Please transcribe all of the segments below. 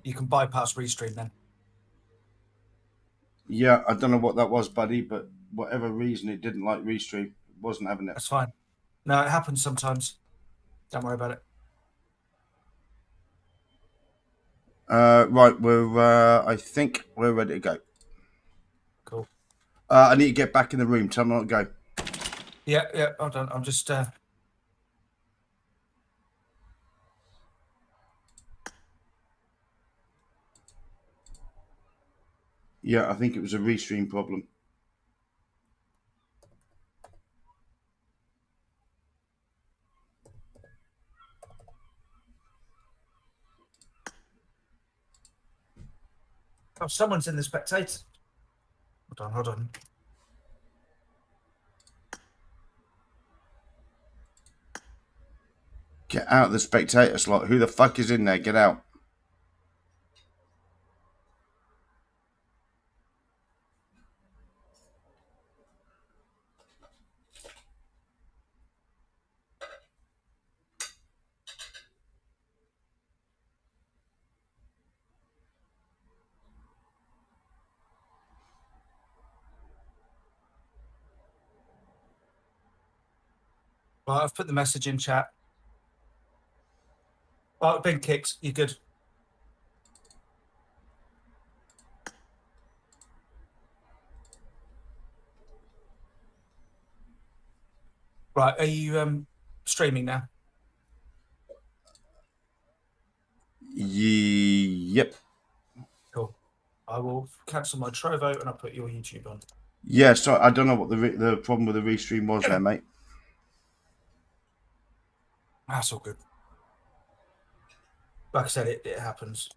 You can bypass restream then. Yeah, I don't know what that was, buddy, but whatever reason it didn't like restream. It wasn't having it. That's fine. No, it happens sometimes. Don't worry about it. Right, I think we're ready to go. Cool. I need to get back in the room. Tell me not to go. Yeah. Hold on. I'm just. Yeah, I think it was a restream problem. Oh, someone's in the spectator. Hold on. Get out of the spectator slot. Who the fuck is in there? Get out. Right, I've put the message in chat. Oh, been kicked. You good? Right, are you streaming now? Yep. Cool. I will cancel my Trovo and I'll put your YouTube on. Yeah, sorry, I don't know what the problem with the restream was there, mate. That's all good. Like I said, it happens.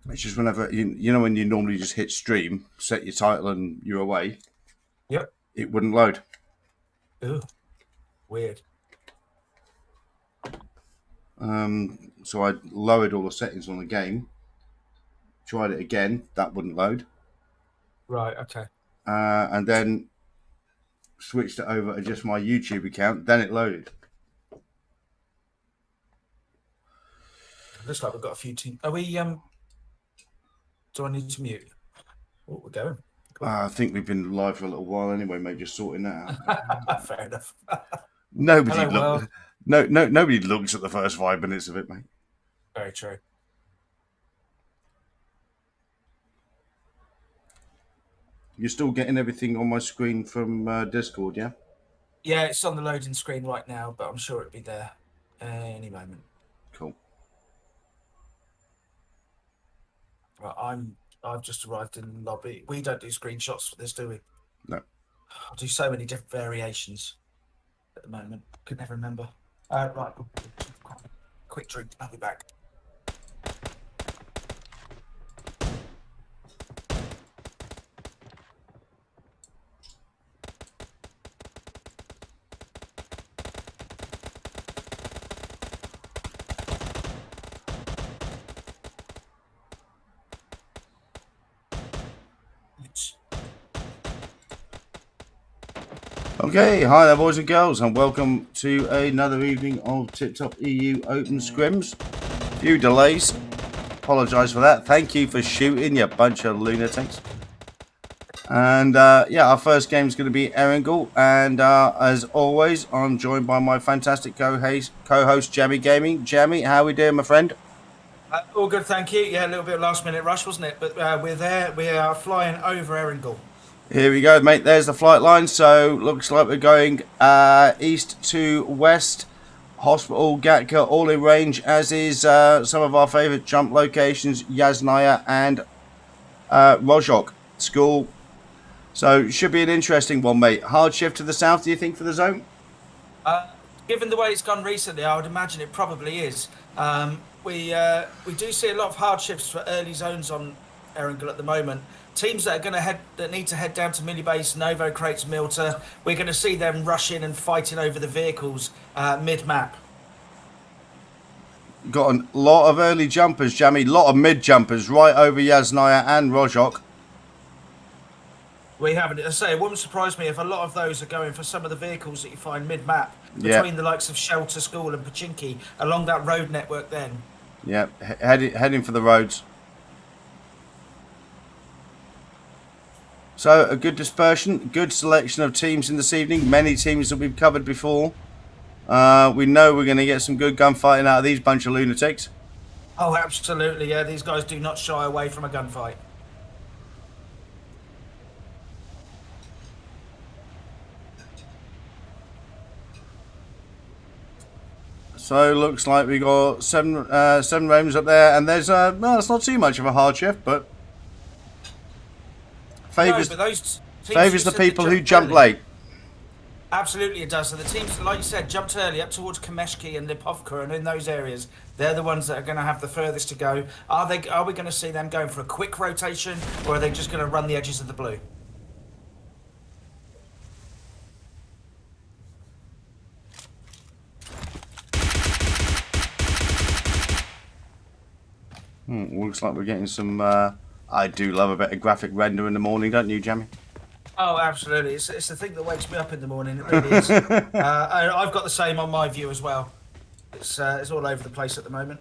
It's just whenever you know when you normally just hit stream, set your title, and you're away. Yep. It wouldn't load. Ugh. Weird. So I lowered all the settings on the game. Tried it again. That wouldn't load. Right. Okay. And then switched it over to just my YouTube account. Then it loaded. Looks like we've got a few teams. Are we? Do I need to mute? Oh, we're going. Cool. I think we've been live for a little while anyway, mate. Just sorting that out. Fair enough. Nobody looks at the first 5 minutes of it, mate. Very true. You're still getting everything on my screen from Discord, yeah? Yeah, it's on the loading screen right now, but I'm sure it'll be there any moment. Cool. Right, I've just arrived in the lobby. We don't do screenshots for this, do we? No. I do so many different variations at the moment. Could never remember. Right. Quick drink. I'll be back. Okay, hi there, boys and girls, and welcome to another evening of TipTop EU Open Scrims. Few delays. Apologise for that. Thank you for shooting, you bunch of lunatics. And yeah, our first game is going to be Erangel, and as always, I'm joined by my fantastic co-host Jammy Gaming. Jammy, how are we doing, my friend? All good, thank you. Yeah, a little bit of last-minute rush, wasn't it? But we're there. We are flying over Erangel. Here we go, mate. There's the flight line. So looks like we're going east to west. Hospital, Gatka, all in range, as is some of our favourite jump locations, Yasnaya and Rojok School. So should be an interesting one, mate. Hard shift to the south, do you think, for the zone? Given the way it's gone recently, I would imagine it probably is. We do see a lot of hard shifts for early zones on Erangel at the moment. Teams that need to head down to Millibase, Novo Crates, Milta, we're going to see them rushing and fighting over the vehicles mid-map. Got a lot of early jumpers, Jammy. A lot of mid jumpers right over Yasnaya and Rojok. We haven't. I say, it wouldn't surprise me if a lot of those are going for some of the vehicles that you find mid-map between the likes of Shelter School and Pachinki along that road network then. Yeah, heading for the roads. So a good dispersion, good selection of teams in this evening. Many teams that we've covered before. We know we're going to get some good gunfighting out of these bunch of lunatics. Oh, absolutely. Yeah, these guys do not shy away from a gunfight. So looks like we got seven rooms up there, and there's well, it's not too much of a hard shift, but No, favors but those teams you favors the said that people who jumped jump early. late. Absolutely, it does. So the teams, like you said, jumped early up towards Kameshki and Lipovka, and in those areas, they're the ones that are going to have the furthest to go. Are they? Are we going to see them going for a quick rotation, or are they just going to run the edges of the blue? Looks like we're getting some. I do love a bit of graphic render in the morning, don't you, Jamie? Oh, absolutely. It's the thing that wakes me up in the morning. It really is. I've got the same on my view as well. It's all over the place at the moment.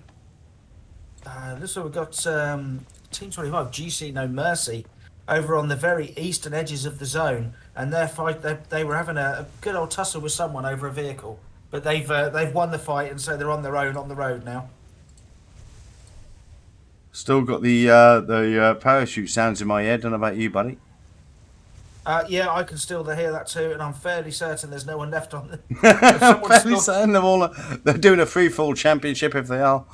Looks like we've got Team 25, GC No Mercy, over on the very eastern edges of the zone, and their fight they were having a good old tussle with someone over a vehicle, but they've won the fight, and so they're on their own on the road now. Still got the parachute sounds in my head. Don't know about you, buddy. Yeah, I can still hear that too, and I'm fairly certain there's no one left on the. If someone's Fairly still, certain they're doing a free fall championship if they are.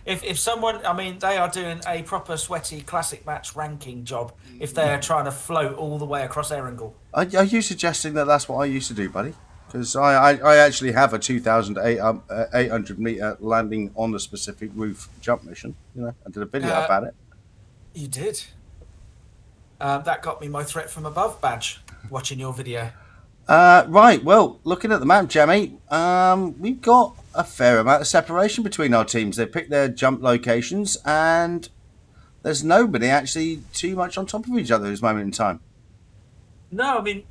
if someone, I mean, they are doing a proper sweaty classic match ranking job if they are trying to float all the way across Erringle. Are you suggesting that that's what I used to do, buddy? Because I actually have a 2,800 meter landing on the specific roof jump mission. You know, I did a video Uh, about it. You did. That got me my threat from above badge watching your video. Right. Well, looking at the map, Jamie, we've got a fair amount of separation between our teams. They picked their jump locations, and there's nobody actually too much on top of each other at this moment in time. No, I mean,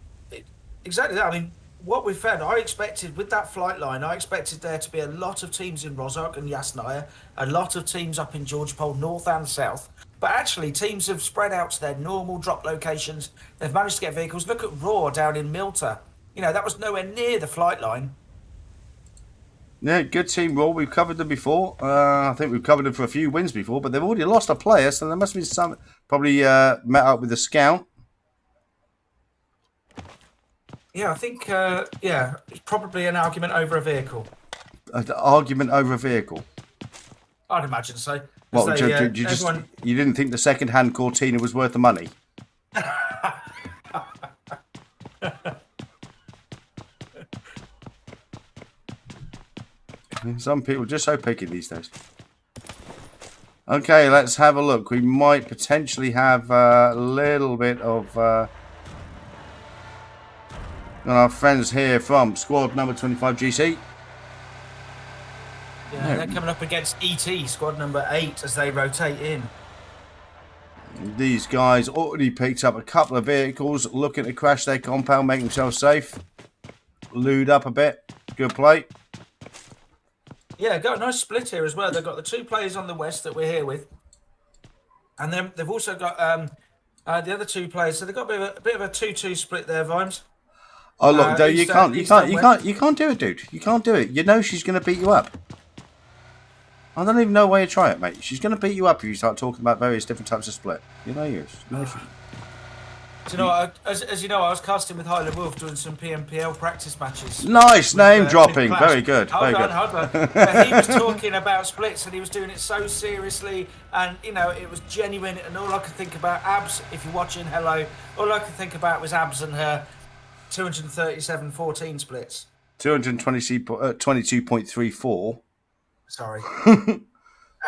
exactly that. I mean, what we found, I expected with that flight line, I expected there to be a lot of teams in Rozhok and Yasnaya, a lot of teams up in George Pole, north and south. But actually, teams have spread out to their normal drop locations. They've managed to get vehicles. Look at Raw down in Milta. You know, that was nowhere near the flight line. Yeah, good team, Raw. We've covered them before. I think we've covered them for a few wins before, but they've already lost a player, so there must be some. Probably met up with a scout. Yeah, I think, yeah, it's probably an argument over a vehicle. An argument over a vehicle. I'd imagine so. What, They, you didn't think the second-hand Cortina was worth the money? Some people are just so picky these days. Okay, let's have a look. We might potentially have a little bit of our friends here from squad number 25 GC. Yeah, they're coming up against ET, squad number 8, as they rotate in. These guys already picked up a couple of vehicles, looking to crash their compound, make themselves safe. Lewd up a bit. Good play. Yeah, got a nice split here as well. They've got the two players on the west that we're here with. And then they've also got the other two players. So they've got a bit of a 2-2 split there, Vimes. Oh look, you East can't do it, dude. You can't do it. You know she's going to beat you up. I don't even know why you try it, mate. She's going to beat you up if you start talking about various different types of split. You know you. Do you know, as you know, I was casting with Highland Wolf doing some PMPL practice matches. Nice name dropping. Very good. Hold Very on. good. But he was talking about splits and he was doing it so seriously, and you know it was genuine. And all I could think about, Abs, if you're watching, hello. All I could think about was Abs and her 237-14 splits. 22.34. Sorry.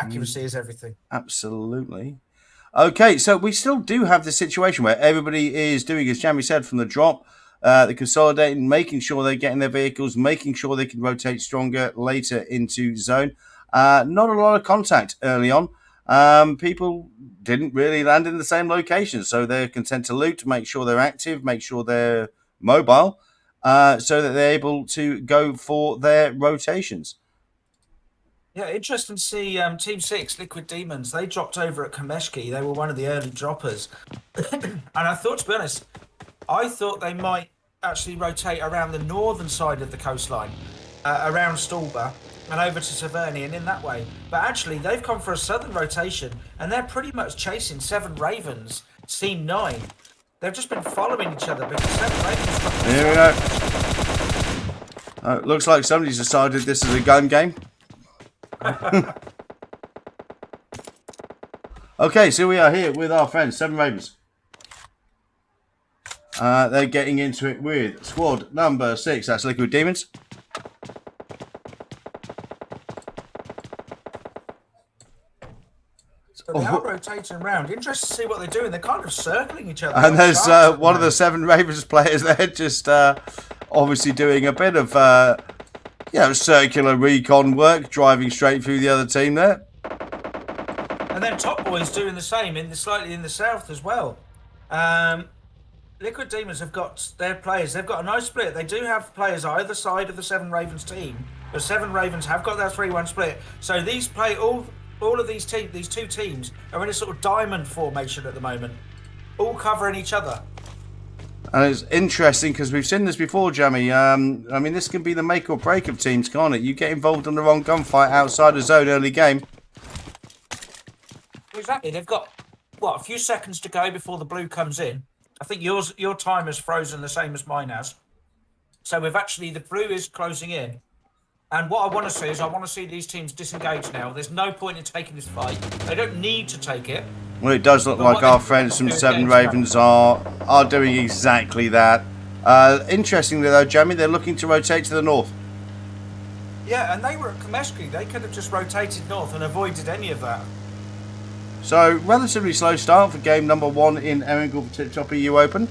Accuracy is everything. Absolutely. Okay, so we still do have the situation where everybody is doing, as Jamie said, from the drop, they're consolidating, making sure they're getting their vehicles, making sure they can rotate stronger later into zone. Not a lot of contact early on. People didn't really land in the same location, so they're content to loot, make sure they're active, make sure they're mobile, so that they're able to go for their rotations. Yeah, interesting to see Team 6, Liquid Demons. They dropped over at Kameshki. They were one of the early droppers. And I thought, to be honest, I thought they might actually rotate around the northern side of the coastline, around Stulba and over to Taverny and in that way. But actually, they've come for a southern rotation and they're pretty much chasing Seven Ravens, Team 9. They've just been following each other because Seven Ravens dropped. Here we go. Looks like somebody's decided this is a gun game. Okay, so we are here with our friends, Seven Ravens. They're getting into it with squad number 6. That's Liquid Demons. So they are rotating around. Interesting to see what they're doing. They're kind of circling each other. And there's one of the Seven Ravens players there just obviously doing a bit of circular recon work, driving straight through the other team there. And then Top Boy's doing the same slightly in the south as well. Liquid Demons have got their players. They've got a nice split. They do have players either side of the Seven Ravens team, but Seven Ravens have got their 3-1 split. So these play all of these two teams are in a sort of diamond formation at the moment, all covering each other. And it's interesting because we've seen this before, Jammy. I mean, this can be the make or break of teams, can't it? You get involved in the wrong gunfight outside the zone early game. Exactly. They've got a few seconds to go before the blue comes in. I think your time is frozen the same as mine has. So the blue is closing in. And what I want to see is I want to see these teams disengage now. There's no point in taking this fight. They don't need to take it. Well, it does look like our friends from Seven Ravens are doing exactly that. Interestingly, though, Jamie, they're looking to rotate to the north. Yeah, and they were at Kameshki. They could have just rotated north and avoided any of that. So, relatively slow start for game number 1 in Erringle for TipTop EU Open.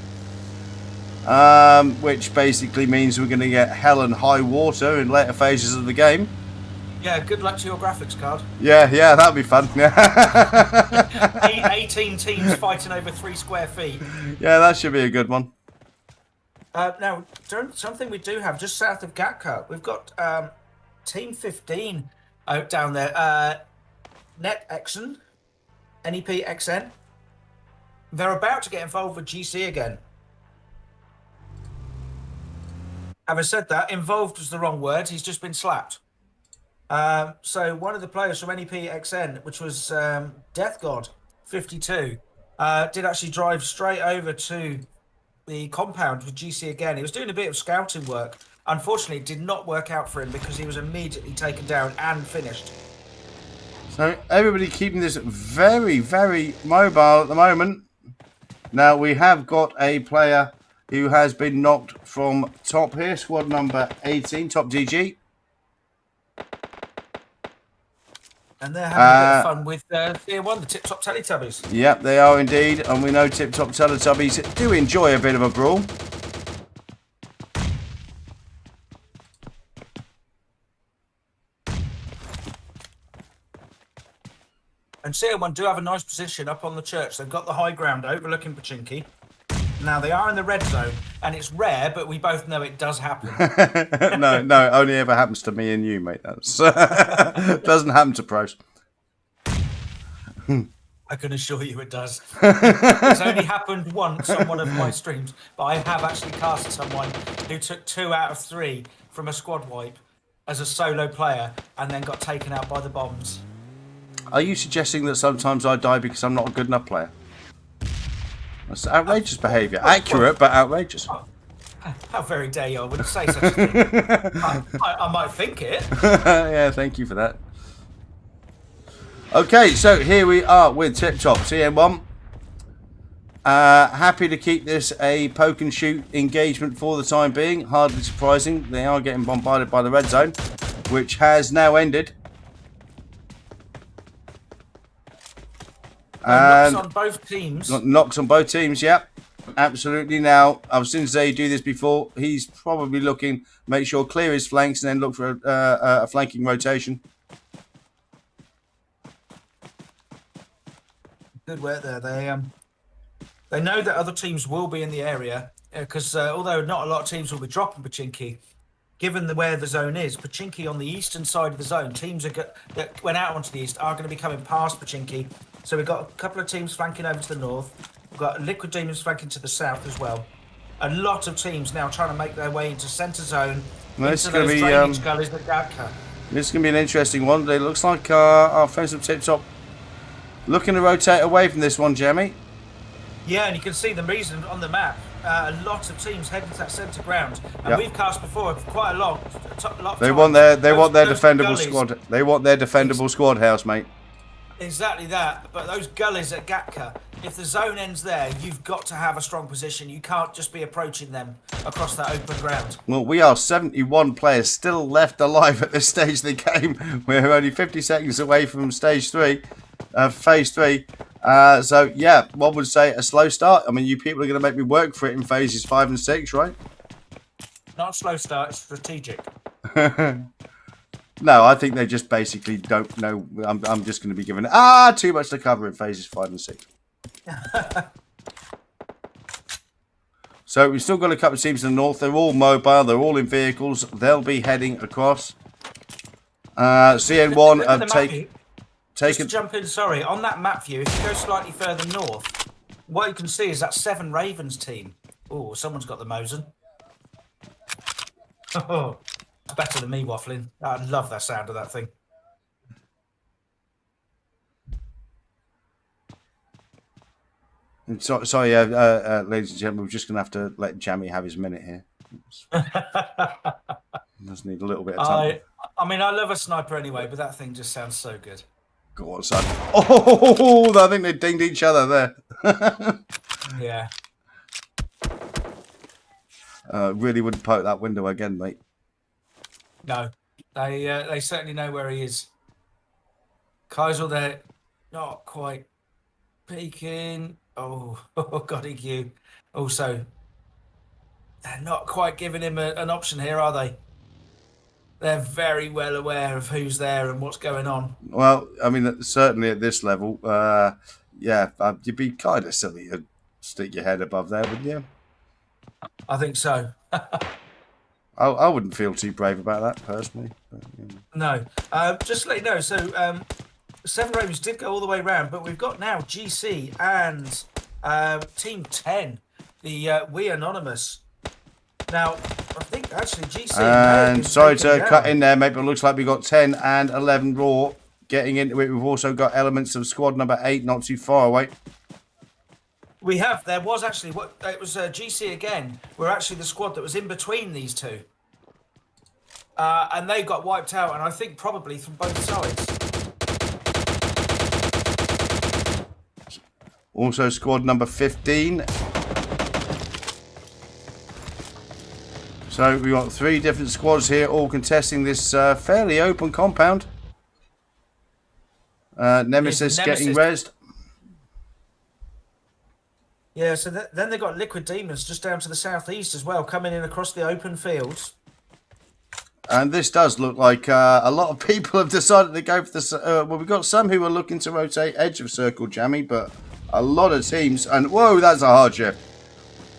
Which basically means we're going to get hell and high water in later phases of the game. Yeah, good luck to your graphics card. Yeah, that'll be fun. 18 teams fighting over 3 square feet. Yeah, that should be a good one. Now, something we do have just south of Gatka, we've got Team 15 out down there. Net Exen, NEP XN. They're about to get involved with GC again. Having said that, involved was the wrong word. He's just been slapped. So one of the players from NEP XN, which was Death God 52, did actually drive straight over to the compound with GC again. He was doing a bit of scouting work. Unfortunately, it did not work out for him because he was immediately taken down and finished. So everybody keeping this very, very mobile at the moment. Now we have got a player who has been knocked from top here, squad number 18, top DG. And they're having a bit of fun with Tier 1, the TipTop Teletubbies. Yep, they are indeed. And we know TipTop Teletubbies do enjoy a bit of a brawl. And Tier 1 do have a nice position up on the church. They've got the high ground overlooking Pachinki. Now, they are in the red zone, and it's rare, but we both know it does happen. No, only ever happens to me and you, mate. That's doesn't happen to pros. I can assure you it does. It's only happened once on one of my streams, but I have actually cast someone who took 2 out of 3 from a squad wipe as a solo player and then got taken out by the bombs. Are you suggesting that sometimes I die because I'm not a good enough player? That's outrageous behaviour. Accurate, but outrageous. How very dare you? I wouldn't say such a thing. I might think it. Yeah, thank you for that. Okay, so here we are with TipTop TM1. Happy to keep this a poke and shoot engagement for the time being. Hardly surprising. They are getting bombarded by the red zone, which has now ended. And knocks on both teams. Knocks on both teams, yep. Absolutely. Now, I've seen Zay do this before. He's probably looking, make sure clear his flanks and then look for a flanking rotation. Good work there. They know that other teams will be in the area because although not a lot of teams will be dropping Pachinki, given where the zone is, Pachinki on the eastern side of the zone, teams that went out onto the east are going to be coming past Pachinki. So we've got a couple of teams flanking over to the north. We've got Liquid Demons flanking to the south as well. A lot of teams now trying to make their way into centre zone, This into is those going drainage to be gullies that Gatka. this is going to be an interesting one. It looks like our friends from TipTop looking to rotate away from this one, Jamie. Yeah, and you can see the reason on the map. A lot of teams heading to that centre ground, and Yep. we've cast before quite a lot. Of They times. want their Those defendable gullies- squad. They want their defendable squad house, mate. Exactly that. But those gullies at Gatka, if the zone ends there, you've got to have a strong position. You can't just be approaching them across that open ground. Well, we are 71 players still left alive at this stage of the game. We're only 50 seconds away from phase 3. So, yeah, one would say a slow start. I mean, you people are going to make me work for it in phases 5 and 6, right? Not a slow start, it's strategic. No, I think they just basically don't know. I'm just going to be given too much to cover in phases 5 and 6. So we've still got a couple of teams in the north. They're all mobile. They're all in vehicles. They'll be heading across. CN1 have taken. Just to jump in, sorry, on that map view, if you go slightly further north, what you can see is that 7 Ravens team. Oh, someone's got the Mosen. Oh, better than me waffling. I love that sound of that thing. Sorry, ladies and gentlemen, we're just going to have to let Jammy have his minute here. Does need a little bit of time. I mean, I love a sniper anyway, but that thing just sounds so good. Go on, son. Oh, I think they dinged each other there. Yeah. Really wouldn't poke that window again, mate. No, they certainly know where he is. Kaisel there, not quite peeking. Oh, God, EQ. Also, they're not quite giving him an option here, are they? They're very well aware of who's there and what's going on. Well, I mean, certainly at this level, you'd be kind of silly to stick your head above there, wouldn't you? I think so. I wouldn't feel too brave about that, personally. But, No. Just to let you know, so 7 Ravens did go all the way around, but we've got now GC and Team 10, the We Anonymous. Now, I think actually GC... And sorry to cut in there, mate, but it looks like we've got 10 and 11 Raw getting into it. We've also got elements of squad number 8 not too far away. We have. There was actually... it was GC again. We're actually the squad that was in between these two. And they got wiped out, and I think probably from both sides. Also squad number 15. So we've got 3 different squads here, all contesting this fairly open compound. Nemesis getting rezzed. Yeah, so then they got Liquid Demons just down to the southeast as well, coming in across the open fields. And this does look like a lot of people have decided to go for this. Well, we've got some who are looking to rotate edge of circle, Jammy, but a lot of teams. And whoa, that's a hard shift.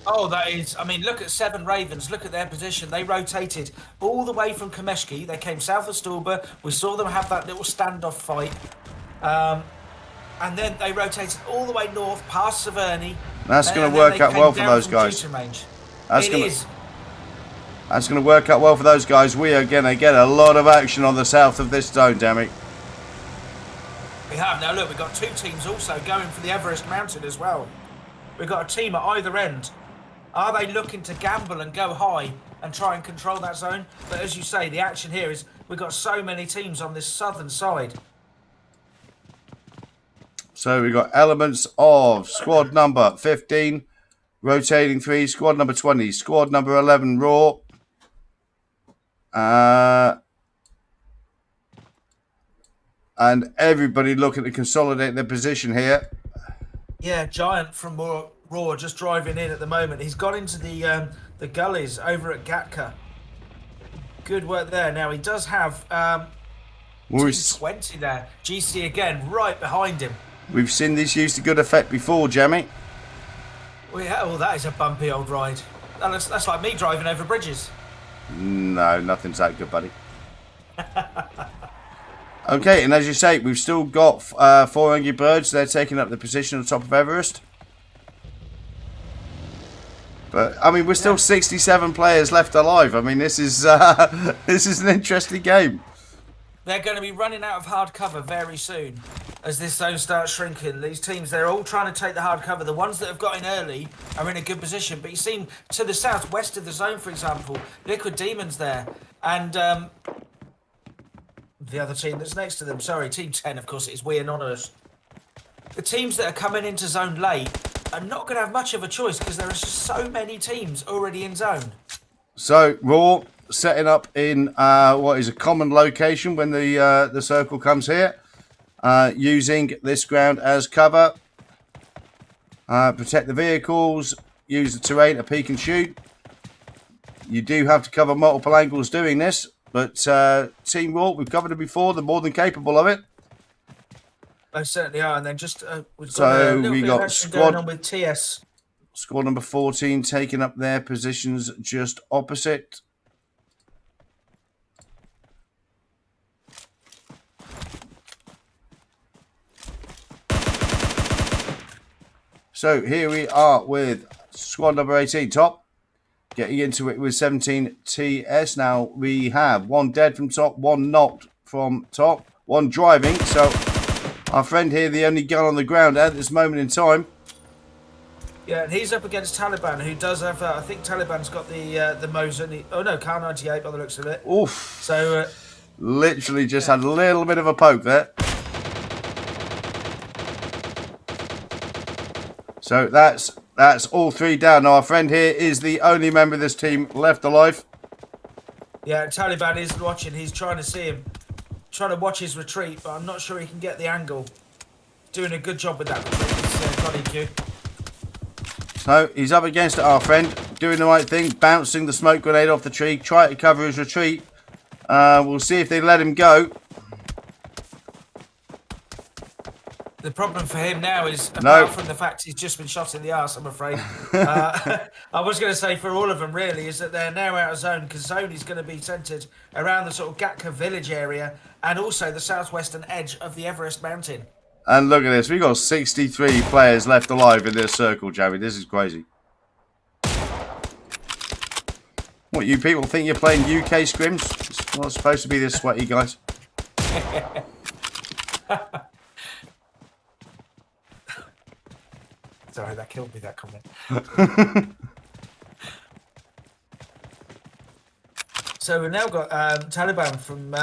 Oh, that is. I mean, look at 7 Ravens. Look at their position. They rotated all the way from Kameshki. They came south of Stulba. We saw them have that little standoff fight. And then they rotated all the way north past Severny. That's going to work out well for those guys. That's going to work out well for those guys. We are going to get a lot of action on the south of this zone, damn it. We have. Now, look, we've got 2 teams also going for the Everest Mountain as well. We've got a team at either end. Are they looking to gamble and go high and try and control that zone? But as you say, the action here is we've got so many teams on this southern side. So we've got elements of squad number 15, rotating 3, squad number 20, squad number 11, Raw. And everybody looking to consolidate their position here. Yeah, Giant from Raw just driving in at the moment. He's got into the gullies over at Gatka. Good work there. Now he does have Team 20 there. GC again, right behind him. We've seen this used to good effect before, Jammy. Well, that is a bumpy old ride. That's like me driving over bridges. No, nothing's that good, buddy. Okay, and as you say, we've still got 4 Angry Birds. They're taking up the position on top of Everest. But I mean, we're still 67 players left alive. I mean, this is this is an interesting game. They're going to be running out of hard cover very soon as this zone starts shrinking. These teams, they're all trying to take the hard cover. The ones that have got in early are in a good position. But you see, to the southwest of the zone, for example, Liquid Demons there. And the other team that's next to them, sorry, Team 10, of course, it is We Anonymous. The teams that are coming into zone late are not going to have much of a choice because there are just so many teams already in zone. So, Raw setting up in what is a common location when the circle comes here, using this ground as cover. Protect the vehicles, use the terrain to peek and shoot. You do have to cover multiple angles doing this, but Team Raw, we've covered it before, they're more than capable of it. They certainly are, and then just we've got So a little we bit got of action squad going on with TS. Squad number 14 taking up their positions just opposite. So here we are with squad number 18, top. Getting into it with 17 TS. Now we have 1 dead from top, 1 knocked from top, 1 driving. So our friend here, the only gun on the ground at this moment in time. Yeah, and he's up against Taliban, who does have, I think Taliban's got the Mosin. Oh no, Car 98 by the looks of it. Oof. So literally just had a little bit of a poke there. So that's all 3 down. Now our friend here is the only member of this team left alive. yeah, Taliban is watching. He's trying to see him, trying to watch his retreat, but I'm not sure he can get the angle. Doing a good job with that retreat. He's got EQ. So he's up against our friend, doing the right thing, bouncing the smoke grenade off the tree, try to cover his retreat. We'll see if they let him go. The problem for him now is, apart from the fact he's just been shot in the arse, I'm afraid. I was going to say for all of them, really, is that they're now out of zone, because zone is going to be centred around the sort of Gatka village area and also the southwestern edge of the Everest mountain. And look at this, we've got 63 players left alive in this circle, Jamie. This is crazy. What, you people think you're playing UK scrims? It's not supposed to be this sweaty, guys. Sorry, that killed me, that comment. So we've now got Taliban from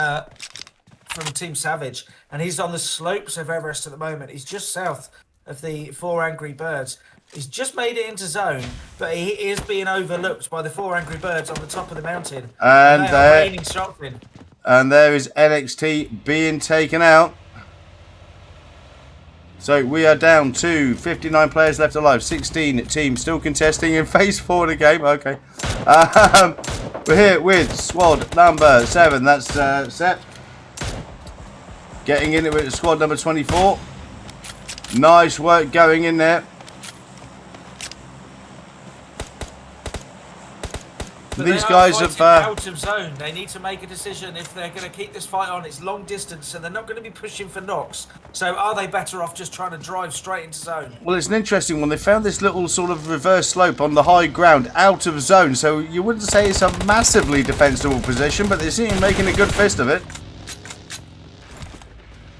Team Savage, and he's on the slopes of Everest at the moment. He's just south of the 4 Angry Birds. He's just made it into zone, but he is being overlooked by the 4 Angry Birds on the top of the mountain. And they are raining shots in. And there is NXT being taken out. So we are down to 59 players left alive. 16 teams still contesting in phase 4 of the game. Okay. We're here with squad number 7. That's Set. Getting in it with squad number 24. Nice work going in there. But these guys have out of zone. They need to make a decision if they're going to keep this fight on. It's long distance, and they're not going to be pushing for knocks. So are they better off just trying to drive straight into zone? Well, it's an interesting one. They found this little sort of reverse slope on the high ground out of zone. So you wouldn't say it's a massively defensible position, but they seem to be making a good fist of it.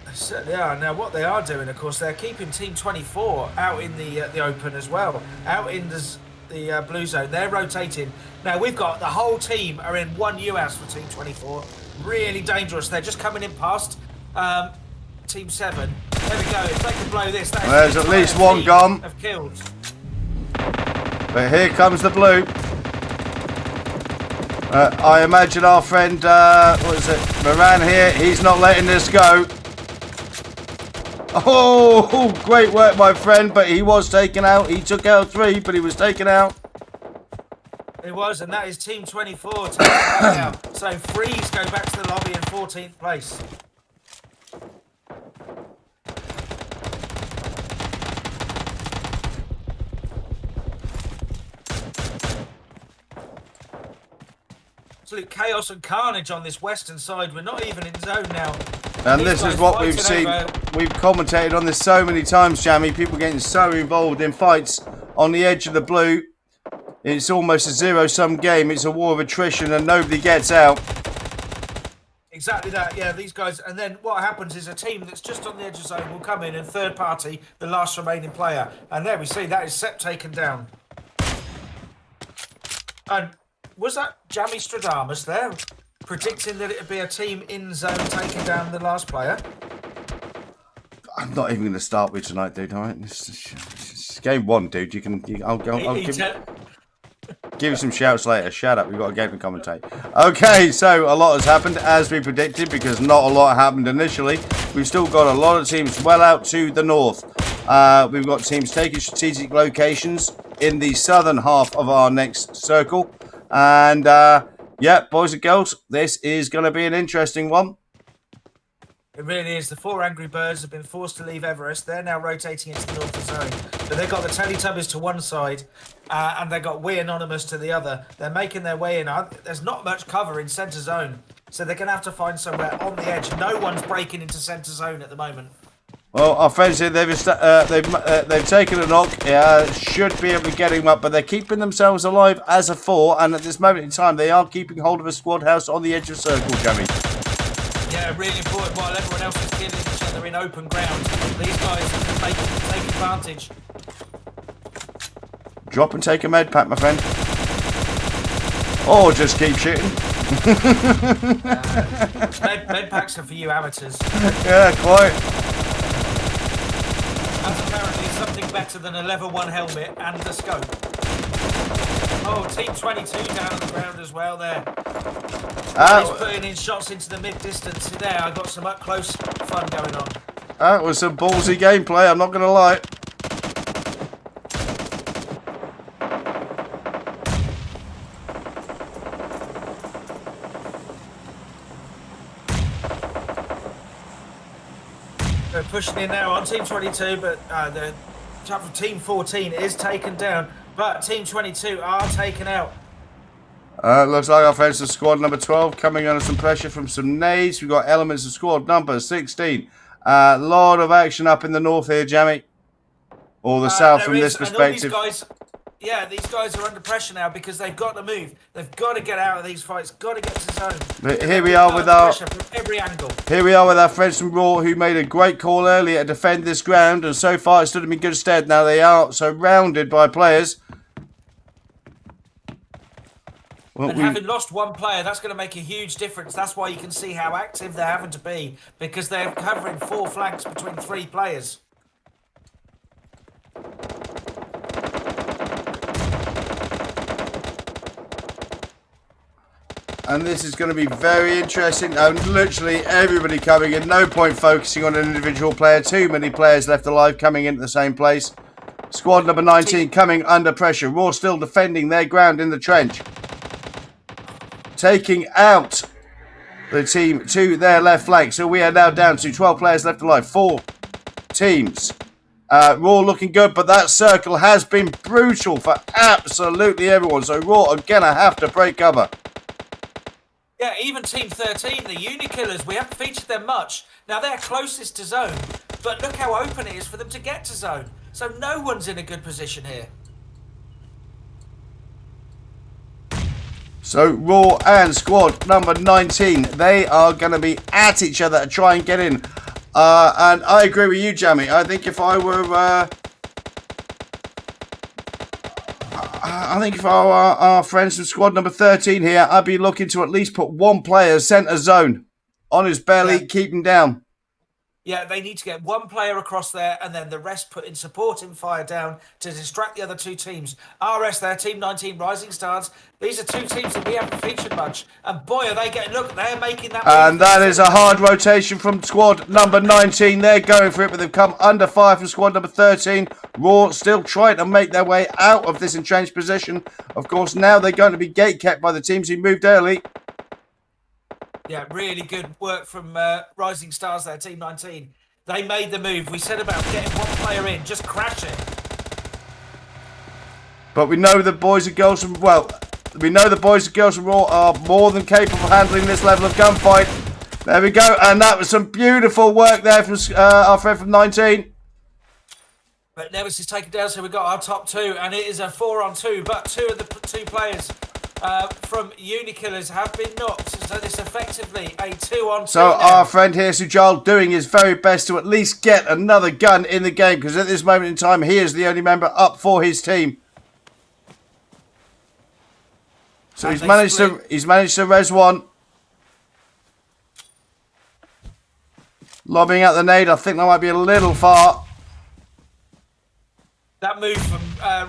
They certainly are. Now, what they are doing, of course, they're keeping Team 24 out in the open as well, out in the blue zone. They're rotating. Now we've got the whole team are in one US for Team 24. Really dangerous. They're just coming in past Team 7. There we go. If they can blow this, there's at least one gone. Have killed. But here comes the blue. I imagine our friend, what is it, Moran here, he's not letting this go. Oh, great work, my friend, but he was taken out. He took out 3, but he was taken out. It was, and that is Team 24 taken out. So Freeze go back to the lobby in 14th place. absolute chaos and carnage on this western side. We're not even in zone now. And this is what we've seen. We've commentated on this so many times, Jammy. People getting so involved in fights on the edge of the blue. It's almost a zero-sum game. It's a war of attrition and nobody gets out. Exactly that, yeah, these guys. And then what happens is a team that's just on the edge of zone will come in and third party the last remaining player. And there we see that is Sepp taken down. And was that Jammy Stradamus there predicting that it would be a team in zone taking down the last player? I'm not even going to start with tonight, dude. All right, it's game one, dude. I'll give you some shouts later. Shut up. We've got a game to commentate. Okay, so a lot has happened as we predicted because not a lot happened initially. We've still got a lot of teams well out to the north. We've got teams taking strategic locations in the southern half of our next circle. And yeah, boys and girls, this is going to be an interesting one. It really is. The 4 Angry Birds have been forced to leave Everest. They're now rotating into the northern zone. But they've got the Teletubbies to one side and they've got We Anonymous to the other. They're making their way in. There's not much cover in centre zone. So they're going to have to find somewhere on the edge. No one's breaking into centre zone at the moment. Well, our friends here, they've taken a knock. Should be able to get him up, but they're keeping themselves alive as a 4. And at this moment in time, they are keeping hold of a squad house on the edge of circle, Jamie. Yeah, really important. While everyone else is killing each other in open ground, these guys can take advantage. Drop and take a med pack, my friend. Or just keep shooting. Med packs are for you amateurs. Yeah, quite. That's apparently something better than a level 1 helmet and a scope. Oh, Team 22 down on the ground as well there. He's putting in shots into the mid-distance. There, I got some up-close fun going on. That was some ballsy gameplay, I'm not going to lie. They're pushing in now on Team 22, but the top of Team 14 is taken down. But Team 22 are taken out. Looks like our friends of squad number 12 coming under some pressure from some nades. We've got elements of squad number 16. A lot of action up in the north here, Jamie. Or the south from this perspective. These guys are under pressure now because they've got to move. They've got to get out of these fights. Got to get to zone. But here we are with our from every angle. Here we are with our friends from Raw who made a great call earlier to defend this ground, and so far it stood them in good stead. Now they are surrounded by players. And having lost 1 player, that's going to make a huge difference. That's why you can see how active they're having to be, because they're covering 4 flanks between 3 players. And this is going to be very interesting. Literally everybody coming in. No point focusing on an individual player. Too many players left alive coming into the same place. Squad number 19 coming under pressure. Raw still defending their ground in the trench. Taking out the team to their left flank. So we are now down to 12 players left alive. 4 teams. Raw looking good, but that circle has been brutal for absolutely everyone. So Raw are going to have to break cover. Yeah, even Team 13, the Unikillers, we haven't featured them much. Now, they're closest to zone, but look how open it is for them to get to zone. So no one's in a good position here. So Raw and squad number 19, they are going to be at each other to try and get in. And I agree with you, Jamie. I think if I were... I think if I were our friends from squad number 13 here, I'd be looking to at least put 1 player centre zone on his belly, keep him down. Yeah, they need to get 1 player across there and then the rest put in supporting fire down to distract the other 2 teams. RS there, Team 19, Rising Stars. These are 2 teams that we haven't featured much. And boy, are they getting... Look, they're making that... And that is a hard rotation from squad number 19. They're going for it, but they've come under fire from squad number 13. Raw still trying to make their way out of this entrenched position. Of course, now they're going to be gate-kept by the teams who moved early. Yeah, really good work from Rising Stars there, Team 19. They made the move. We said about getting 1 player in, just crash it. But we know the boys and girls from, well, We know the boys and girls from Raw are more than capable of handling this level of gunfight. There we go, and that was some beautiful work there from our friend from 19. But Nevis is taken down, so we've got our top two, and it is a 4-on-2. But two of the two players from Unikillers have been knocked, so this effectively a 2-on-2. So now. our friend here, Sujal, doing his very best to at least get another gun in the game, because at this moment in time, he is the only member up for his team. So he's managed to res one. Lobbing out the nade. I think that might be a little far. That move from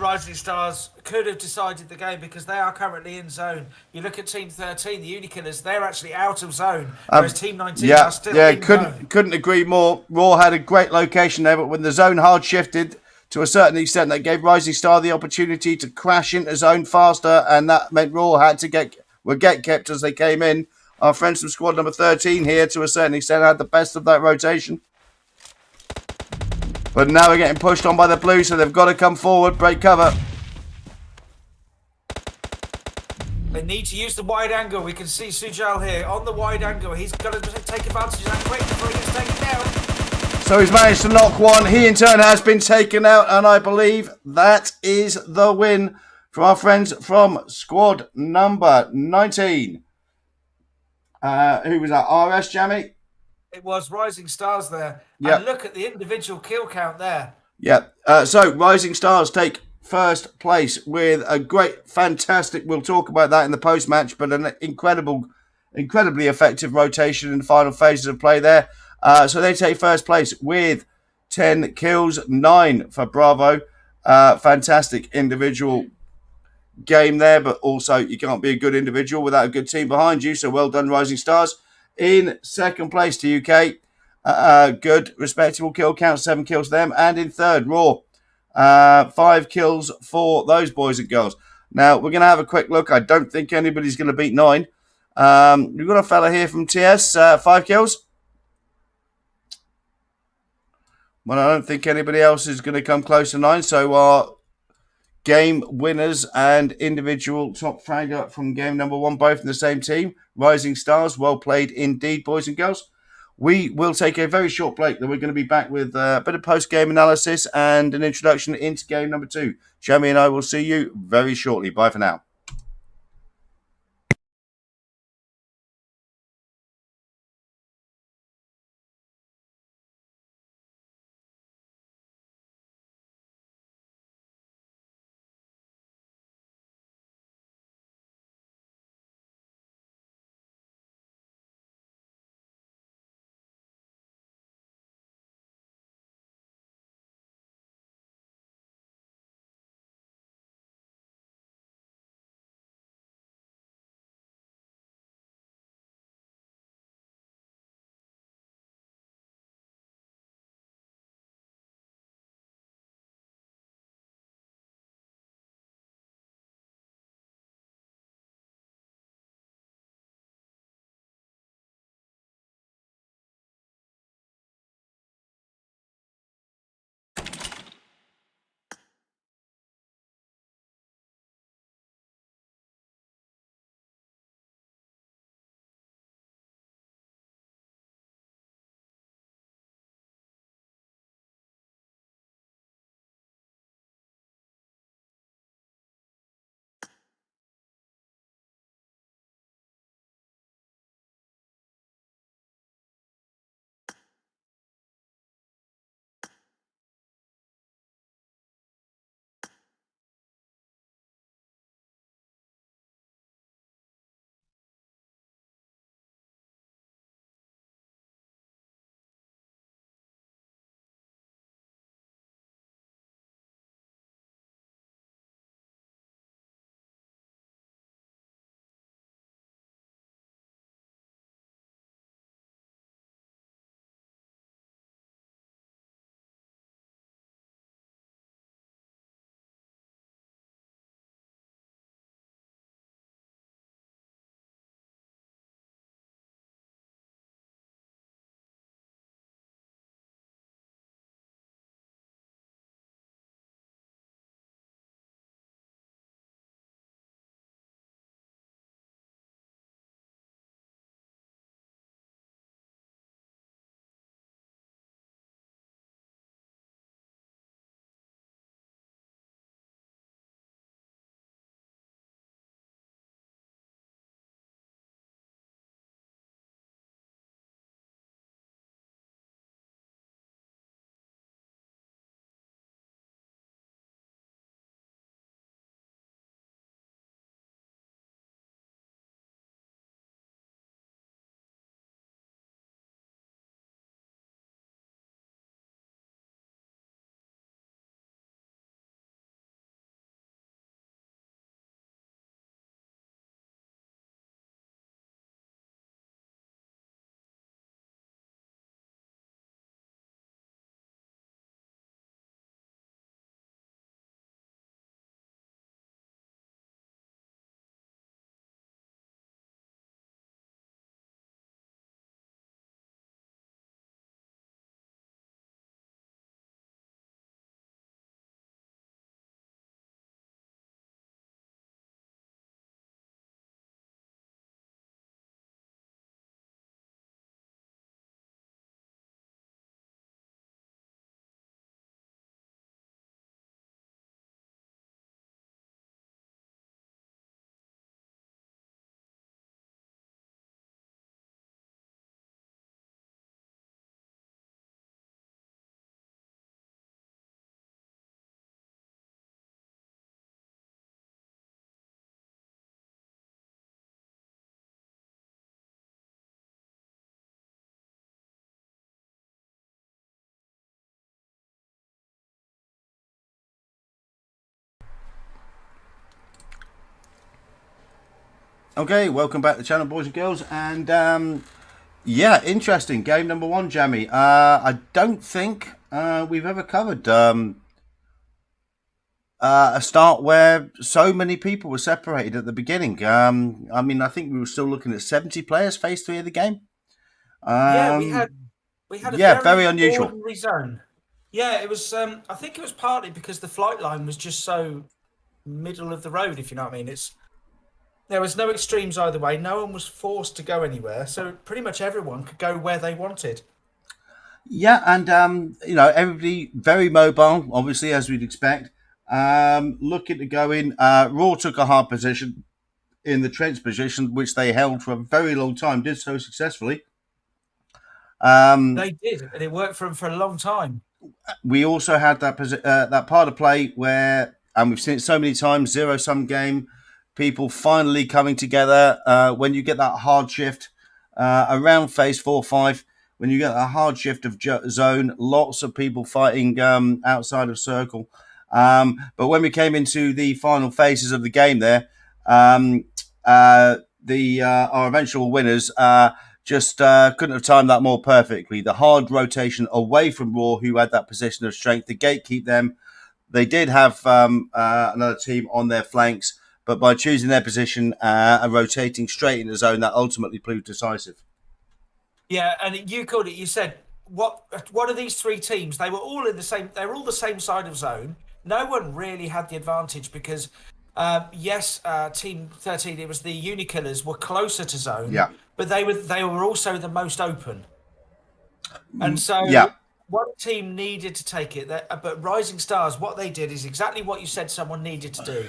Rising Stars could have decided the game because they are currently in zone. You look at Team 13, the Unikillers, they're actually out of zone, whereas Team 19 are still in zone. Couldn't agree more. Raw had a great location there, but when the zone hard shifted to a certain extent, that gave Rising Star the opportunity to crash into zone faster, and that meant Raw had to get kept as they came in. Our friends from squad number 13 here, to a certain extent, had the best of that rotation. But now we're getting pushed on by the Blues, so they've got to come forward, break cover. They need to use the wide angle. We can see Sujal here on the wide angle. He's got to take advantage of that quick before he gets taken down. So he's managed to knock one. He in turn has been taken out, and I believe that is the win for our friends from squad number 19. Who was that? RS, Jamie? It was Rising Stars there. Yep. And look at the individual kill count there. Yeah. So Rising Stars take first place with a great, fantastic, we'll talk about that in the post-match, but an incredibly effective rotation in the final phases of play there. So they take first place with 10 kills, 9 for Bravo. Fantastic individual game there, but also you can't be a good individual without a good team behind you. So well done, Rising Stars. In second place to UK, good, respectable kill count, 7 kills for them. And in third, Raw, 5 kills for those boys and girls. Now, we're going to have a quick look. I don't think anybody's going to beat 9. We've got a fella here from TS, 5 kills. Well, I don't think anybody else is going to come close to 9. So our game winners and individual top fragger from game number 1, both in the same team. Rising Stars, well played indeed, boys and girls. We will take a very short break. Then we're going to be back with a bit of post-game analysis and an introduction into game number 2. Jamie and I will see you very shortly. Bye for now. Okay, welcome back to the channel, boys and girls. And yeah, interesting. Game number one, Jammy. I don't think we've ever covered a start where so many people were separated at the beginning. I mean, I think we were still looking at 70 players phase three of the game. Yeah, Um, we had a yeah, very very unusual. ordinary zone. Yeah, it was. I think it was partly because the flight line was just so middle of the road, if you know what I mean. There was no extremes either way. No one was forced to go anywhere, so pretty much everyone could go where they wanted. Yeah, and everybody very mobile, obviously, as we'd expect. Looking to go in. Raw took a hard position in the trench position, which they held for a very long time, did so successfully. They did, and it worked for them for a long time. We also had that part of play where, and we've seen it so many times, zero sum game, people finally coming together when you get that hard shift around phase 4-5. When you get a hard shift of zone, lots of people fighting outside of circle. But when we came into the final phases of the game, there, um, our eventual winners just couldn't have timed that more perfectly. The hard rotation away from Raw, who had that position of strength, to gatekeep them. They did have another team on their flanks, but by choosing their position and rotating straight in the zone, that ultimately proved decisive. Yeah, and you called it. You said what are these three teams? They were all in the same. They were all the same side of zone. No one really had the advantage because, yes, Team 13. It was the Unikillers were closer to zone, Yeah, but they were also the most open. And yeah. so one team needed to take it. But Rising Stars, what they did is exactly what you said someone needed to do.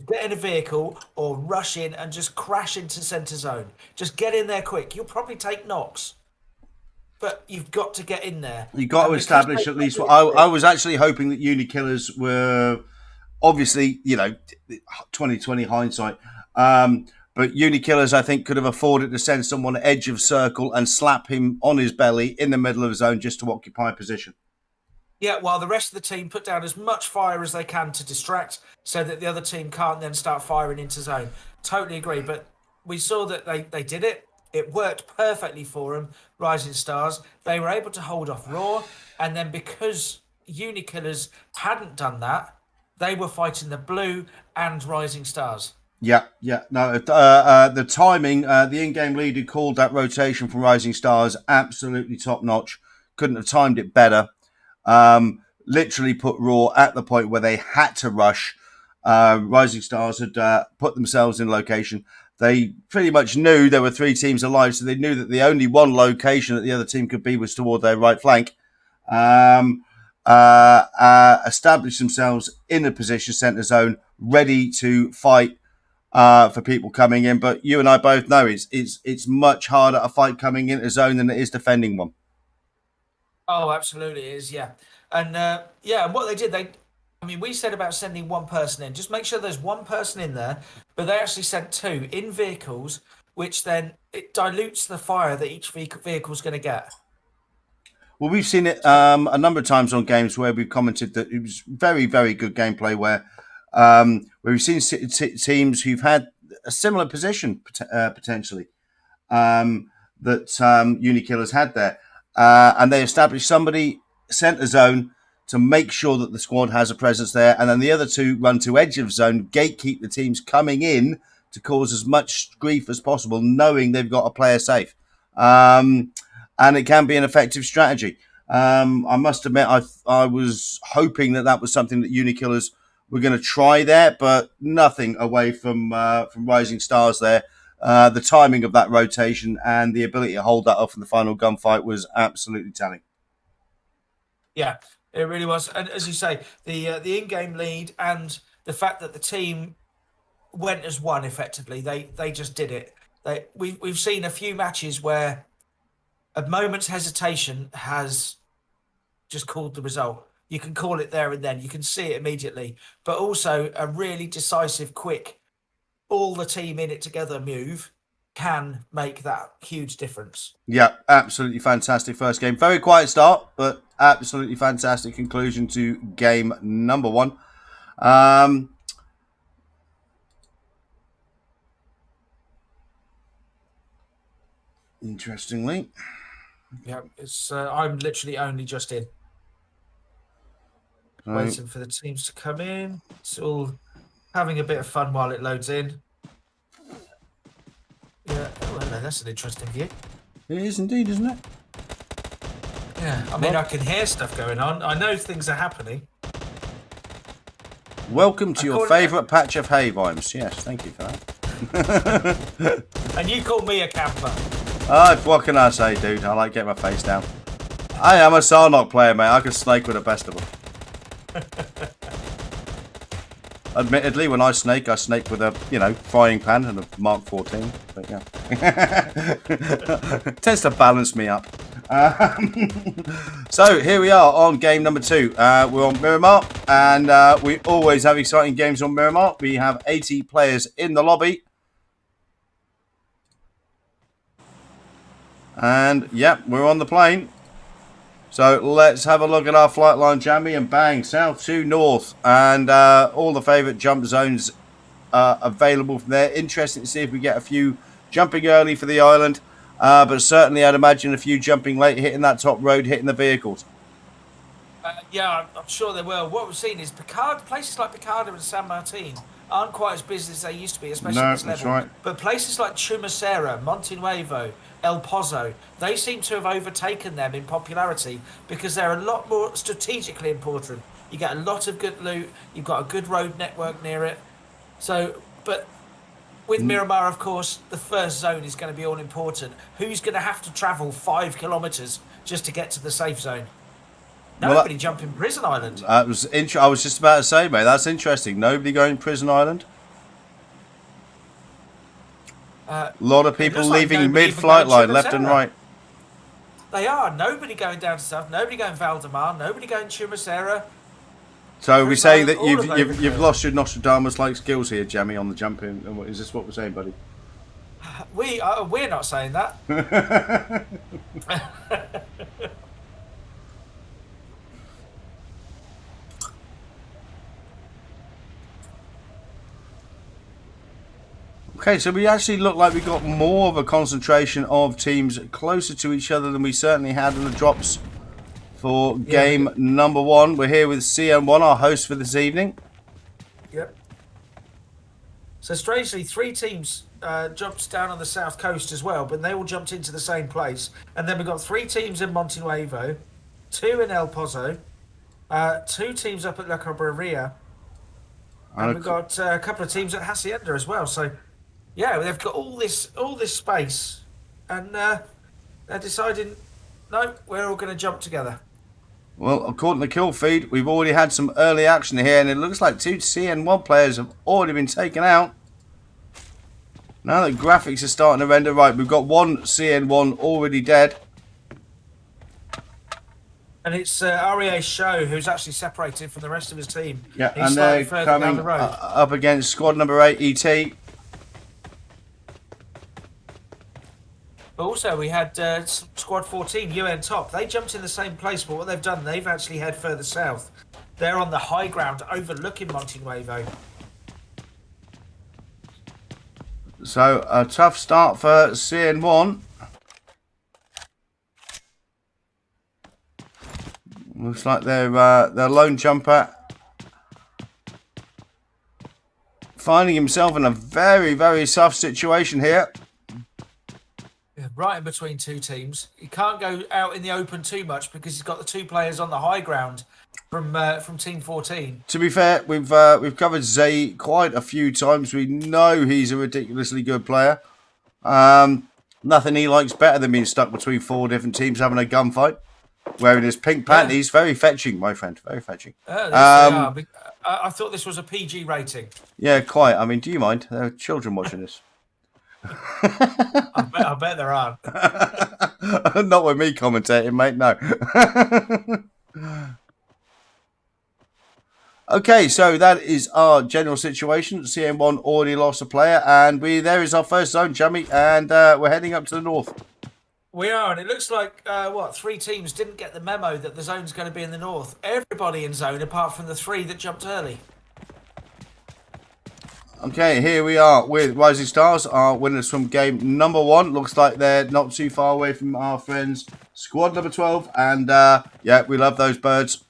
Get in a vehicle or rush in and just crash into centre zone. Just get in there quick. You'll probably take knocks, but you've got to get in there. You got to And because they establish at got least. it I quick, was actually hoping that Uni Killers were obviously, 2020 hindsight. But Uni Killers, I think, could have afforded to send someone edge of circle and slap him on his belly in the middle of his zone just to occupy position. yeah, while the rest of the team put down as much fire as they can to distract so that the other team can't then start firing into zone. Totally agree. But we saw that they did it. It worked perfectly for them, Rising Stars. They were able to hold off Raw. And then because Unikillers hadn't done that, they were fighting the Blue and Rising Stars. Yeah, yeah. No, the timing, the in-game lead who called that rotation from Rising Stars, absolutely top notch. Couldn't have timed it better. Literally put Raw at the point where they had to rush. Rising Stars had put themselves in location. They pretty much knew there were three teams alive, so they knew that the only one location that the other team could be was toward their right flank. Um, established themselves in a position, centre zone, ready to fight for people coming in. But you and I both know it's much harder a fight coming into zone than it is defending one. Oh, absolutely it is, yeah. And yeah, and what they did, I mean, we said about sending one person in. Just make sure there's one person in there, but they actually sent two in vehicles, which then it dilutes the fire that each vehicle's going to get. Well, we've seen it a number of times on games where we've commented that it was very, very good gameplay where we've seen teams who've had a similar position potentially that Unikillers had there. And they established somebody centre zone to make sure that the squad has a presence there. And then the other two run to edge of zone, gatekeep the teams coming in to cause as much grief as possible, knowing they've got a player safe. And it can be an effective strategy. I must admit, I was hoping that was something that Unikillers were going to try there, but nothing away from Rising Stars there. The timing of that rotation and the ability to hold that off in the final gunfight was absolutely telling. Yeah, it really was. And as you say, the in-game lead and the fact that the team went as one effectively, they just did it. We've seen a few matches where a moment's hesitation has just called the result. You can call it there and then. You can see it immediately. But also a really decisive, quick, all the team in it together move can make that huge difference. Yeah, absolutely fantastic first game. Very quiet start, but absolutely fantastic conclusion to game number one. Um, Interestingly. Yeah, it's. I'm literally only just in, So, waiting for the teams to come in. It's all having a bit of fun while it loads in. Yeah, oh, hello, that's an interesting view. it is indeed, isn't it? Yeah, I mean, I can hear stuff going on. I know things are happening. Welcome to I your call it- favourite patch of hay, Vimes. Yes, thank you for that. And you call me a camper. What can I say, dude? I like getting my face down. I am a Sarnock player, mate. I can snake with the best of them. Admittedly, when I snake with a, frying pan and a Mark 14. But yeah. Tends to balance me up. So, here we are on game number 2. We're on Miramar, and we always have exciting games on Miramar. We have 80 players in the lobby. And, yep, we're on the plane. So let's have a look at our flight line, Jamie, and bang, south to north. And all the favourite jump zones are available from there. Interesting to see if we get a few jumping early for the island. But certainly I'd imagine a few jumping late, hitting that top road, hitting the vehicles. Yeah, I'm sure they will. What we've seen is places like Picardia and San Martin aren't quite as busy as they used to be, especially at No, this that's level. right. But places like Chumacera, Monte Nuevo, El Pozo, they seem to have overtaken them in popularity because they're a lot more strategically important. You get a lot of good loot, you've got a good road network near it. So, but with Miramar, of course, the first zone is going to be all important. Who's going to have to travel 5 kilometres just to get to the safe zone? Nobody jumping Prison Island. I was just about to say, mate, that's interesting. Nobody going Prison Island. A lot of people leaving mid-flight line, left and right. They are. Nobody going down to south. Nobody going Valdemar. Nobody going Chumacera. So we're saying that you've lost your Nostradamus-like skills here, Jamie, on the jumping. Is this what we're saying, buddy? We're not saying that. Okay, so we actually look like we got more of a concentration of teams closer to each other than we certainly had in the drops for game number 1. We're here with CN1, our host for this evening. Yep. So strangely, 3 teams jumped down on the south coast as well, but they all jumped into the same place. And then we've got 3 teams in Monte Nuevo, 2 in El Pozo, 2 teams up at La Cabrera, and we've got a couple of teams at Hacienda as well. So, yeah, they've got all this space, and they're deciding, no, we're all going to jump together. Well, according to Kill Feed, we've already had some early action here, and it looks like 2 CN1 players have already been taken out. Now that graphics are starting to render, right, we've got 1 CN1 already dead. And it's REA Show who's actually separated from the rest of his team. Yeah, He's and they're coming up against squad number 8, ET. Also, we had Squad 14, UN Top. They jumped in the same place, but what they've done, they've actually head further south. They're on the high ground overlooking Monte Nuevo. So, a tough start for CN1. Looks like their lone jumper finding himself in a very, very tough situation here. Right in between 2 teams. He can't go out in the open too much because he's got the 2 players on the high ground from Team 14. To be fair, we've covered Zay quite a few times. We know he's a ridiculously good player. Nothing he likes better than being stuck between 4 different teams having a gunfight. Wearing his pink panties. Very fetching, my friend. Very fetching. I thought this was a PG rating. Yeah, quite. I mean, do you mind? There are children watching this. I bet there are. Not with me commentating, mate. No. Okay, so that is our general situation. CM1 already lost a player, and there is our first zone, Jamie, and we're heading up to the north. We are, and it looks like 3 teams didn't get the memo that the zone's going to be in the north. Everybody in zone, apart from the 3 that jumped early. Okay, here we are with Rising Stars, our winners from game number 1. Looks like they're not too far away from our friends squad number 12. And yeah, we love those birds.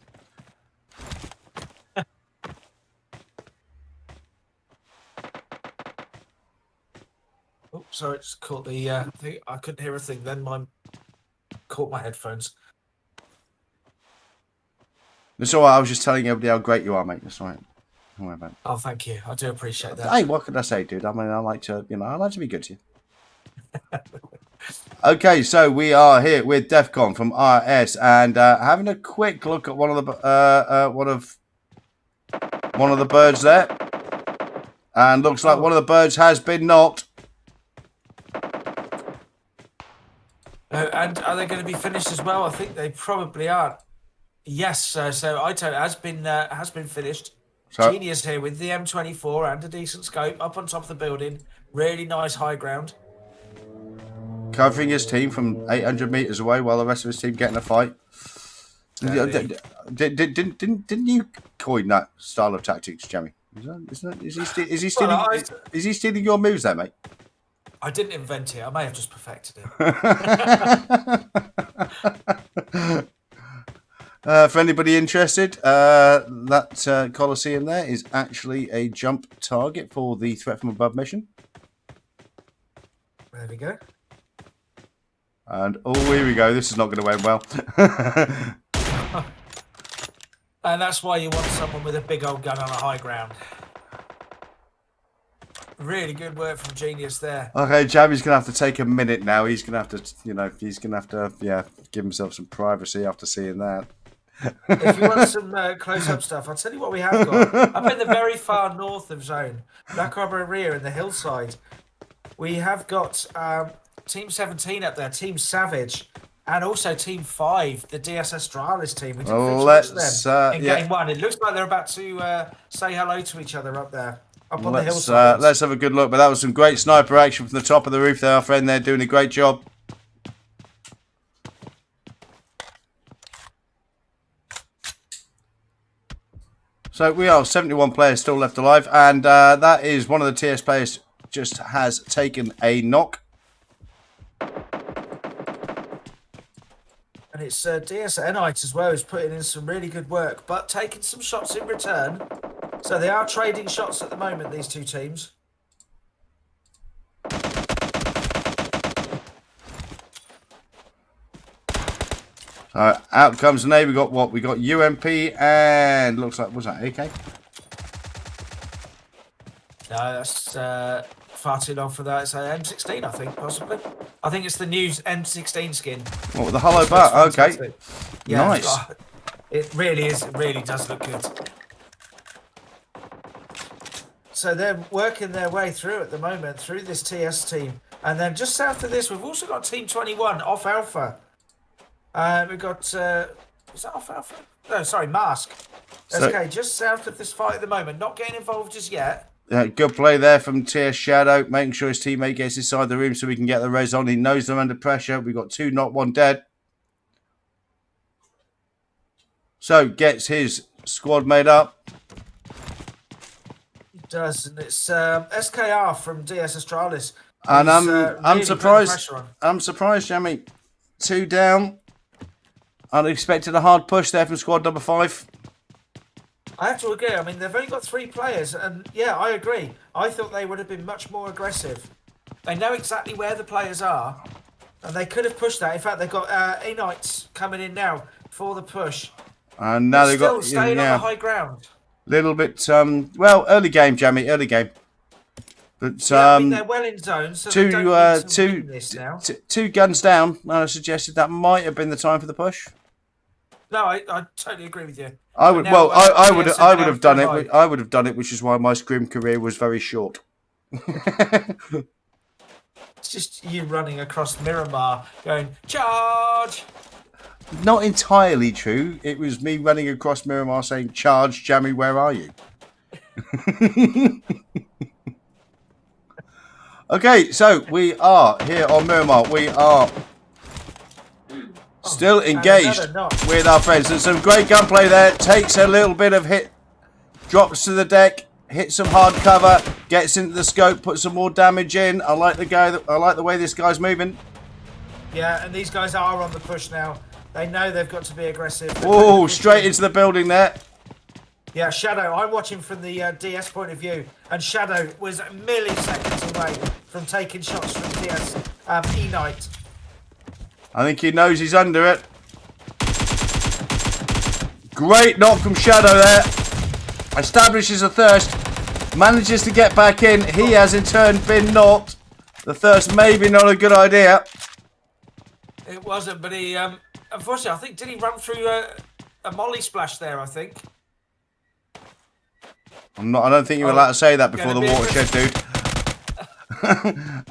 Oh, sorry, just caught the thing. I couldn't hear a thing then. Mine caught my headphones. That's all right. I was just telling everybody how great you are, mate. That's all right. Don't worry about it. Oh, thank you. I do appreciate that. Hey, what can I say, dude? I mean, I like to, I like to be good to you. Okay, so we are here with Defcon from RS and having a quick look at one of the birds there, and looks like one of the birds has been knocked. And are they going to be finished as well? I think they probably are. Yes. So Ito has been finished. So, Genius here with the M24 and a decent scope up on top of the building. Really nice high ground. covering his team from 800 meters away while the rest of his team get in a fight. Didn't you coin that style of tactics, Jamie? Is he stealing your moves there, mate? I didn't invent it. I may have just perfected it. For anybody interested, that Colosseum there is actually a jump target for the threat from above mission. There we go. And oh, here we go. This is not going to end well. And that's why you want someone with a big old gun on a high ground. Really good work from Genius there. Okay, Jamie's going to have to take a minute now. He's going to have to, yeah, give himself some privacy after seeing that. If you want some close-up stuff, I'll tell you what we have got. Up in the very far north of zone, La Cabreria in the hillside, we have got Team 17 up there, Team Savage, and also Team 5, the DS Astralis team. We didn't feature them in game 1. It looks like they're about to say hello to each other up there, up on the hillside. Let's have a good look. But that was some great sniper action from the top of the roof there, our friend there, doing a great job. So we are 71 players still left alive, and that is one of the TS players just has taken a knock. And it's DS Enite as well, who's putting in some really good work, but taking some shots in return. So they are trading shots at the moment, these two teams. Out comes the name. We got what? We got UMP and looks like, was that AK? No, that's far too long for that. It's an M16, I think, possibly. I think it's the new M16 skin. What, with the hollow bar? Okay. Yeah, nice. It really is. It really does look good. So they're working their way through at the moment, through this TS team. And then just south of this, we've also got Team 21 off Alpha. We've got, is that off Alpha? No, sorry, Mask. Okay, just south of this fight at the moment. Not getting involved just yet. Good play there from TS Shadow, making sure his teammate gets inside the room so we can get the res on. He knows they're under pressure. We've got 2 knocked, 1 dead. So, gets his squad made up. It does, and it's SKR from DS Astralis. And I'm surprised. I'm surprised, Jamie. 2 down. Unexpected a hard push there from squad number 5. I have to agree. I mean, they've only got 3 players, and yeah, I agree. I thought they would have been much more aggressive. They know exactly where the players are, and they could have pushed that. In fact, they've got Enites coming in now for the push. And now they've got staying on the high ground. Little bit, well, early game, Jamie, early game. But yeah, I mean, they're well in zone, so they don't need to win this now. 2 guns down. I suggested that might have been the time for the push. No, I totally agree with you. I would. Well, I would have done it. I would have done it, which is why my scrim career was very short. It's just you running across Miramar, going charge. Not entirely true. It was me running across Miramar saying, "Charge, Jamie, where are you?" Okay, so we are here on Miramar. We are still engaged with our friends. There's some great gunplay there. Takes a little bit of hit. Drops to the deck. hits some hard cover, gets into the scope, puts some more damage in. I like the way this guy's moving. Yeah, and these guys are on the push now. They know they've got to be aggressive. Oh, straight into the building there. Yeah, Shadow, I'm watching from the DS point of view, and Shadow was milliseconds away from taking shots from DS E-Knight. I think he knows he's under it. Great knock from Shadow there. Establishes a thirst. Manages to get back in. He has in turn been knocked. The thirst maybe not a good idea. It wasn't, but he, unfortunately, I think, did he run through a molly splash there, I think? I don't think you're allowed to say that before the watershed, dude.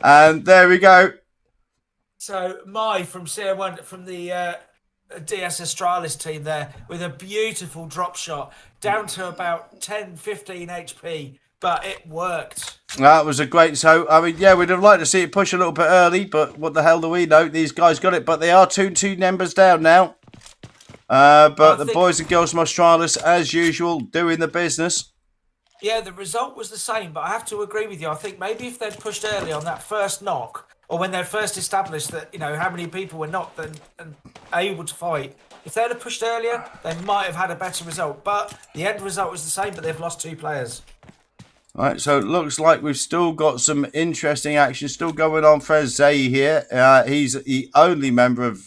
And there we go. So, from CM1, from the DS Astralis team there, with a beautiful drop shot, down to about 10, 15 HP, but it worked. That was a great... So, I mean, yeah, we'd have liked to see it push a little bit early, but what the hell do we know? These guys got it, but they are two numbers down now. But the boys and girls from Australis, as usual, doing the business. Yeah, the result was the same, but I have to agree with you. I think maybe if they'd pushed early on that first knock, or when they first established that, you know, how many people were knocked and able to fight, if they'd have pushed earlier, they might have had a better result. But the end result was the same, but they've lost 2 players. All right, so it looks like we've still got some interesting action still going on for Zay here. He's the only member of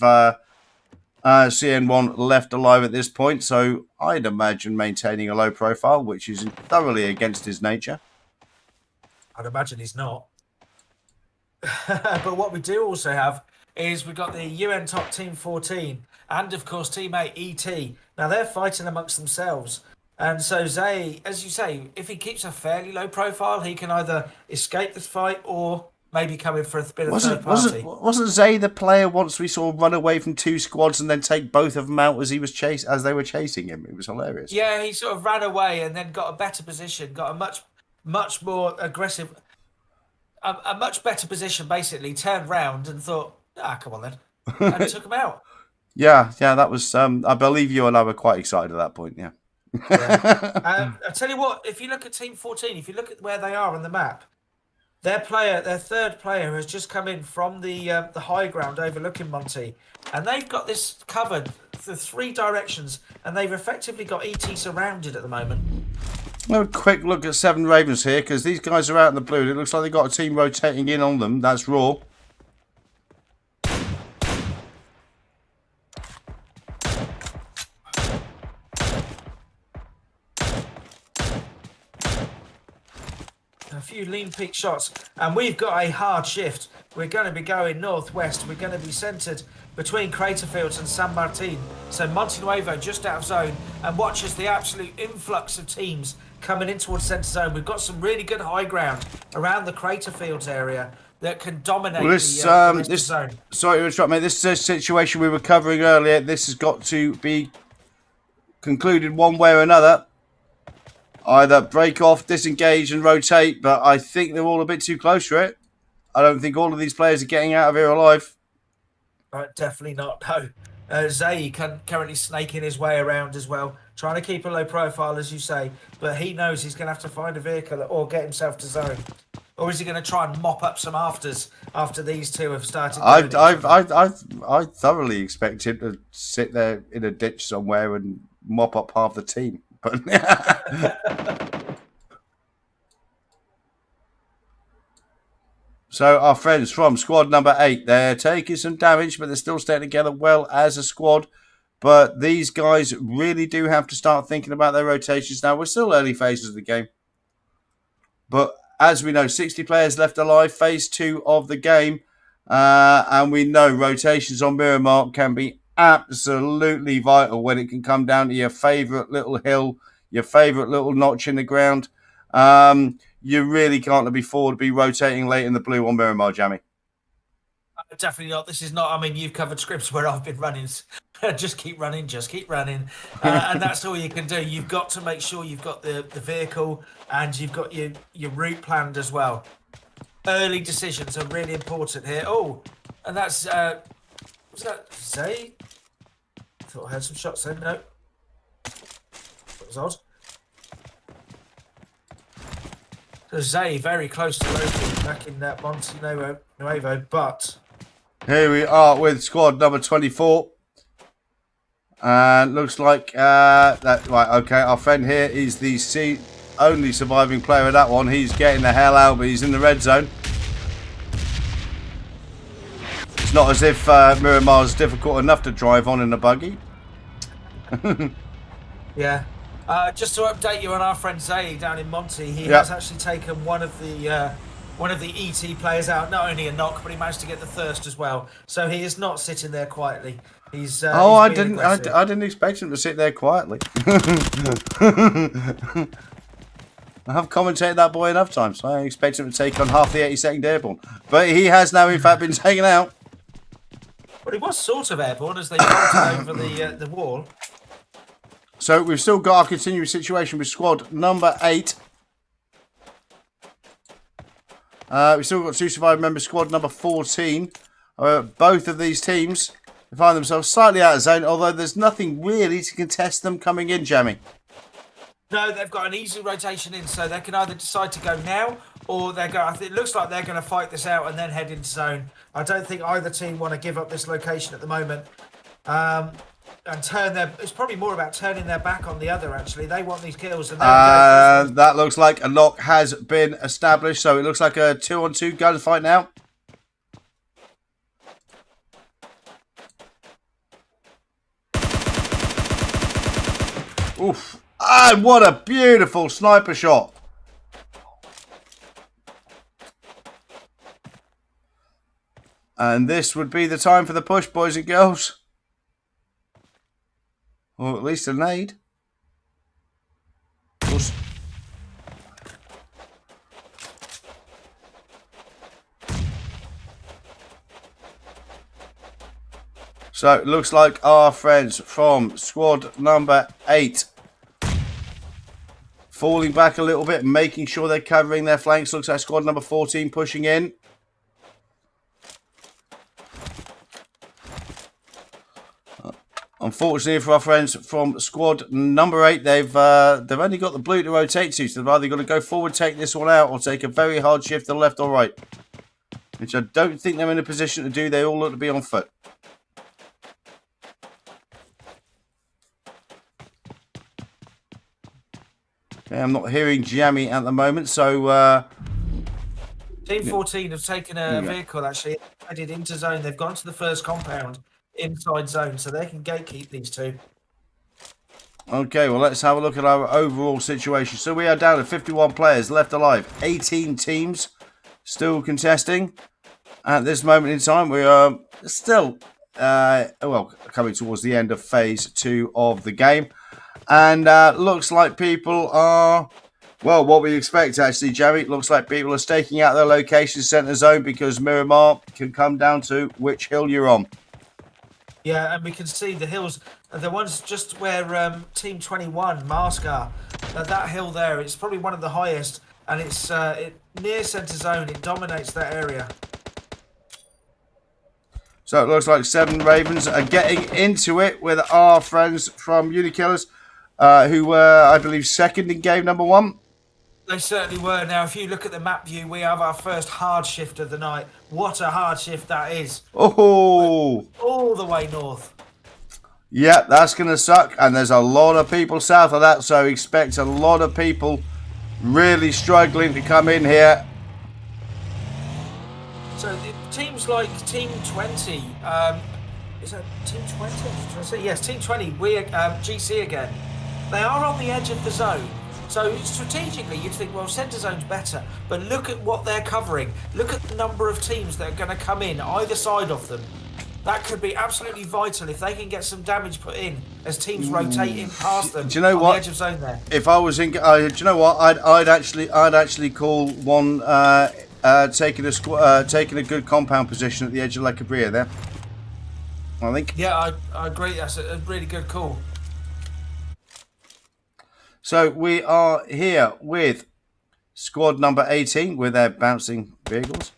CN1 left alive at this point, so I'd imagine maintaining a low profile, which is thoroughly against his nature. I'd imagine he's not. But what we do also have is we've got the UN top Team 14 and, of course, Team 8 ET. Now, they're fighting amongst themselves. And so Zay, as you say, if he keeps a fairly low profile, he can either escape this fight or maybe come in for a bit of third party. Wasn't Zay the player once we saw run away from 2 squads and then take both of them out as they were chasing him? It was hilarious. Yeah, he sort of ran away and then got a better position, got a much more aggressive, a much better position, basically, turned round and thought, come on then, and took him out. Yeah, that was, I believe you and I were quite excited at that point, yeah. I'll tell you what, if you look at Team 14, if you look at where they are on the map, their third player has just come in from the high ground overlooking Monty, and they've got this covered for 3 directions, and they've effectively got ET surrounded at the moment. A quick look at 7 Ravens here, because these guys are out in the blue. It looks like they've got a team rotating in on them. That's Raw. A few lean peak shots, and we've got a hard shift. We're going to be going northwest. We're going to be centered between Craterfields and San Martin. So Monte Nuevo just out of zone, and watch as the absolute influx of teams coming in towards center zone. We've got some really good high ground around the Craterfields area that can dominate the zone. Sorry to interrupt, mate. This is a situation we were covering earlier. This has got to be concluded one way or another. Either break off, disengage and rotate, but I think they're all a bit too close for it. I don't think all of these players are getting out of here alive. Definitely not, no. Zay currently snaking his way around as well, trying to keep a low profile, as you say, but he knows he's going to have to find a vehicle or get himself to zone. Or is he going to try and mop up some afters after these 2 have started? I thoroughly expect him to sit there in a ditch somewhere and mop up half the team. But so our friends from squad number 8, they're taking some damage, but they're still staying together well as a squad. But these guys really do have to start thinking about their rotations now. We're still early phases of the game, but as we know, 60 players left alive, phase 2 of the game, and we know rotations on Miramar can be absolutely vital when it can come down to your favourite little hill, your favourite little notch in the ground. You really can't afford to be rotating late in the blue on Miramar, Jamie. Definitely not. This is not, I mean, you've covered scripts where I've been running. Just keep running, just keep running. And that's all you can do. You've got to make sure you've got the vehicle and you've got your route planned as well. Early decisions are really important here. Oh, and that's, was that Zay? I thought I heard some shots then. No. That was odd. So Zay very close to Loki back in that Monte Nuevo, but Here we are with squad number 24. And looks like that right. Okay, our friend here is the only surviving player of that one. He's getting the hell out, but he's in the red zone. It's not as if Miramar's difficult enough to drive on in a buggy. yeah. Just to update you on our friend Zay down in Monty, he Yep. has actually taken one of the ET players out. Not only a knock, but he managed to get the thirst as well. So he is not sitting there quietly. He's Oh, he's being aggressive. I didn't expect him to sit there quietly. I have commentated that boy enough times. I expect him to take on half the 82nd Airborne, but he has now, in fact, been taken out. But he was sort of airborne as they bolted over the wall. So we've still got our continuing situation with squad number 8. We've still got 2 survivor members, squad number 14. Both of these teams find themselves slightly out of zone, although there's nothing really to contest them coming in, Jamie. No, they've got an easy rotation in, so they can either decide to go now, or they're going. It looks like they're going to fight this out and then head into zone. I don't think either team want to give up this location at the moment, and turn their. It's probably more about turning their back on the other. Actually, they want these kills, and that looks like a lock has been established. So it looks like a 2-on-2 gunfight now. Oof. And what a beautiful sniper shot. And this would be the time for the push, boys and girls. Or at least a nade. So it looks like our friends from squad number 8 falling back a little bit, making sure they're covering their flanks. Looks like squad number 14 pushing in. Unfortunately for our friends from squad number 8, they've only got the blue to rotate to, so they've either got to go forward, take this one out, or take a very hard shift to the left or right, which I don't think they're in a position to do. They all look to be on foot. Okay, I'm not hearing Jamie at the moment, so Team 14 have taken a vehicle actually headed into zone. They've gone to the first compound inside zone, so they can gatekeep these two. Okay, well, let's have a look at our overall situation. So we are down to 51 players left alive, 18 teams still contesting. At this moment in time, we are still coming towards the end of phase 2 of the game. And looks like people are, well, what we expect actually, Jerry. Looks like people are staking out their location centre zone because Miramar can come down to which hill you're on. Yeah, and we can see the hills, the ones just where Team 21, Mask are. That hill there, it's probably one of the highest, and it's near centre zone. It dominates that area. So it looks like 7 Ravens are getting into it with our friends from Unikillers, who were, I believe, second in game number 1. They certainly were. Now, if you look at the map view, we have our first hard shift of the night. What a hard shift that is. Oh! All the way north. Yeah, that's going to suck. And there's a lot of people south of that, so expect a lot of people really struggling to come in here. So teams like Team 20, is that Team 20? Yes, Team 20, we're GC again. They are on the edge of the zone. So strategically, you'd think, well, centre zone's better. But look at what they're covering. Look at the number of teams that are going to come in either side of them. That could be absolutely vital if they can get some damage put in as teams rotate in past them. Do you know on what? The edge of zone there. If I was in, do you know what? I'd actually call one taking a good compound position at the edge of La Cabria there. I think. Yeah, I agree. That's a really good call. So we are here with squad number 18 with their bouncing vehicles.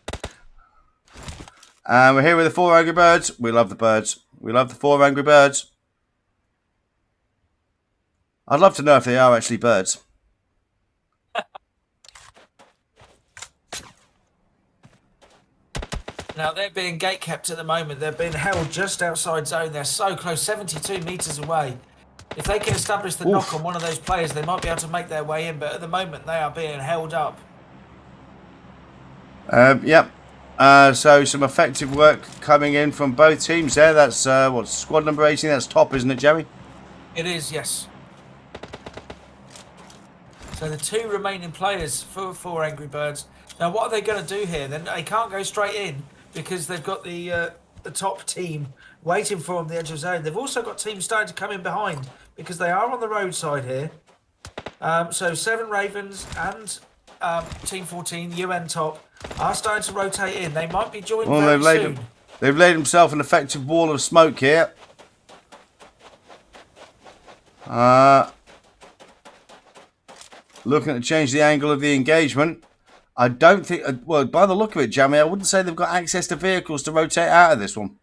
And we're here with the 4 Angry Birds. We love the birds. We love the 4 Angry Birds. I'd love to know if they are actually birds. Now they're being gate kept at the moment. They're being held just outside zone. They're so close, 72 meters away. If they can establish the knock on one of those players, they might be able to make their way in. But at the moment, they are being held up. Yep. So some effective work coming in from both teams there. That's what, squad number 18. That's top, isn't it, Jerry? It is, yes. So the two remaining players for Angry Birds. Now, what are they going to do here? Then they can't go straight in because they've got the top team waiting for them on the edge of zone. They've also got teams starting to come in behind because they are on the roadside here. So 7 Ravens and Team 14, UN top, are starting to rotate in. They might be joined very soon. They've laid themselves an effective wall of smoke here. Looking to change the angle of the engagement. I don't think, well, by the look of it, Jamie, I wouldn't say they've got access to vehicles to rotate out of this one.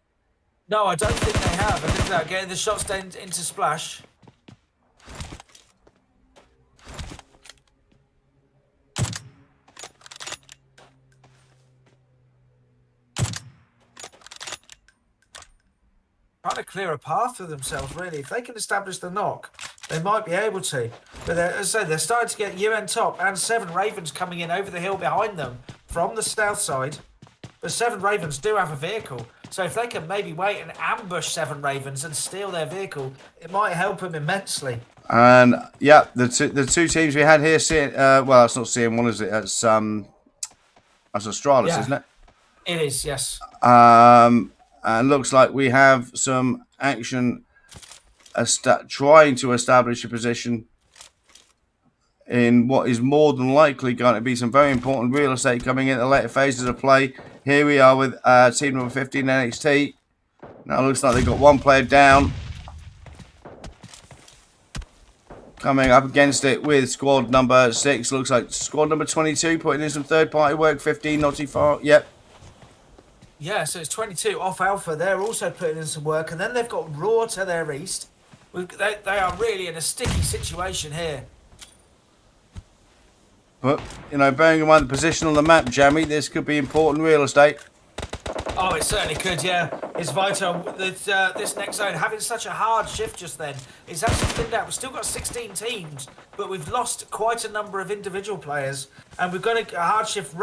No, I don't think they have. I think they're getting the shots down into splash. Trying to clear a path for themselves, really. If they can establish the knock, they might be able to. But as I say, they're starting to get UN top and 7 Ravens coming in over the hill behind them from the south side. But 7 Ravens do have a vehicle. So if they can maybe wait and ambush 7 Ravens and steal their vehicle, it might help them immensely. And yeah, the two teams we had here, well, that's not CM1, is it? That's Australis, isn't it? It is, yes. And looks like we have some action trying to establish a position in what is more than likely going to be some very important real estate coming in the later phases of play. Here we are with team number 15 NXT. Now it looks like they've got one player down. Coming up against it with squad number 6. Looks like squad number 22 putting in some third party work. 15 not too far. Yep. Yeah, so it's 22 off Alpha. They're also putting in some work. And then they've got Raw to their east. They are really in a sticky situation here. But, you know, bearing in mind the position on the map, Jamie, this could be important real estate. Oh, it certainly could, yeah. It's vital. This next zone, having such a hard shift just then, it's actually thinned out. We've still got 16 teams, but we've lost quite a number of individual players. And we've got a hard shift,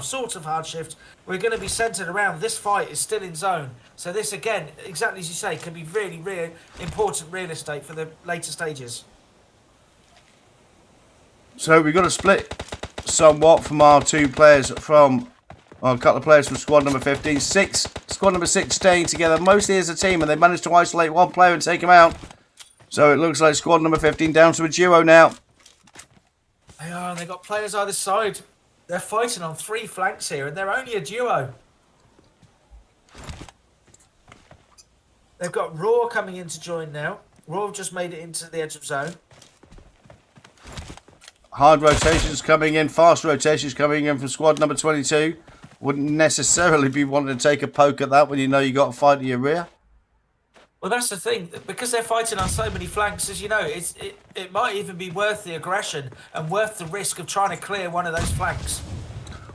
sort of hard shift. We're going to be centred around this fight is still in zone. So this, again, exactly as you say, can be really, really important real estate for the later stages. So we've got to split somewhat from our two players from... Well, a couple of players from squad number 15. Squad number 6 staying together mostly as a team, and they managed to isolate one player and take him out. So it looks like squad number 15 down to a duo now. They are, and they've got players either side. They're fighting on 3 flanks here, and they're only a duo. They've got Raw coming in to join now. Raw have just made it into the edge of zone. Hard rotations coming in, fast rotations coming in from squad number 22. Wouldn't necessarily be wanting to take a poke at that when you know you got a fight to your rear. Well, that's the thing. Because they're fighting on so many flanks, as you know, it might even be worth the aggression and worth the risk of trying to clear one of those flanks.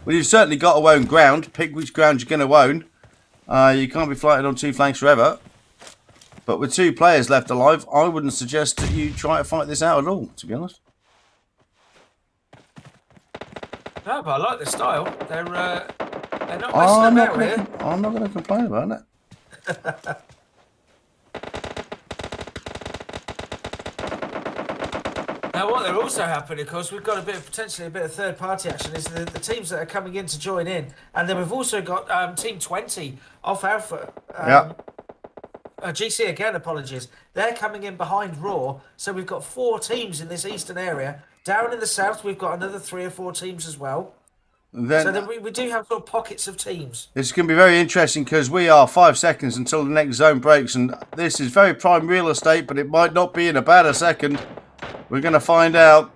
Well, you've certainly got to own ground. Pick which ground you're going to own. You can't be fighting on 2 flanks forever. But with 2 players left alive, I wouldn't suggest that you try to fight this out at all, to be honest. No, but I like the style. They're not messing about here. I'm not going to complain about it. Now, what they're also happening, of course, we've got potentially a bit of third-party action. Is the teams that are coming in to join in, and then we've also got Team 20 off Alpha. GC again, apologies. They're coming in behind Raw, so we've got 4 teams in this eastern area. Down in the south, we've got another 3 or 4 teams as well. So we do have sort of pockets of teams. It's going to be very interesting because we are 5 seconds until the next zone breaks, and this is very prime real estate, but it might not be in about a second. We're going to find out.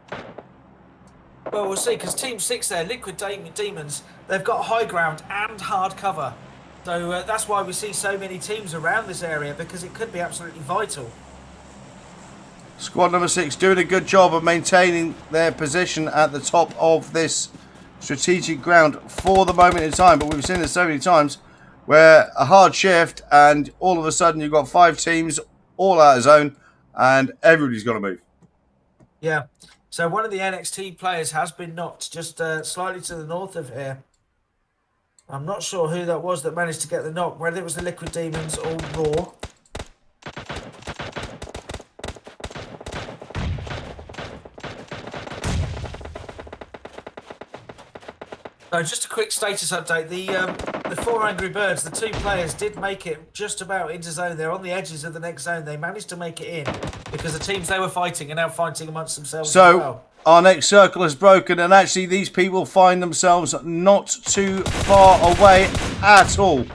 Well, we'll see, because Team 6 there, Liquid Demons, they've got high ground and hard cover. So that's why we see so many teams around this area, because it could be absolutely vital. Squad number 6 doing a good job of maintaining their position at the top of this strategic ground for the moment in time. But we've seen this so many times where a hard shift and all of a sudden you've got 5 teams all out of zone and everybody's got to move. Yeah. So one of the NXT players has been knocked just slightly to the north of here. I'm not sure who that was that managed to get the knock, whether it was the Liquid Demons or Raw. So just a quick status update. The 4 Angry Birds, the 2 players did make it just about into zone. They're on the edges of the next zone. They managed to make it in because the teams they were fighting are now fighting amongst themselves as well. Our next circle is broken, and actually these people find themselves not too far away at all.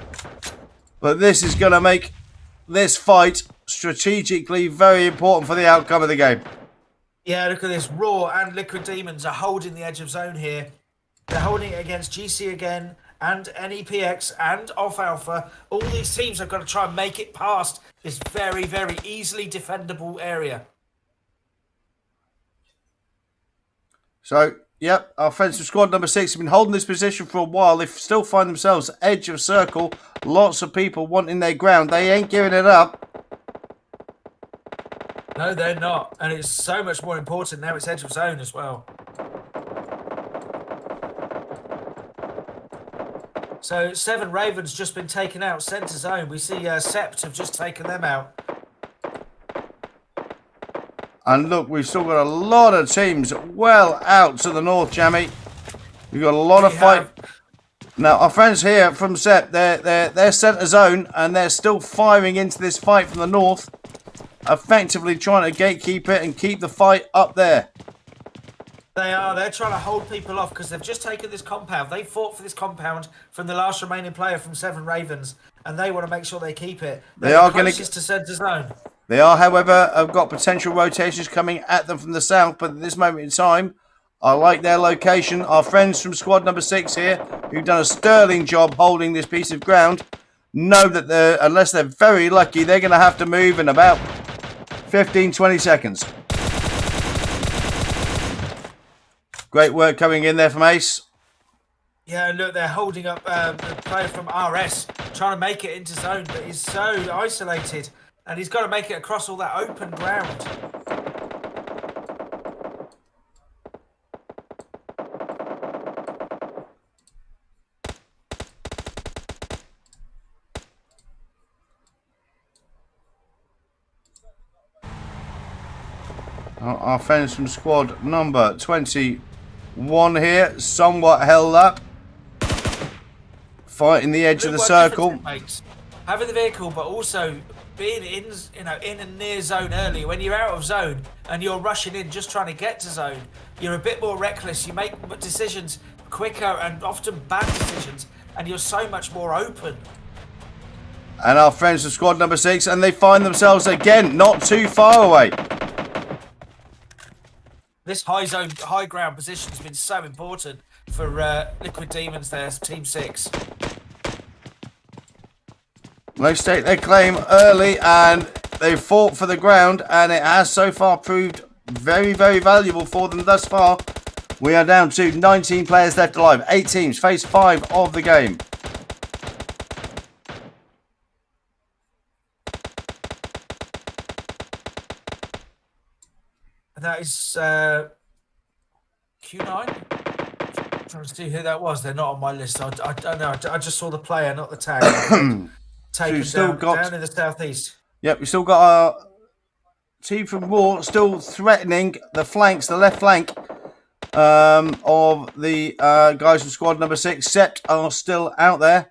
But this is going to make this fight strategically very important for the outcome of the game. Yeah, look at this. Raw and Liquid Demons are holding the edge of zone here. They're holding it against GC again and NEPX and Off Alpha. All these teams have got to try and make it past this very, very easily defendable area. So, yep, our friends from squad number 6 have been holding this position for a while. They still find themselves edge of circle. Lots of people wanting their ground. They ain't giving it up. No, they're not. And it's so much more important now it's edge of zone as well. So 7 Ravens just been taken out centre zone. We see Sept have just taken them out. And look, we've still got a lot of teams well out to the north, Jamie. We've got a lot of fight. Now, our friends here from Sept, they're centre zone and they're still firing into this fight from the north, effectively trying to gatekeep it and keep the fight up there. They are. They're trying to hold people off because they've just taken this compound. They fought for this compound from the last remaining player from 7 Ravens, and they want to make sure they keep it. They are going to centre zone. They are, however, have got potential rotations coming at them from the south, but at this moment in time, I like their location. Our friends from squad number 6 here, who've done a sterling job holding this piece of ground, know that unless they're very lucky, they're going to have to move in about 15-20 seconds. Great work coming in there from Ace. Yeah, look, they're holding up the player from RS, trying to make it into zone, but he's so isolated, and he's got to make it across all that open ground. Our friends from squad number 21 here, somewhat held up, fighting the edge of the circle. Having the vehicle, but also being in and near zone early. When you're out of zone and you're rushing in, just trying to get to zone, you're a bit more reckless. You make decisions quicker and often bad decisions, and you're so much more open. And our friends from squad number 6, and they find themselves again not too far away. This high ground position has been so important for Liquid Demons there, Team 6. They stake their claim early and they fought for the ground, and it has so far proved very, very valuable for them thus far. We are down to 19 players left alive. 8 teams, phase 5 of the game. That is Q9. I'm trying to see who that was. They're not on my list. I don't know. I just saw the player, not the tag. Taken down in the southeast. Yep, we still got our team from Raw still threatening the flanks, the left flank of the guys from squad number 6. Sept are still out there.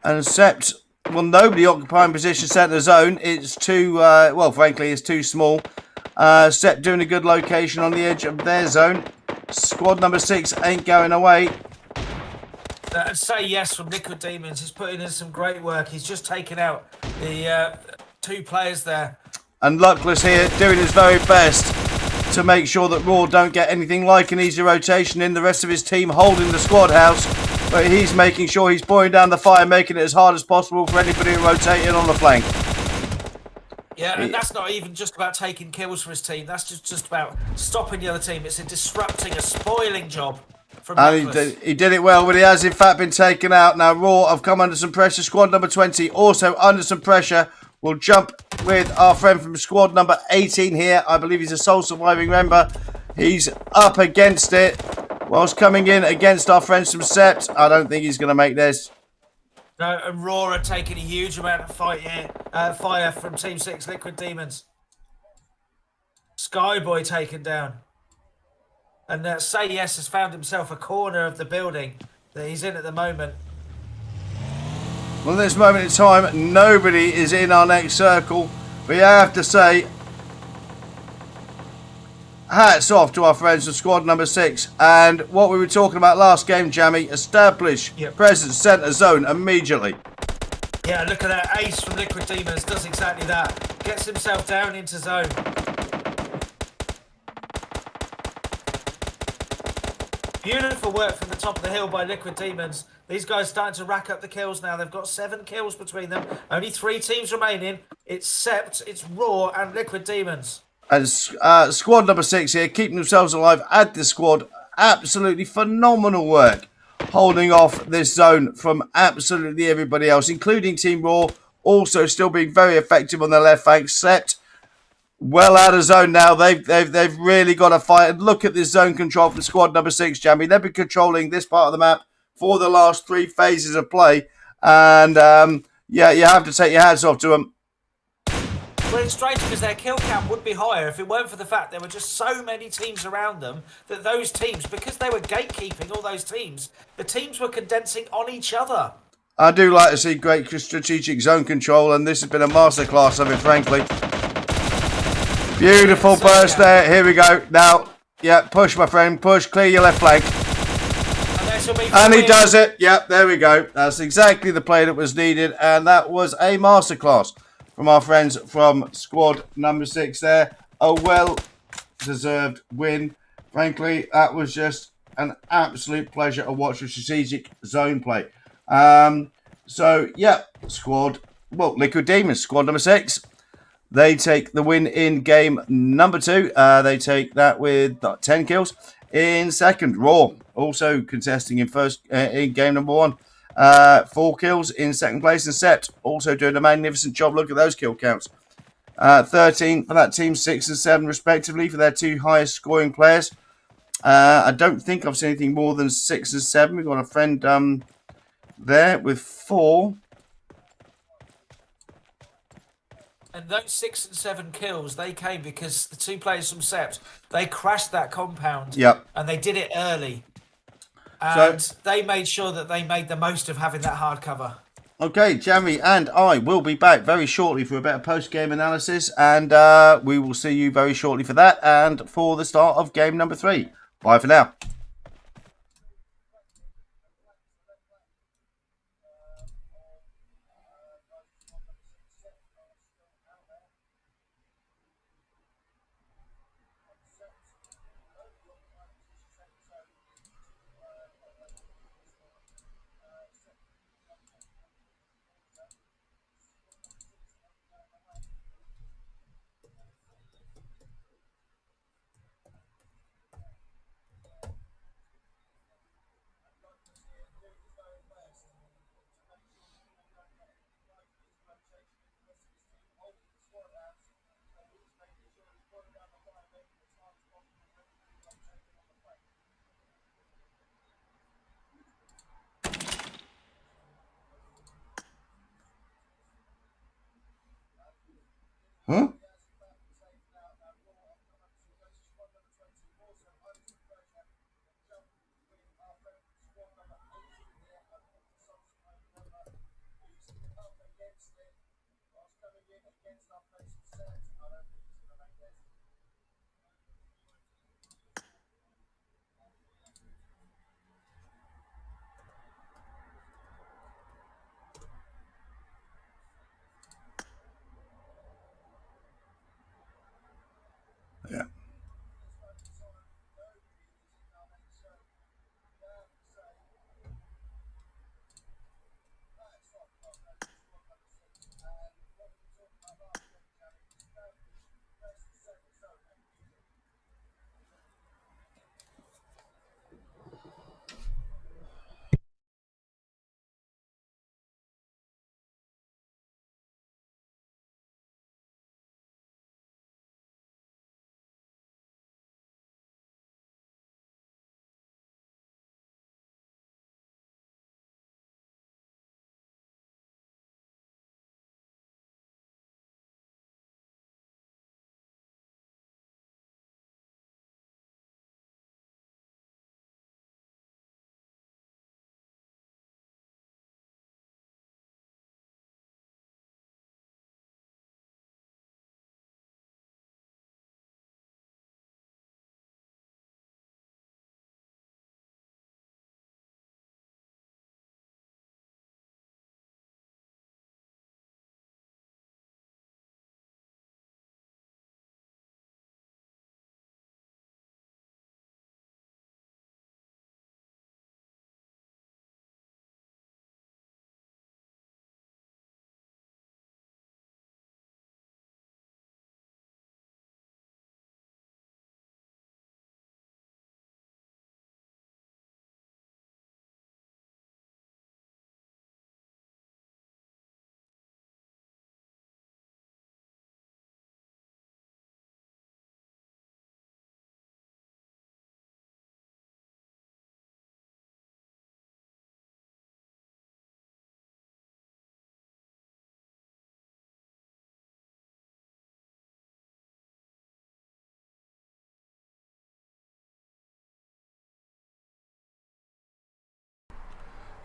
And Sept, well, nobody occupying position centre zone. It's too, well, frankly, it's too small. Sept doing a good location on the edge of their zone. Squad number 6 ain't going away. Say yes from Liquid Demons. He's putting in some great work. He's just taken out the 2 players there. And Luckless here doing his very best to make sure that Raw don't get anything like an easy rotation in. The rest of his team holding the squad house. But he's making sure he's pouring down the fire, making it as hard as possible for anybody to rotate in on the flank. Yeah, and that's not even just about taking kills for his team. That's just about stopping the other team. It's a disrupting, a spoiling job from And Reckless. he did it well, but he has in fact been taken out. Now Raw have come under some pressure. Squad number 20 also under some pressure. We'll jump with our friend from squad number 18 here. I believe he's a sole surviving member. He's up against it whilst coming in against our friends from Sept. I don't think he's going to make this. No, and Raw are taking a huge amount of fire from Team 6 Liquid Demons. Skyboy taken down. And Say Yes has found himself a corner of the building that he's in at the moment. Well, at this moment in time, nobody is in our next circle. But I have to say, hats off to our friends of squad number 6. And what we were talking about last game, Jammy, establish presence, centre zone immediately. Yeah, look at that. Ace from Liquid Demons does exactly that. Gets himself down into zone. Beautiful work from the top of the hill by Liquid Demons. These guys starting to rack up the kills now. They've got 7 kills between them. Only 3 teams remaining. It's Sept, it's Raw, and Liquid Demons. And squad number 6 here, keeping themselves alive. Add the squad. Absolutely phenomenal work. Holding off this zone from absolutely everybody else, including Team Raw. Also still being very effective on their left flank. Sept well out of zone now. They've really got to fight. And look at this zone control from squad number 6, Jamie. They've been controlling this part of the map for the last 3 phases of play. And yeah, you have to take your hats off to them. Well, it's strange because their kill count would be higher if it weren't for the fact there were just so many teams around them that those teams, because they were gatekeeping all those teams, the teams were condensing on each other. I do like to see great strategic zone control, and this has been a masterclass of it, frankly. Beautiful burst there. Here we go. Now, yeah, push, my friend. Push. Clear your left flank. And he does it. Yep, there we go. That's exactly the play that was needed, and that was a masterclass from our friends from squad number 6 there. A well-deserved win. Frankly, that was just an absolute pleasure to watch the strategic zone play. So, yeah, Liquid Demons, squad number 6. They take the win in game number 2. They take that with 10 kills. In second, Raw, also contesting in game number 1. 4 kills in second place. And Sept also doing a magnificent job. Look at those kill counts. 13 for that team, 6 and 7 respectively for their 2 highest scoring players. I don't think I've seen anything more than 6 and 7. We've got a friend there with 4. And those 6 and 7 kills, they came because the 2 players from Sept, they crashed that compound. Yep. And they did it early. And they made sure that they made the most of having that hard cover. Okay, Jamie and I will be back very shortly for a bit of post-game analysis. And we will see you very shortly for that and for the start of game number 3. Bye for now. Huh?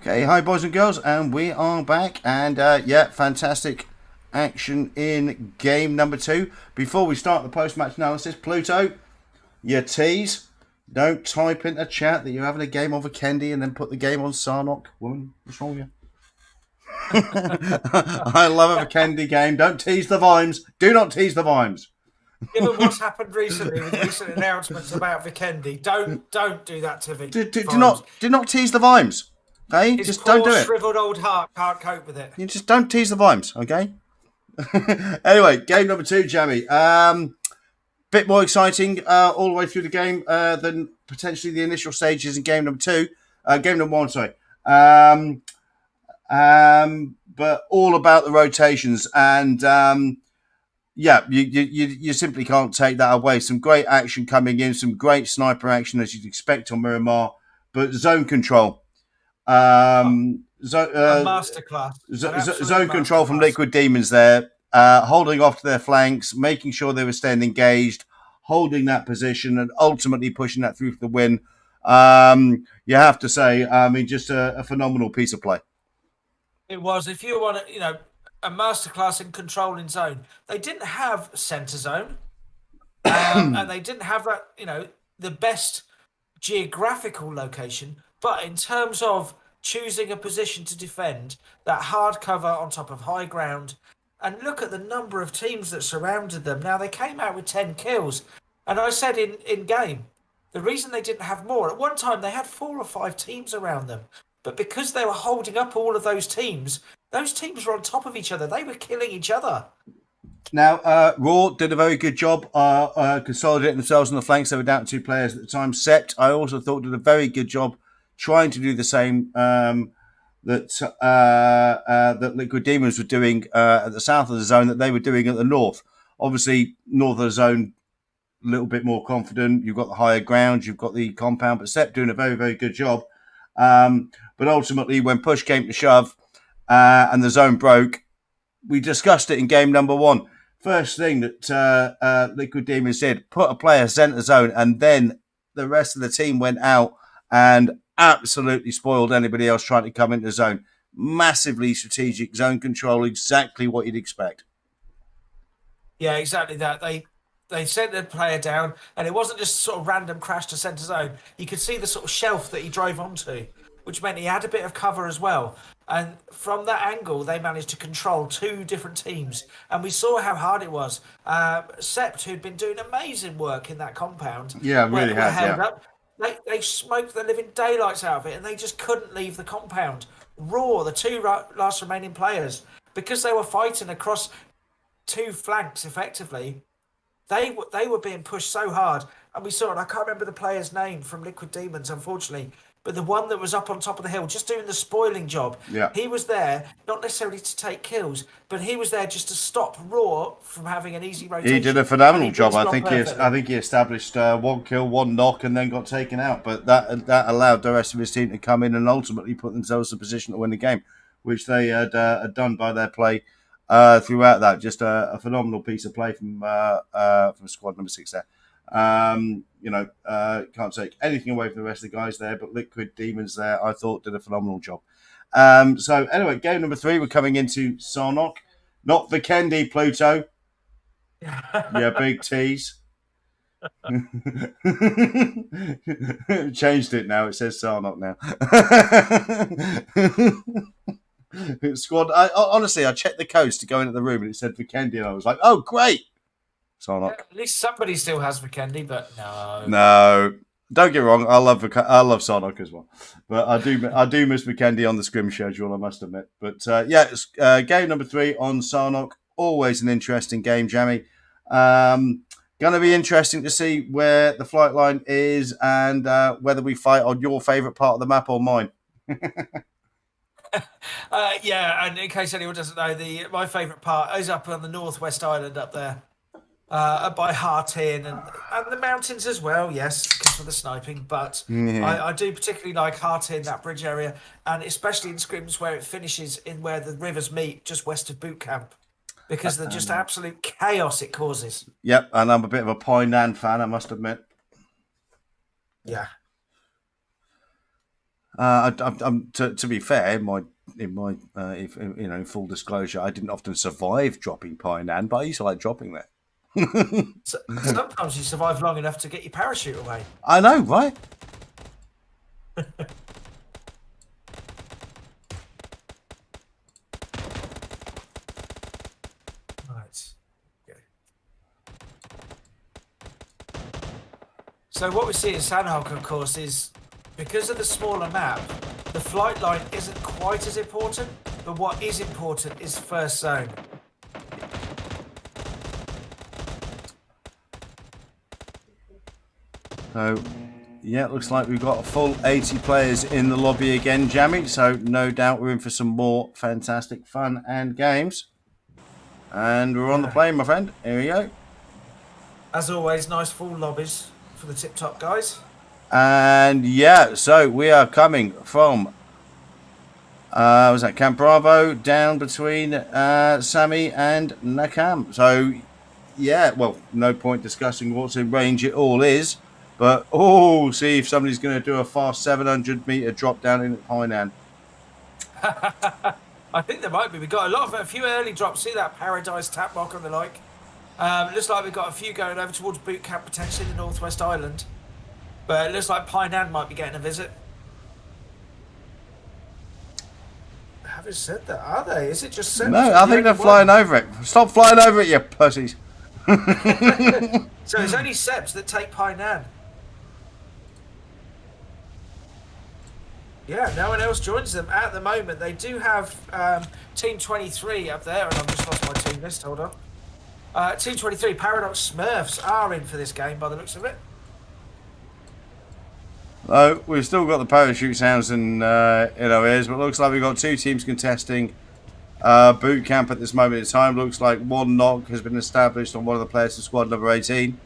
Okay, hi boys and girls, and we are back, and yeah, fantastic action in game number 2. Before we start the post-match analysis, Pluto, you tease. Don't type in the chat that you're having a game on Vikendi and then put the game on Sarnok. Woman, what's wrong with you? I love a Vikendi game. Don't tease the Vimes. Do not tease the Vimes. Given what's happened recently with recent announcements about Vikendi, don't do that to Vic. Do not tease the Vimes. Okay, His just don't poor do it. shriveled old heart can't cope with it. You just don't tease the Vimes. Okay. Anyway, game number 2, Jamie. Bit more exciting all the way through the game than potentially the initial stages in game number 2. Game number 1, sorry. But all about the rotations, and yeah, you simply can't take that away. Some great action coming in, some great sniper action as you'd expect on Miramar, but zone control. A masterclass. Zone control from Liquid Demons there, holding off to their flanks, making sure they were staying engaged, holding that position, and ultimately pushing that through for the win. You have to say, I mean, just a phenomenal piece of play. It was. If you want a masterclass in controlling zone, they didn't have centre zone, and they didn't have that. The best geographical location, but in terms of choosing a position to defend, that hard cover on top of high ground, and look at the number of teams that surrounded them. Now they came out with 10 kills, and I said in game, the reason they didn't have more, at one time they had 4 or 5 teams around them, but because they were holding up all of those teams were on top of each other. They were killing each other. Now, Raw did a very good job consolidating themselves on the flanks. They were down to 2 players at the time. Sept, I also thought, did a very good job trying to do the same that Liquid Demons were doing at the south of the zone that they were doing at the north. Obviously, north of the zone, a little bit more confident. You've got the higher ground, you've got the compound, but Sept doing a very, very good job. But ultimately, when push came to shove and the zone broke, we discussed it in game number 1. First thing that Liquid Demons did, put a player centre zone, and then the rest of the team went out and absolutely spoiled anybody else trying to come into the zone. Massively strategic zone control, exactly what you'd expect. Yeah, exactly that. They sent the player down, and it wasn't just sort of random crash to centre zone. You could see the sort of shelf that he drove onto, which meant he had a bit of cover as well. And from that angle, they managed to control 2 different teams. And we saw how hard it was. Sept, who'd been doing amazing work in that compound, Yeah, really were has, held yeah. up. They smoked the living daylights out of it, and they just couldn't leave the compound. Raw, the 2 last remaining players, because they were fighting across 2 flanks effectively, they were being pushed so hard, and we saw it. I can't remember the player's name from Liquid Demons, unfortunately, but the one that was up on top of the hill, just doing the spoiling job. Yeah. He was there, not necessarily to take kills, but he was there just to stop Raw from having an easy rotation. He did a phenomenal job. I think he established 1 kill, 1 knock, and then got taken out. But that allowed the rest of his team to come in and ultimately put themselves in a position to win the game, which they had done by their play throughout that. Just a phenomenal piece of play from squad number 6 there. Can't take anything away from the rest of the guys there, but Liquid Demons there, I thought, did a phenomenal job. So anyway, game number 3, we're coming into Sarnok, not Vikendi, Pluto. Yeah, big tease. Changed it now. It says Sarnok now. Squad. Honestly, I checked the codes to go into the room and it said Vikendi, and I was like, "Oh, great!" Sarnok. Yeah, at least somebody still has Vikendi, but no. No, don't get me wrong. I love Sarnok as well, but I do miss Vikendi on the scrim schedule. I must admit. But it's game number 3 on Sarnok. Always an interesting game, Jamie. Going to be interesting to see where the flight line is and whether we fight on your favourite part of the map or mine. Yeah, and in case anyone doesn't know, my favourite part is up on the northwest island up there. By Hartin and the mountains as well, yes, because of the sniping. But I do particularly like Hartin, that bridge area, and especially in scrims where it finishes in where the rivers meet, just west of boot camp, because the just absolute chaos it causes. Yep, and I'm a bit of a Poinan fan, I must admit. Yeah. To be fair, in full disclosure, I didn't often survive dropping Painan, but I used to like dropping there. So, sometimes you survive long enough to get your parachute away. I know, right? Right. Okay. So what we see in Sandhawk, of course, is because of the smaller map, the flight line isn't quite as important, but what is important is first zone. So, yeah, it looks like we've got a full 80 players in the lobby again, Jammy. So, no doubt we're in for some more fantastic fun and games. And we're on the plane, my friend. Here we go. As always, nice full lobbies for the TipTop guys. And yeah, so we are coming from was that Camp Bravo down between Sammy and Nakam. So yeah, well, no point discussing what's in range it all is, but see if somebody's going to do a fast 700-meter drop down in Hainan. I think there might be. We got a few early drops. See that Paradise tap rock and the like. It looks like we've got a few going over towards boot camp, potentially the Northwest Island. But it looks like Painan might be getting a visit. Having said that, are they? Is it just No, I think they're flying over it. Stop flying over it, you pussies. So it's only Seps that take Painan. Yeah, no one else joins them at the moment. They do have Team 23 up there, and I've just lost my team list. Hold on. Team 23, Paradox Smurfs are in for this game by the looks of it. Oh, we've still got the parachute sounds in our ears, but it looks like we've got two teams contesting boot camp at this moment in time. Looks like one knock has been established on one of the players of squad number 18.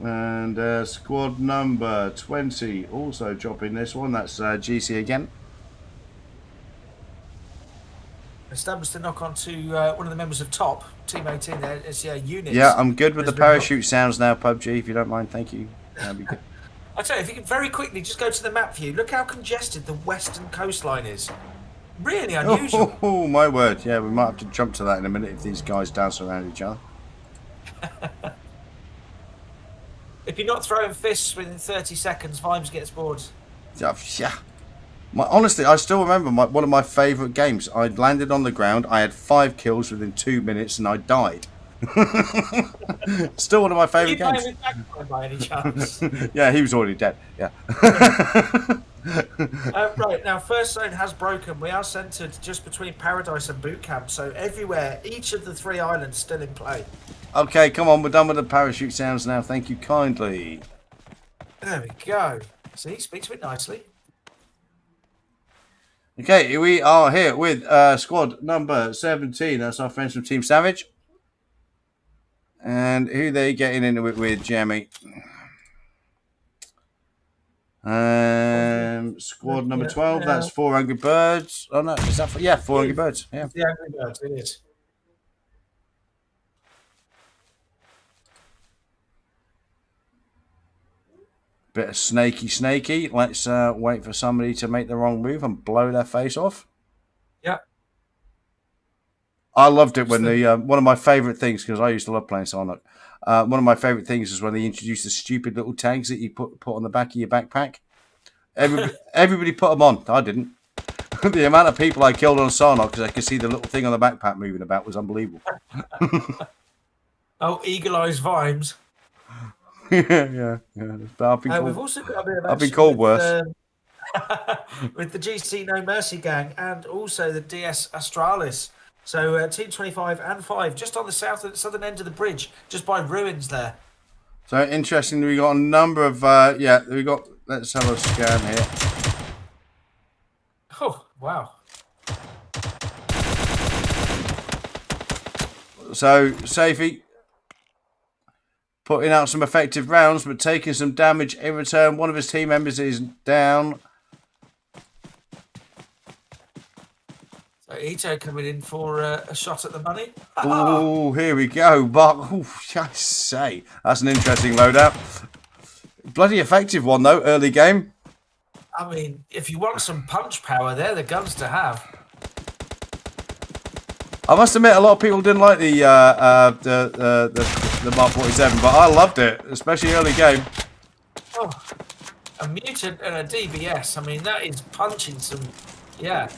And squad number 20 also dropping this one. That's GC again. Established the knock onto one of the members of Top, Team 18 there. It's units. Yeah, I'm good with the parachute sounds now, PUBG, if you don't mind. Thank you. That'd be good. I tell you, if you can very quickly just go to the map view, look how congested the western coastline is. Really unusual. Oh, my word. Yeah, we might have to jump to that in a minute if these guys dance around each other. If you're not throwing fists within 30 seconds, Vimes gets bored. Yeah. Honestly, I still remember one of my favourite games. I landed on the ground, I had 5 kills within 2 minutes, and I died. Still one of my favourite games. Are you playing with Magpie by any chance? Yeah, he was already dead. Yeah. Right, now first zone has broken. We are centred just between Paradise and Boot Camp, so everywhere, each of the 3 islands still in play. Okay, come on, we're done with the parachute sounds now. Thank you kindly. There we go. See, speak to it nicely. Okay, we are here with squad number 17. That's our friends from Team Savage. And who they getting into it with, Jamie? Squad number 12. That's 4 Angry Birds. Oh no, is that 4 Angry Birds? Yeah, the Angry Birds. It is. Bit of snaky. Let's wait for somebody to make the wrong move and blow their face off. Yeah. I loved it when one of my favourite things, because I used to love playing Sonic. One of my favourite things is when they introduced the stupid little tags that you put on the back of your backpack. Everybody put them on. I didn't. The amount of people I killed on Sarnock because I could see the little thing on the backpack moving about was unbelievable. Oh, Eagle Eyes Vimes. yeah. But we've also got a bit of I've been called worse. With the GC No Mercy gang and also the DS Astralis. So Team 25 and 5 just on the southern end of the bridge, just by ruins there. So interesting, we got a number of let's have a scan here. Oh, wow. So Safey putting out some effective rounds, but taking some damage in return. One of his team members is down. So Ito coming in for a shot at the money. Oh, here we go. But, I say, that's an interesting loadout. Bloody effective one, though, early game. I mean, if you want some punch power, they're the guns to have. I must admit, a lot of people didn't like the Mark 47, but I loved it, especially early game. Oh, a mutant and a DBS. I mean, that is punching some. Yeah.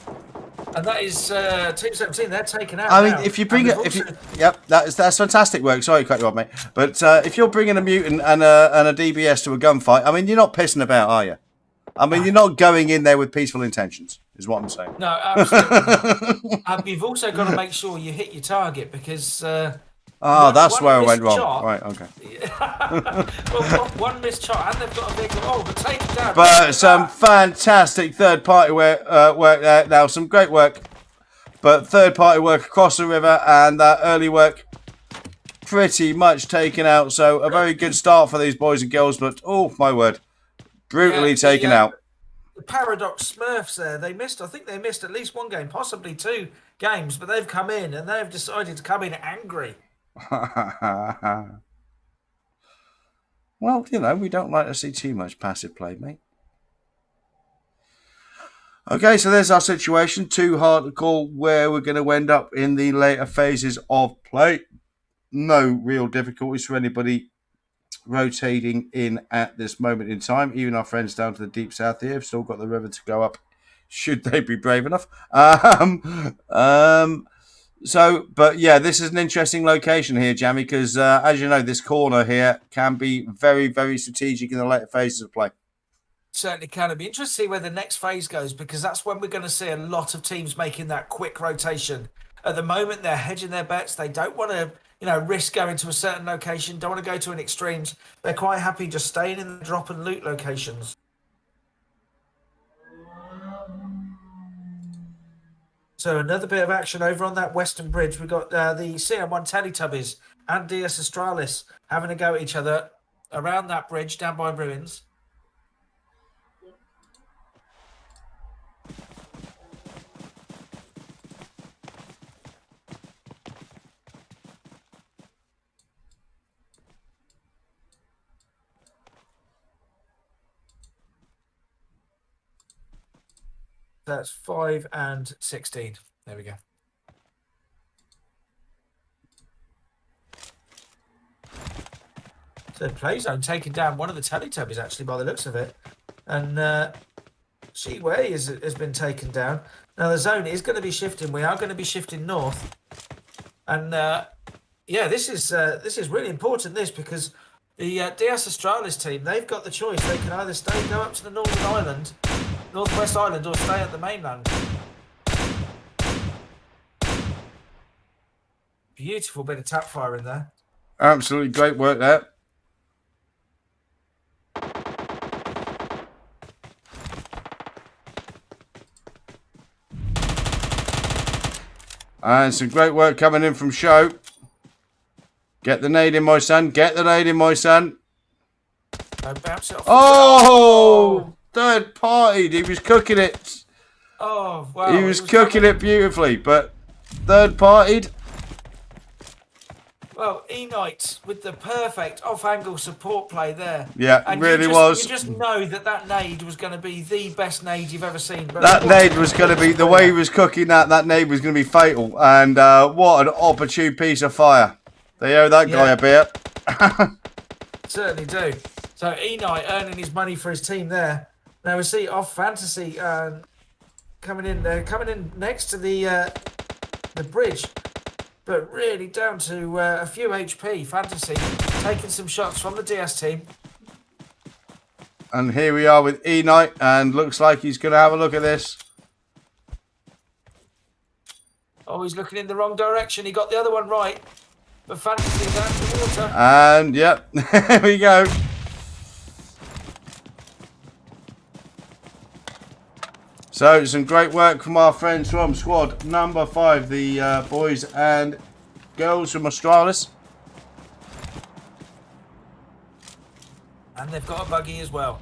And that is Team 17. They're taken out. I mean, now. if you bring it, yep, that's fantastic work. Sorry to cut you off, mate. But if you're bringing a mutant and a DBS to a gunfight, I mean, you're not pissing about, are you? I mean, you're not going in there with peaceful intentions, is what I'm saying. No, absolutely. You've also got to make sure you hit your target because. That's where I went wrong. Shot, right, okay. Well, one missed shot, and they've got a vehicle. Oh, but take it down. But some fantastic third-party work there. Now, some great work. But third-party work across the river, and that early work pretty much taken out. So a very good start for these boys and girls. But, oh, my word, brutally taken out. The Paradox Smurfs there, I think they missed at least one game, possibly 2 games, but they've come in, and they've decided to come in angry. Well, you know, we don't like to see too much passive play, mate. Okay, so there's our situation. Too hard to call where we're going to end up in the later phases of play. No real difficulties for anybody rotating in at this moment in time. Even our friends down to the deep south here have still got the river to go up, should they be brave enough. But yeah, this is an interesting location here, Jammy, because as you know, this corner here can be very, very strategic in the later phases of play. Certainly can. It'd be interesting to see where the next phase goes, because that's when we're going to see a lot of teams making that quick rotation. At the moment, they're hedging their bets. They don't want to, risk going to a certain location. Don't want to go to an extremes. They're quite happy just staying in the drop and loot locations. So another bit of action over on that western bridge. We've got the CM1 Teletubbies and DS Australis having a go at each other around that bridge down by ruins. That's 5 and 16. There we go. So play zone taking down one of the Teletubbies, actually, by the looks of it. And Shiwei has been taken down. Now, the zone is going to be shifting. We are going to be shifting north. And, this is really important, because the DS Australis team, they've got the choice. They can either go up to the Northwest Island, or stay at the mainland. Beautiful bit of tap fire in there. Absolutely great work there. And some great work coming in from Show. Get the nade in, my son. Get the nade in, my son. Don't bounce it off. Oh! Third party. He was cooking it. Oh, wow. He was cooking it beautifully, but third partied. Well, E-Knight with the perfect off-angle support play there. Yeah, and really was. You just know that nade was going to be the best nade you've ever seen. But that nade was going to be, the way he was cooking that nade was going to be fatal. And what an opportune piece of fire. They owe that guy a bit. Certainly do. So E-Knight earning his money for his team there. Now we see Off Fantasy coming in next to the bridge, but really down to a few HP. Fantasy taking some shots from the DS team. And here we are with E-Knight, and looks like he's going to have a look at this. Oh, he's looking in the wrong direction. He got the other one right, but Fantasy is out of the water. And yep, there we go. So, some great work from our friends from squad number 5, the boys and girls from Australis. And they've got a buggy as well.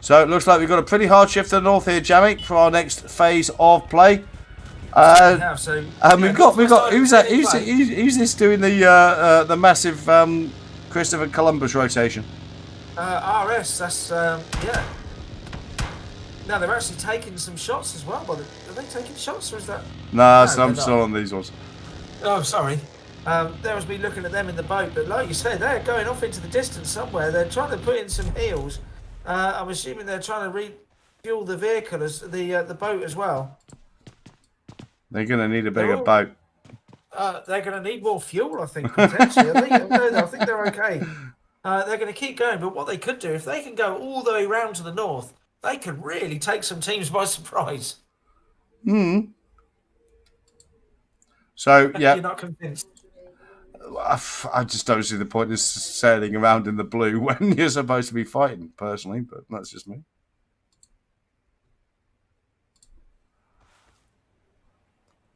So it looks like we've got a pretty hard shift to the north here, Jamie, for our next phase of play. We have, so we've got who's that? Who's this doing the massive Christopher Columbus rotation? RS. That's yeah. No, they're actually taking some shots as well. Are they taking shots, or is that? Nah, no, I'm still on these ones. Oh, sorry. There was me looking at them in the boat, but like you said, they're going off into the distance somewhere. They're trying to put in some heels. I'm assuming they're trying to refuel the vehicle as the boat as well. They're going to need a bigger boat. They're going to need more fuel, I think, potentially. I think they're okay. They're going to keep going, but what they could do, if they can go all the way round to the north, they could really take some teams by surprise. So, yeah. You're not convinced? I just don't see the point of sailing around in the blue when you're supposed to be fighting, personally, but that's just me.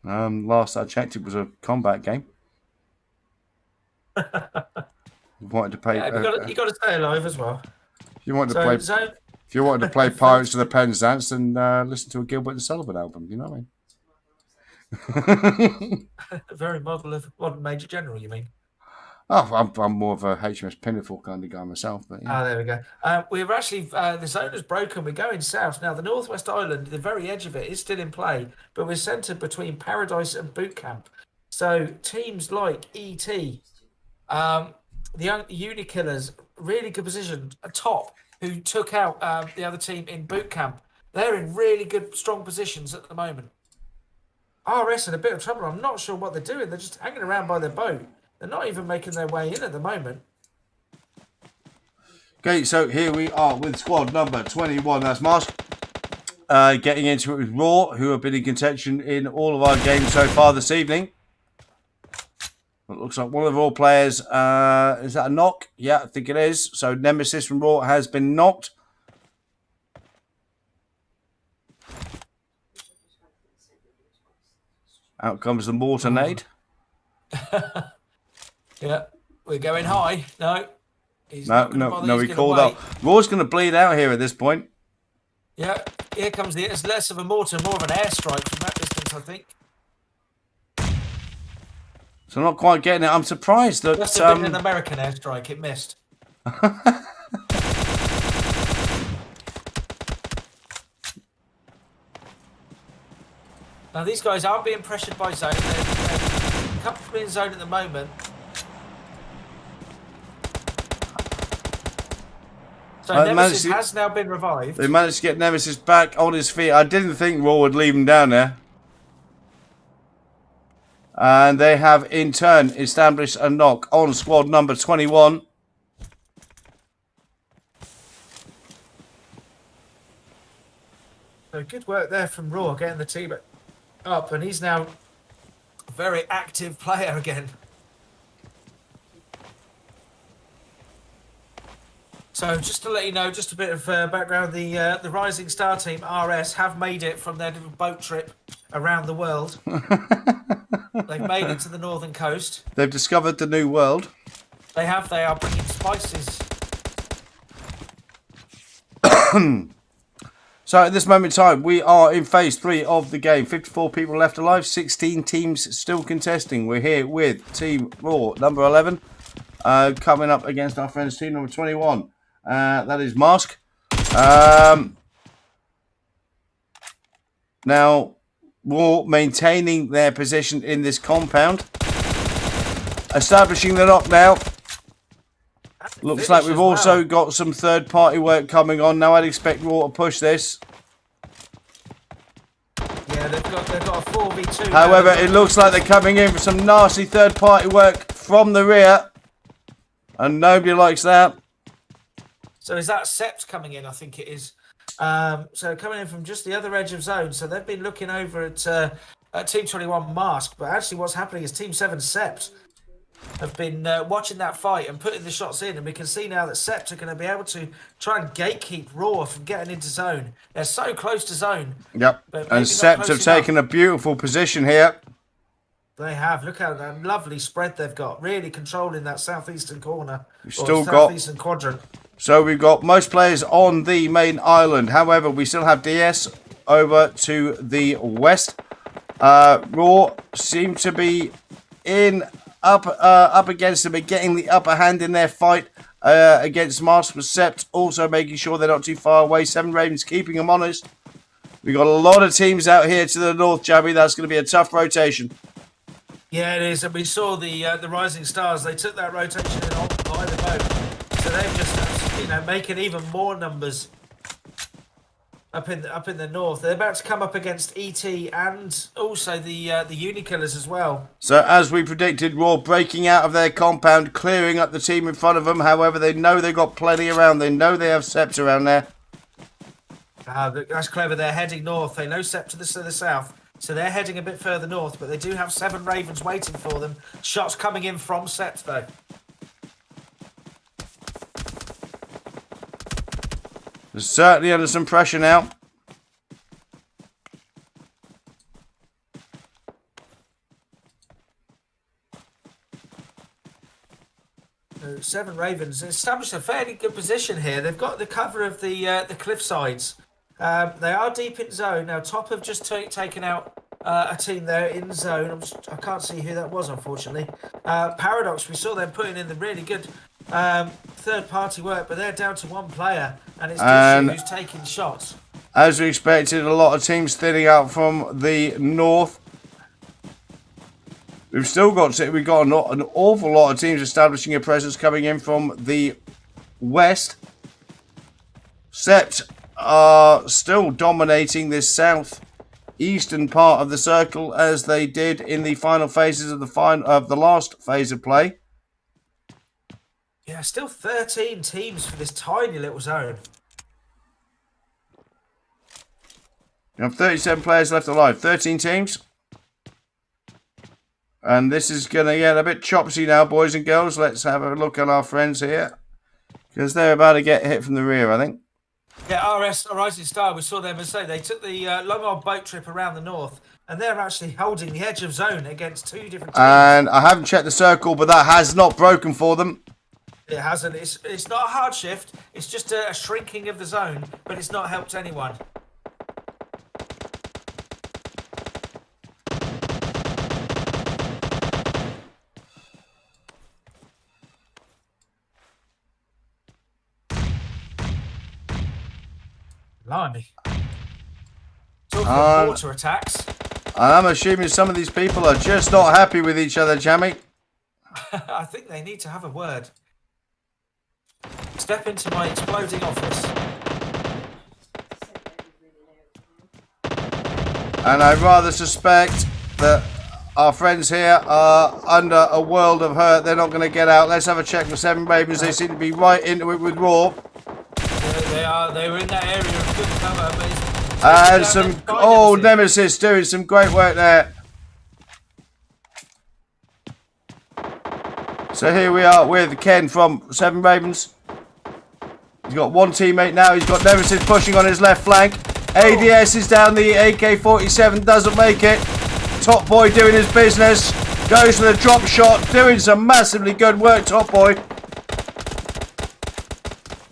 Last I checked, it was a combat game. You wanted to play. You got to stay alive as well. If you wanted to play Pirates of the Penzance, then listen to a Gilbert and Sullivan album. You know what I mean? Very modern Major General, you mean? Oh, I'm more of a HMS Pinafore kind of guy myself. But yeah. There we go. We're actually the zone is broken. We're going south now. The Northwest Island, the very edge of it, is still in play, but we're centred between Paradise and Boot Camp. So teams like ET, the Unikillers, really good position. Top, who took out the other team in Boot Camp. They're in really good, strong positions at the moment. RS in a bit of trouble. I'm not sure what they're doing. They're just hanging around by their boat. They're not even making their way in at the moment. Okay, so here we are with squad number 21. That's Mask. Getting into it with Raw, who have been in contention in all of our games so far this evening. It looks like one of the Raw players, is that a knock? Yeah, I think it is. So Nemesis from Raw has been knocked. Out comes the Mortonade. Yeah, we're going high. No, no, we called up. Raw's going to bleed out here at this point. Yeah, here comes it's less of a mortar, more of an airstrike from that distance, I think. So not quite getting it. I'm surprised that Must have been an American airstrike. It missed. Now these guys aren't being pressured by zone. They're comfortably in zone at the moment. So Nemesis has now been revived. They managed to get Nemesis back on his feet. I didn't think Raw would leave him down there. And they have, in turn, established a knock on squad number 21. So good work there from Raw, getting the team up. And he's now a very active player again. So just to let you know, just a bit of background, the Rising Star team, RS, have made it from their little boat trip around the world. They've made it to the northern coast. They've discovered the new world. They have. They are bringing spices. So at this moment in time, we are in phase 3 of the game. 54 people left alive, 16 teams still contesting. We're here with Team Raw, number 11, coming up against our friends team number 21. That is Mask. Now, Raw maintaining their position in this compound. Establishing the knock now. Looks like we've also got some third-party work coming on. Now I'd expect Raw to push this. Yeah, they've got a 4v2. However, it looks like they're coming in for some nasty third-party work from the rear. And nobody likes that. So is that Sept coming in? I think it is. So coming in from just the other edge of zone. So they've been looking over at Team 21 Mask. But actually what's happening is Team 7 Sept have been watching that fight and putting the shots in. And we can see now that Sept are going to be able to try and gatekeep Raw from getting into zone. They're so close to zone. Yep. And Sept have taken a beautiful position here. They have. Look at that lovely spread they've got. Really controlling that southeastern corner. We've still got southeastern quadrant. So we've got most players on the main island. However, we still have DS over to the west. Raw seem to be up against them and getting the upper hand in their fight against Mask with Sept, also making sure they're not too far away. 7 Ravens keeping them honest. We've got a lot of teams out here to the north, Jabby. That's going to be a tough rotation. Yeah, it is. And we saw the Rising Stars. They took that rotation in on by the boat. So they're just, making even more numbers up in the north. They're about to come up against ET and also the Unikillers as well. So as we predicted, Raw breaking out of their compound, clearing up the team in front of them. However, they know they've got plenty around. They know they have Sept around there. That's clever. They're heading north. They know Sept to the south. So they're heading a bit further north, but they do have 7 Ravens waiting for them. Shots coming in from Sept, though. They're certainly under some pressure now. So 7 Ravens established a fairly good position here. They've got the cover of the cliff sides. They are deep in zone. Now, Top have just taken out a team there in zone. I can't see who that was, unfortunately. Paradox, we saw them putting in the really good third-party work, but they're down to 1 player, and it's Dishu who's taking shots. As we expected, a lot of teams thinning out from the north. We've got an awful lot of teams establishing a presence coming in from the west. Sept are still dominating this southeastern part of the circle as they did in the final phases of the last phase of play. Yeah, still 13 teams for this tiny little zone. You have 37 players left alive. 13 teams. And this is going to get a bit chopsy now, boys and girls. Let's have a look at our friends here. Because they're about to get hit from the rear, I think. Yeah, RS, Rising Star, we saw them as they took the long old boat trip around the north, and they're actually holding the edge of zone against 2 different teams. And I haven't checked the circle, but that has not broken for them. It hasn't. It's not a hard shift. It's just a shrinking of the zone, but it's not helped anyone. Blimey. Talking of water attacks. I'm assuming some of these people are just not happy with each other, Jamie. I think they need to have a word. Step into my exploding office. And I rather suspect that our friends here are under a world of hurt. They're not going to get out. Let's have a check for 7 Ravens. They seem to be right into it with Raw. They are. They were in that area of good cover, but and some Nemesis doing some great work there. So here we are with Ken from 7 Ravens. He's got 1 teammate now. He's got Nemesis pushing on his left flank. ADS is down. The AK-47 doesn't make it. Top Boy doing his business. Goes for the drop shot. Doing some massively good work, Top Boy.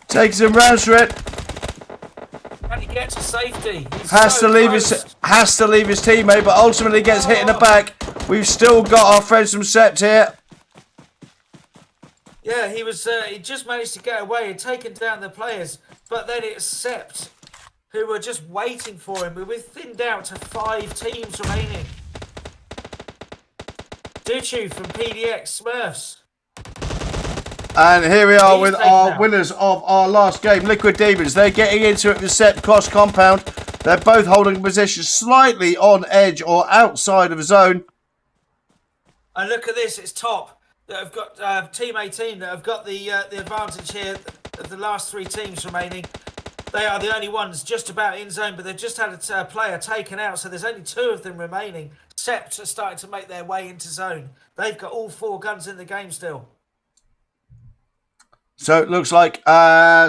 Takes some rounds for it. Can he get to safety? Has to leave his teammate, but ultimately gets hit in the back. We've still got our friends from Sept here. Yeah, he was. He just managed to get away and taken down the players, but then it's Sept who were just waiting for him. We've thinned out to 5 teams remaining. Duchu from PDX Smurfs. And here we are with our winners of our last game, Liquid Demons. They're getting into it with Sept cross compound. They're both holding position slightly on edge or outside of zone. And look at this, it's Top that have got Team 18 that have got the advantage here of the last 3 teams remaining. They are the only ones just about in zone, but they've just had a player taken out, so there's only 2 of them remaining. Sept are starting to make their way into zone. They've got all 4 guns in the game still. So it looks like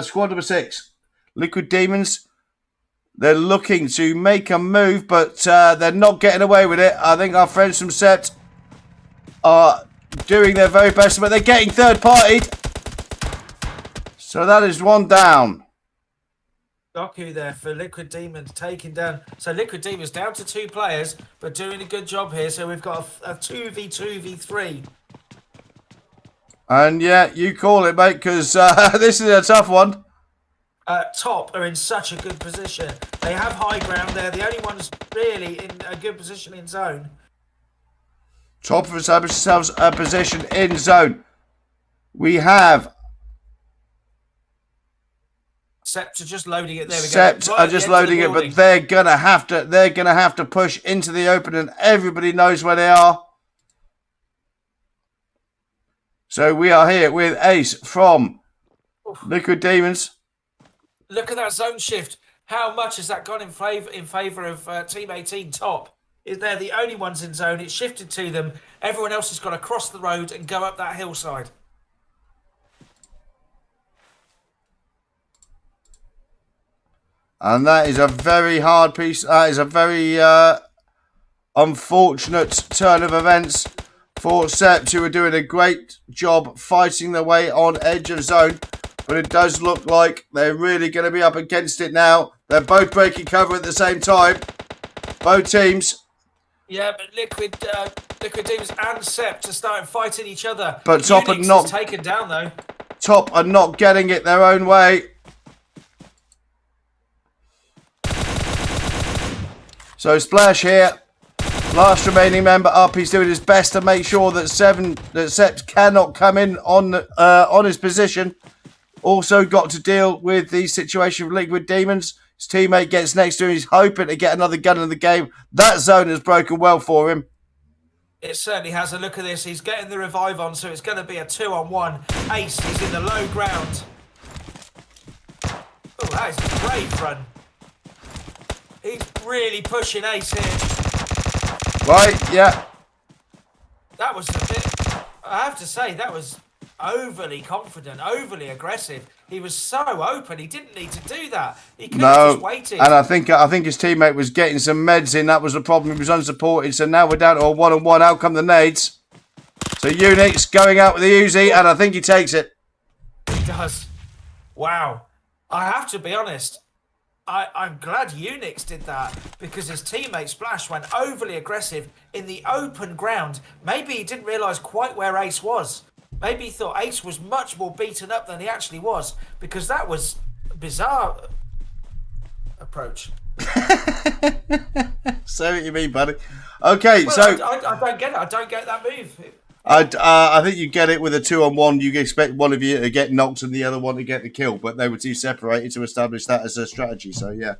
squad number 6, Liquid Demons. They're looking to make a move, but they're not getting away with it. I think our friends from Sept are doing their very best, but they're getting third-partied. So that is one down. Doku there for Liquid Demons taking down. So Liquid Demons down to 2 players, but doing a good job here. So we've got a 2v2v3. And yeah, you call it, mate, because this is a tough one. Top are in such a good position. They have high ground. They're the only ones really in a good position in zone. Top have established themselves a position in zone. We have Sept are just loading it. There we go. Sept Right are at the just end of the loading it, building. but they're gonna have to. They're gonna have to push into the open, and everybody knows where they are. So we are here with Ace from Liquid Demons. Look at that zone shift. How much has that gone in favour of Team 18 Top? They're the only ones in zone. It's shifted to them. Everyone else has got to cross the road and go up that hillside. And that is a very hard piece. That is a very unfortunate turn of events for Sept, who are doing a great job fighting their way on edge of zone. But it does look like they're really going to be up against it now. They're both breaking cover at the same time. Both teams. Yeah, but Liquid Demons and Sept are starting fighting each other. But Top are not taken down though. Top are not getting it their own way. So Splash here, last remaining member up. He's doing his best to make sure that Sept cannot come in on his position. Also got to deal with the situation with Liquid Demons. His teammate gets next to him. He's hoping to get another gun in the game. That zone has broken well for him. It certainly has. A look at this. He's getting the revive on, so it's going to be a 2-on-1. Ace is in the low ground. Oh, that is a great run. He's really pushing Ace here. Right, yeah. That was a bit... I have to say, that was overly confident, overly aggressive. He was so open, he didn't need to do that. He could have just waited. And I think his teammate was getting some meds in. That was the problem. He was unsupported. So now we're down to a 1-on-1. Out come the nades. So Unix going out with the Uzi, and I think he takes it. He does. Wow. I have to be honest. I'm glad Unix did that because his teammate Splash went overly aggressive in the open ground. Maybe he didn't realise quite where Ace was. Maybe he thought Ace was much more beaten up than he actually was because that was a bizarre approach. So what you mean, buddy? Okay, well, so I don't get it. I don't get that move. I think you get it with a 2-on-1. You expect one of you to get knocked and the other one to get the kill, but they were too separated to establish that as a strategy. So yeah,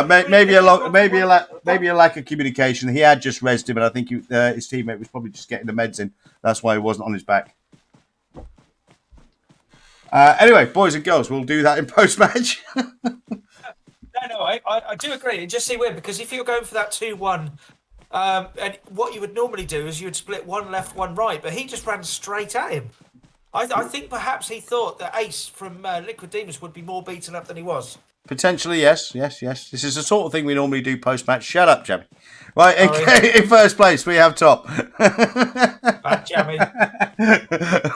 maybe a lack of communication. He had just rezzed him, and I think his teammate was probably just getting the meds in. That's why he wasn't on his back. Anyway, boys and girls, we'll do that in post-match. No, I do agree. It just seemed weird because if you're going for that 2-1, and what you would normally do is you would split one left, one right, but he just ran straight at him. I think perhaps he thought that Ace from Liquid Demons would be more beaten up than he was. Potentially, yes. This is the sort of thing we normally do post-match. Shut up, Jamie. Right, in first place, we have Top. Bad Jamie.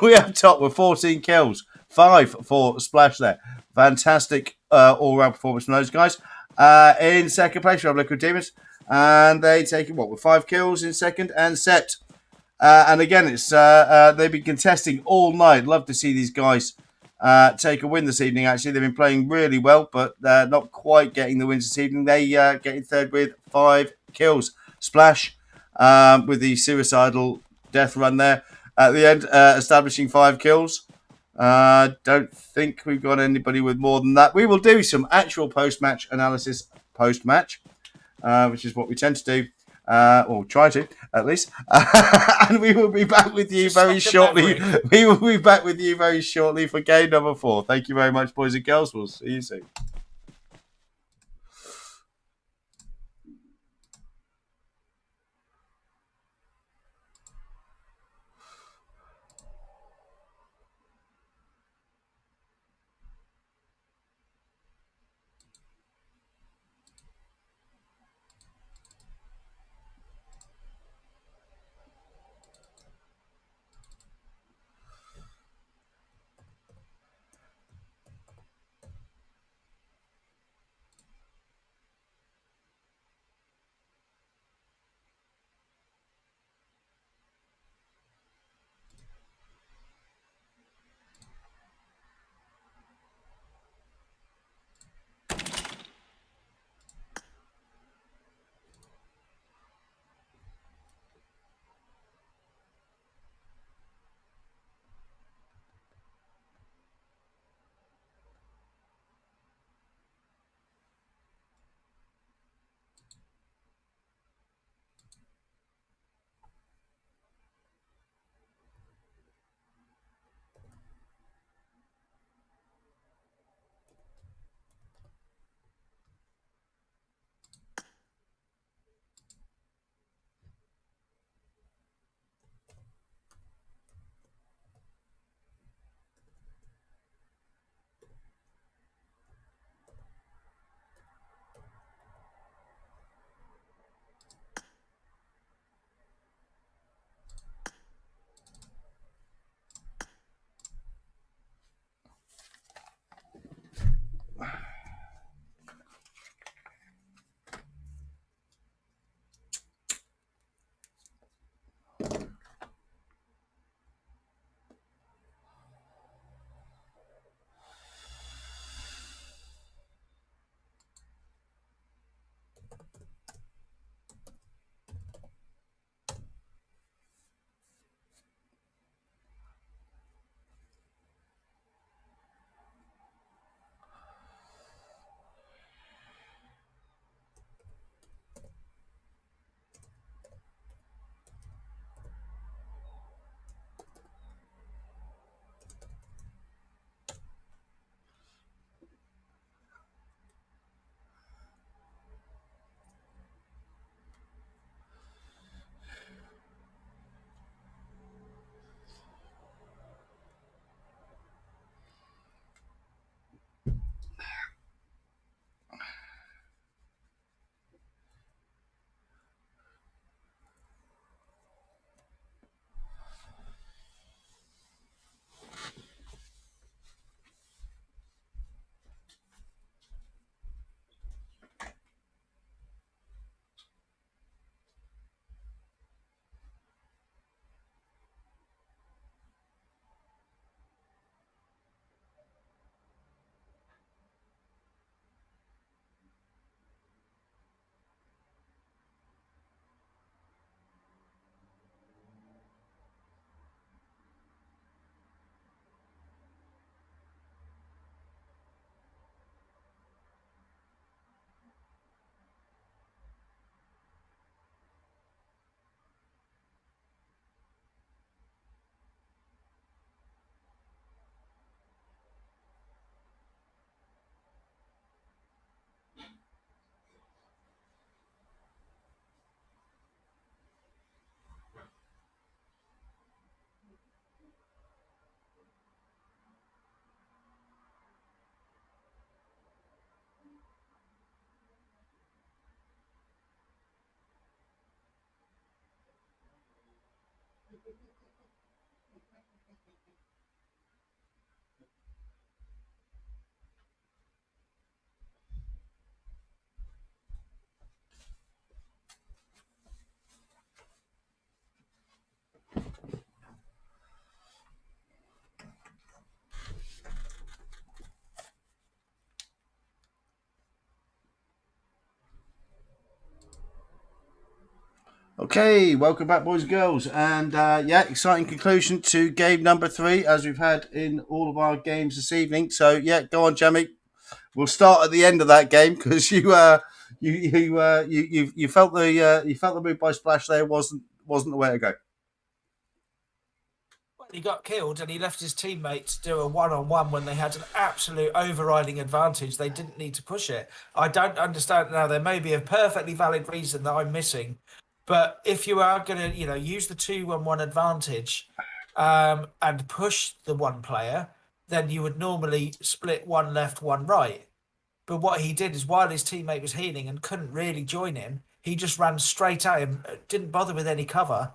We have Top with 14 kills. 5 for Splash there. Fantastic all-round performance from those guys. In second place, we have Liquid Demons. And they take it, with 5 kills in second and Sept. And again, it's they've been contesting all night. Love to see these guys take a win this evening, actually. They've been playing really well, but not quite getting the wins this evening. They get in third with 5 kills. Splash with the suicidal death run there at the end, establishing 5 kills. Don't think we've got anybody with more than that. We will do some actual post-match analysis post-match, which is what we tend to do. Or try to, at least. And we will be back with you very shortly. We will be back with you very shortly for game number 4. Thank you very much, boys and girls. We'll see you soon. Okay, welcome back, boys and girls, and yeah, exciting conclusion to game number 3, as we've had in all of our games this evening. So yeah, go on, Jamie. We'll start at the end of that game because you felt the move by Splash there wasn't the way to go. Well, he got killed and he left his teammates do a one-on-one when they had an absolute overriding advantage. They didn't need to push it. I don't understand now. There may be a perfectly valid reason that I'm missing, but if you are going to, use the 2-1-1 advantage and push the one player, then you would normally split one left, one right. But what he did is while his teammate was healing and couldn't really join him, he just ran straight at him, didn't bother with any cover.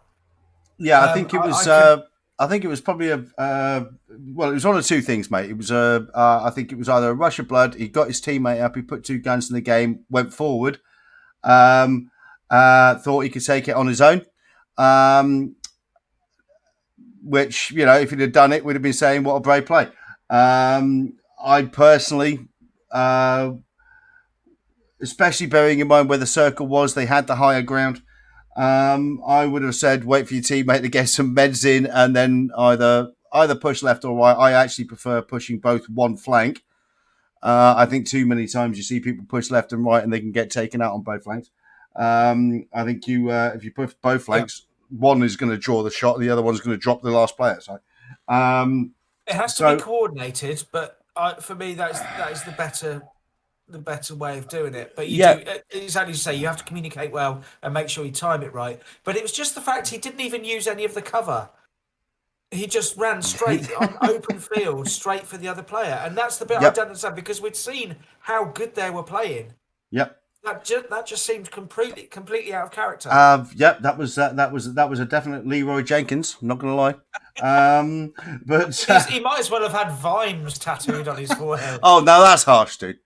Yeah, I think it I was. could. I think it was probably a. Well, it was one of two things, mate. It was a. I think it was either a rush of blood. He got his teammate up. He put 2 guns in the game. Went forward. Thought he could take it on his own. Which, if he'd have done it, would have been saying what a brave play. I personally, especially bearing in mind where the circle was, they had the higher ground. I would have said, wait for your teammate to get some meds in, and then either push left or right. I actually prefer pushing both one flank. I think too many times you see people push left and right, and they can get taken out on both flanks. I think if you push both flanks, one is going to draw the shot, the other one's going to drop the last player. So, It has to be coordinated, but for me, that is the better way of doing it. But you do, exactly as you say, you have to communicate well and make sure you time it right. But it was just the fact he didn't even use any of the cover. He just ran straight on open field, straight for the other player. And that's the bit I don't understand, because we'd seen how good they were playing. Yep. That just seemed completely out of character. That was a definite Leroy Jenkins. I'm not going to lie. But he might as well have had Vimes tattooed on his forehead. Oh, no, that's harsh, dude.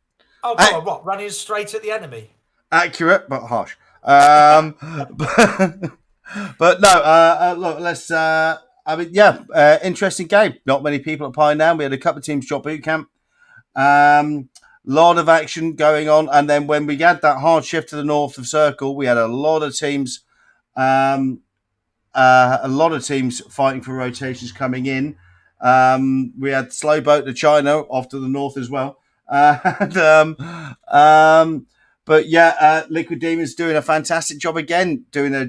Oh, come on, what? Running straight at the enemy? Accurate, but harsh. But no, look, let's. Interesting game. Not many people at Pine now. We had a couple of teams drop boot camp. Lot of action going on, and then when we had that hard shift to the north of Circle, we had a lot of teams. A lot of teams fighting for rotations coming in. We had slow boat to China off to the north as well. But yeah, Liquid Demons doing a fantastic job again, doing a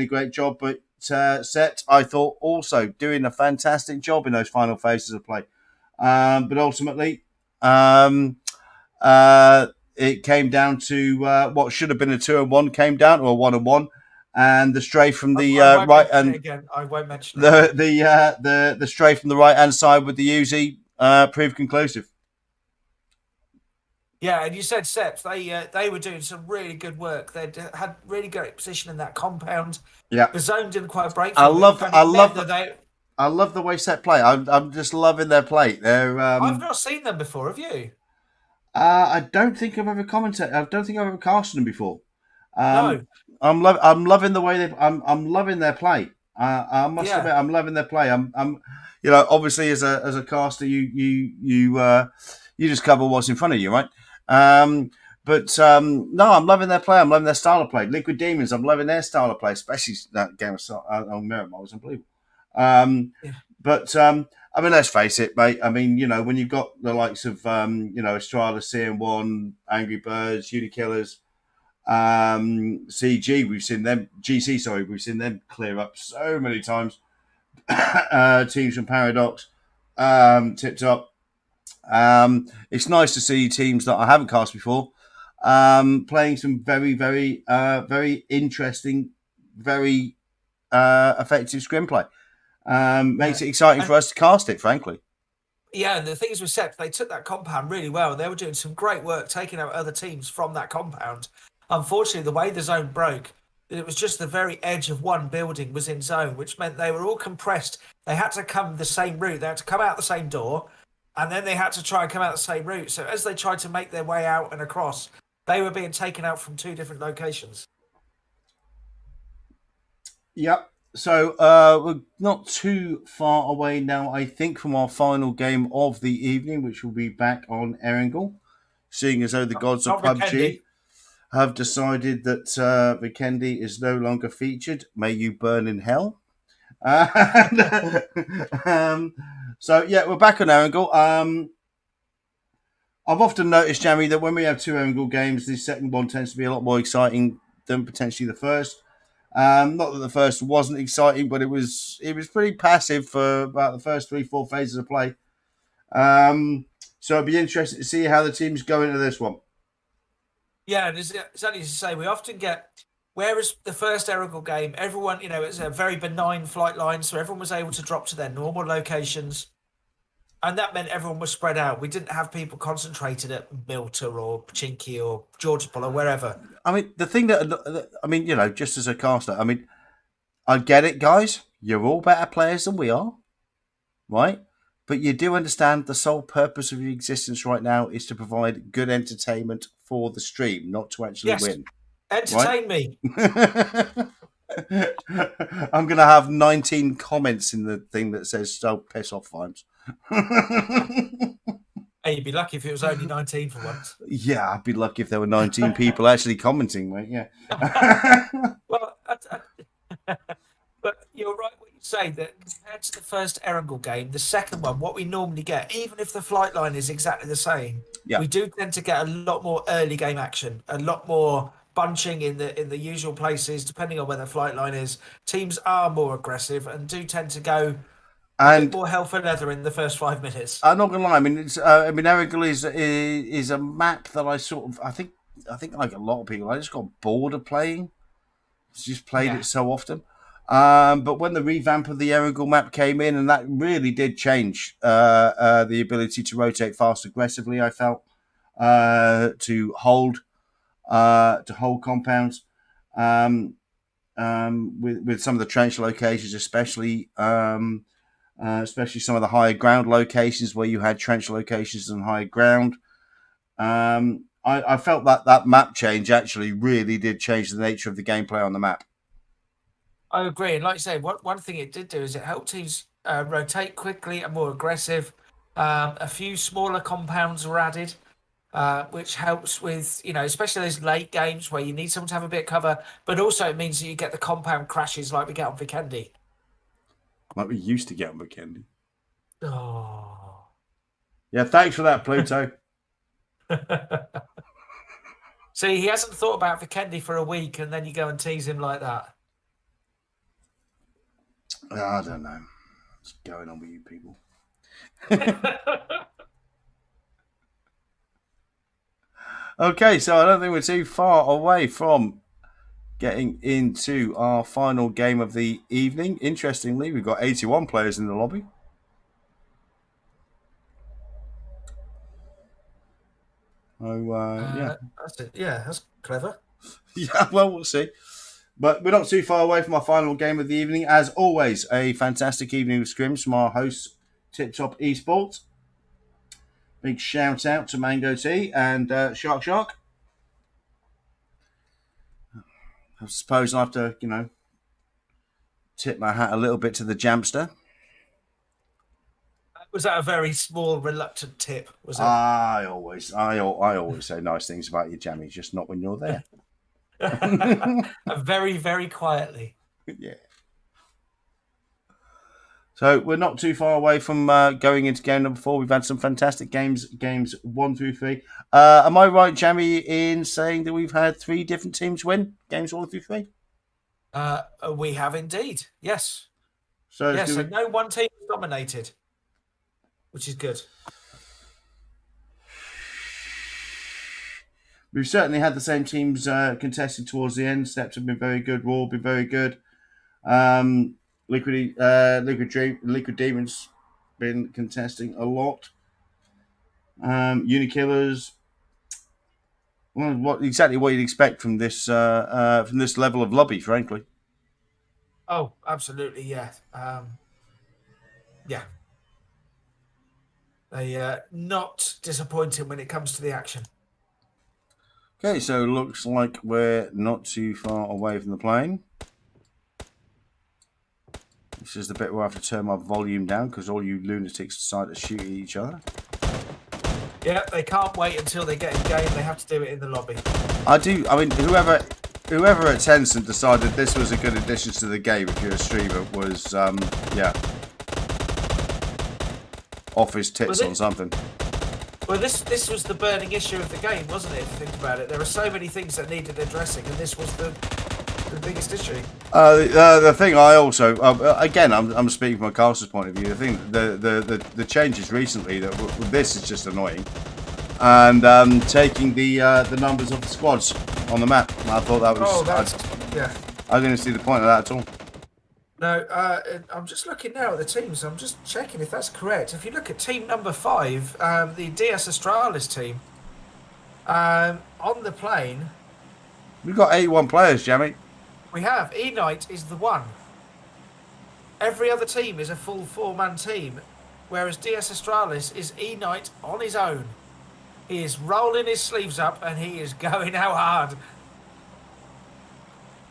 great job. But Set, I thought, also doing a fantastic job in those final phases of play. But ultimately, it came down to what should have been a 2-1 came down to a 1-1. And the stray from the right and again, I won't mention the stray from the right hand side with the Uzi proved conclusive. Yeah, and you said Seps, they were doing some really good work. They had really great position in that compound. Yeah, the zone didn't quite break. I love the way Set play. I'm just loving their play. I've not seen them before. Have you? I don't think I've ever commented. I don't think I've ever casted them before. No. I'm loving the way I'm loving their play. I must admit, I'm loving their play. I'm obviously as a caster, you just cover what's in front of you, right? But no, I'm loving their play. I'm loving their style of play. Liquid Demons, I'm loving their style of play, especially that game on Miramar was unbelievable. But I mean, let's face it, mate. I mean, when you've got the likes of Estrada, CM1, Angry Birds, Unikillers, CG, we've seen them. GC, sorry, we've seen them clear up so many times. Teams from Paradox, TipTop. It's nice to see teams that I haven't cast before playing some very, very, very interesting, very effective scrim play. Makes it exciting for us to cast it, frankly. Yeah, and the things with Seps, they took that compound really well. They were doing some great work taking out other teams from that compound. Unfortunately, the way the zone broke, It was just the very edge of one building was in zone, which meant they were all compressed. They had to come the same route. They had to come out the same door, and then they had to try and come out the same route. So as they tried to make their way out and across, they were being taken out from two different locations. Yep. So we're not too far away now, I think, from our final game of the evening, which will be back on Erringle, seeing as though the gods of Not PUBG Vikendi. have decided that Vikendi is no longer featured. May you burn in hell. So yeah, we're back on Erringle. I've often noticed, Jamie, that when we have two Erringle games, the second one tends to be a lot more exciting than potentially the first. Not that the first wasn't exciting, but it was pretty passive for about the first 3-4 phases of play. So it'd be interesting to see how the teams go into this one. Yeah, and it's only to say we often get, whereas the first Errigal game, everyone, it's a very benign flight line, so everyone was able to drop to their normal locations, and that meant everyone was spread out. We didn't have people concentrated at Milter or Chinky or Georgetown or wherever. I mean, the thing just as a caster, I mean, I get it, guys. You're all better players than we are, right? But you do understand the sole purpose of your existence right now is to provide good entertainment for the stream, not to actually Yes, win. entertain me. I'm going to have 19 comments in the thing that says, "So piss off, Vimes." Hey, you'd be lucky if it was only 19 for once. Yeah, I'd be lucky if there were 19 people actually commenting, mate. Yeah. Well, but you're right what you say, that compared to the first Erangel game, the second one, what we normally get, even if the flight line is exactly the same, Yeah. we do tend to get a lot more early game action, a lot more bunching in the usual places, depending on where the flight line is. Teams are more aggressive and do tend to go a bit And more hell for leather in the first 5 minutes. I'm not gonna lie. I mean, Errigal is a map that I think like a lot of people, I just got bored of playing. Just played Yeah, it so often. But when the revamp of the Errigal map came in, and that really did change the ability to rotate fast aggressively, I felt to hold compounds. With some of the trench locations, especially some of the higher ground locations where you had trench locations and higher ground. I felt that map change actually really did change the nature of the gameplay on the map. I agree. And like you say, one thing it did do is it helped teams rotate quickly and more aggressive. A few smaller compounds were added, which helps with, especially those late games where you need someone to have a bit of cover, but also it means that you get the compound crashes like we get on Vikendi. Like we used to get on Vikendi. Oh. Yeah, thanks for that, Pluto. See, he hasn't thought about Vikendi for a week, and then you go and tease him like that. I don't know what's going on with you people. Okay, so I don't think we're too far away from getting into our final game of the evening. Interestingly, we've got 81 players in the lobby. Oh, yeah. That's it. Yeah, that's clever. Yeah, well, we'll see. But we're not too far away from our final game of the evening. As always, a fantastic evening of scrims from our hosts, TipTop Esports. Big shout out to Mango Tea and Shark. I suppose I have to, tip my hat a little bit to the Jamster. Was that a very small, reluctant tip? Was it? I always say nice things about you, Jammy, just not when you're there. Very, very quietly. Yeah. So we're not too far away from going into game number 4. We've had some fantastic games 1 through 3. Am I right, Jammy, in saying that we've had 3 different teams win games 1 through 3? We have indeed. Yes. So no one team is dominated, which is good. We've certainly had the same teams contested towards the end. Steps have been very good. Raw have been very good. Liquid Demons been contesting a lot. Unikillers. Well, exactly what you'd expect from this level of lobby, frankly. Oh, absolutely, yeah. Yeah. They not disappointing when it comes to the action. Okay, so looks like we're not too far away from the plane. This is the bit where I have to turn my volume down because all you lunatics decide to shoot at each other. Yeah, they can't wait until they get in game. They have to do it in the lobby. I mean, whoever at Tencent decided this was a good addition to the game, if you're a streamer, was yeah, off his tits on something. Well, this was the burning issue of the game, wasn't it? If you think about it, there were so many things that needed addressing, and this was the biggest issue. The thing I also, again, I'm speaking from a caster's point of view. The thing, the changes recently that this is just annoying, and taking the numbers of the squads on the map. I thought that was. Oh, that's yeah. I didn't see the point of that at all. No, I'm just looking now at the teams. I'm just checking if that's correct. If you look at team number 5, the DS Australis team, on the plane, We've got 81 players, Jamie. we have E-Knight is the one. Every other team is a full 4-man team, whereas DS Australis is E-Knight on his own. He is rolling his sleeves up and he is going out hard.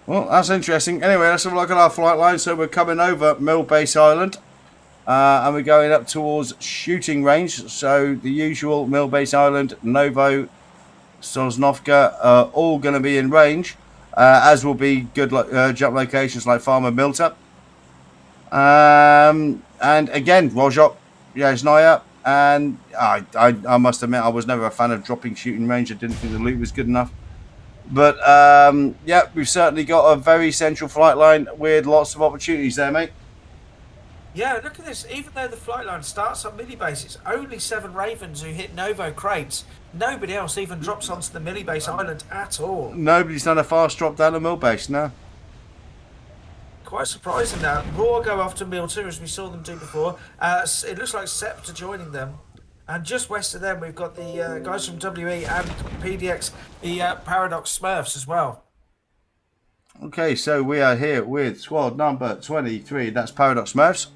Well, that's interesting. Anyway, let's have a look at our flight line. So we're coming over Millbase Island, and we're going up towards shooting range. So the usual Millbase Island, Novo, Sosnovka are all going to be in range, as will be good jump locations like Farmer Milta. And again, Rojok, Yasnaya, and I must admit I was never a fan of dropping shooting range. I didn't think the loot was good enough. But yeah, we've certainly got a very central flight line with lots of opportunities there, mate. Yeah, look at this. Even though the flight line starts on Millie Base, it's only 7 Ravens who hit Novo crates. Nobody else even drops onto the Millie Base Island at all. Nobody's done a fast drop down to Millbase, no. Quite surprising that. Raw go off to Mill 2 as we saw them do before. It looks like Sept are joining them. And just west of them, we've got the guys from WE and PDX, the Paradox Smurfs as well. Okay, so we are here with squad number 23. That's Paradox Smurfs.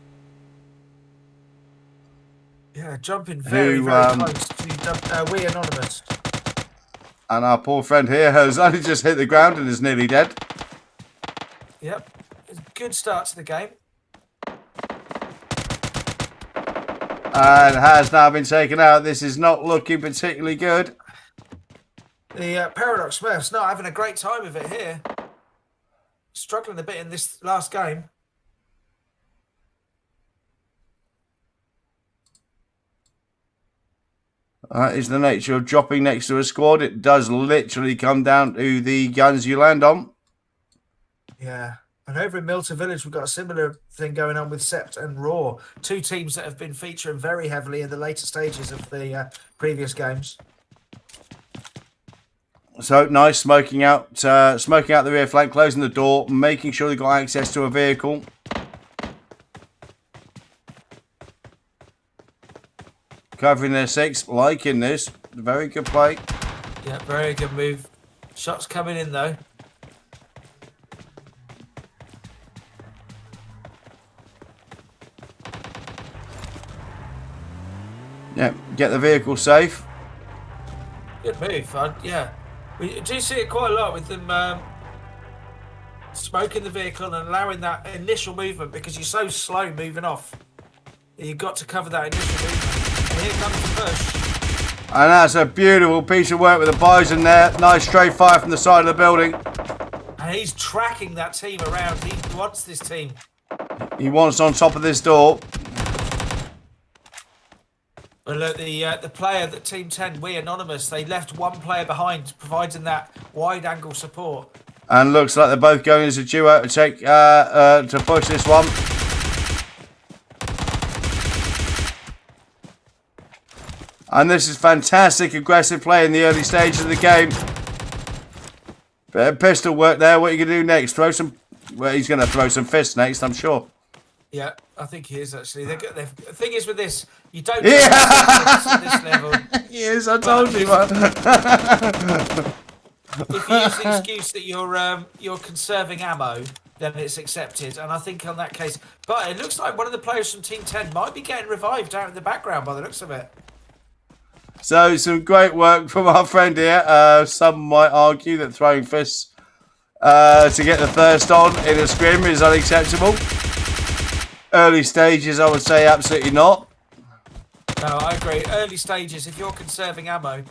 Yeah, jumping very close to We Anonymous. And our poor friend here has only just hit the ground and is nearly dead. Yep, it's a good start to the game. And has now been taken out. This is not looking particularly good. The Paradox Smurfs not having a great time of it here. Struggling a bit in this last game. That is the nature of dropping next to a squad. It does literally come down to the guns you land on. Yeah. And over in Milton Village, we've got a similar thing going on with Sept and Raw. 2 teams that have been featuring very heavily in the later stages of the previous games. So nice, smoking out the rear flank, closing the door, making sure they've got access to a vehicle. Covering their 6, liking this. Very good play. Yeah, very good move. Shots coming in though. Yeah, get the vehicle safe. Good move. Yeah, we do see it quite a lot with them smoking the vehicle and allowing that initial movement because you're so slow moving off. You've got to cover that initial movement. And here comes the push. And that's a beautiful piece of work with the Bison there. Nice straight fire from the side of the building. And he's tracking that team around. He wants this team. He wants on top of this door. But look, the player that Team 10, We Anonymous, they left one player behind, providing that wide-angle support. And looks like they're both going as a duo to take to push this one. And this is fantastic aggressive play in the early stages of the game. Bit of pistol work there. What are you going to do next? Throw some... Well, he's going to throw some fists next, I'm sure. Yeah, I think he is actually. The thing is with this, you don't Yeah. at this level. Yes, I But told you, man. if you use the excuse that you're conserving ammo, then it's accepted. And I think on that case, but it looks like one of the players from Team 10 might be getting revived out in the background by the looks of it. So, some great work from our friend here. Some might argue that throwing fists to get the thirst on in a scrim is unacceptable. Early stages, I would say absolutely not. No, I agree. Early stages, if you're conserving ammo,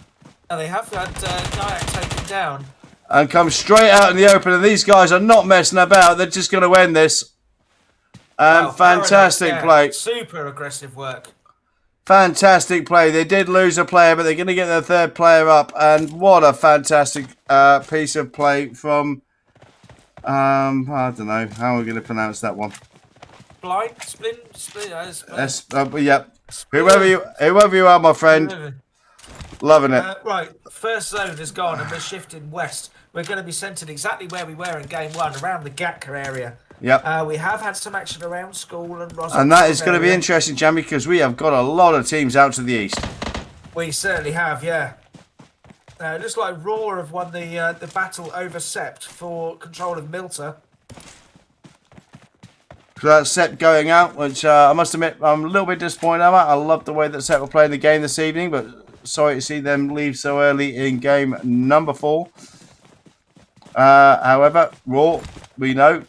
and they have had Nyack taken down. And come straight out in the open, and these guys are not messing about. They're just going to end this. Wow, Fantastic play. Super aggressive work. Fantastic play. They did lose a player, but they're going to get their third player up. And what a fantastic piece of play from... I don't know. How are we going to pronounce that one? Blind? Yeah. Whoever you are, my friend. Loving it. Right, first zone is gone and we're shifting west. We're going to be centred exactly where we were in game one, around the Gatka area. Yep. We have had some action around School and Ross. And that is going to be interesting, Jamie, because we have got a lot of teams out to the east. We certainly have, yeah. It looks like Raw have won the battle over Sept for control of Milter. So that's Sept going out, which I must admit I'm a little bit disappointed about. I love the way that Sept were playing the game this evening, but sorry to see them leave so early in game number 4. However, Raw, we know,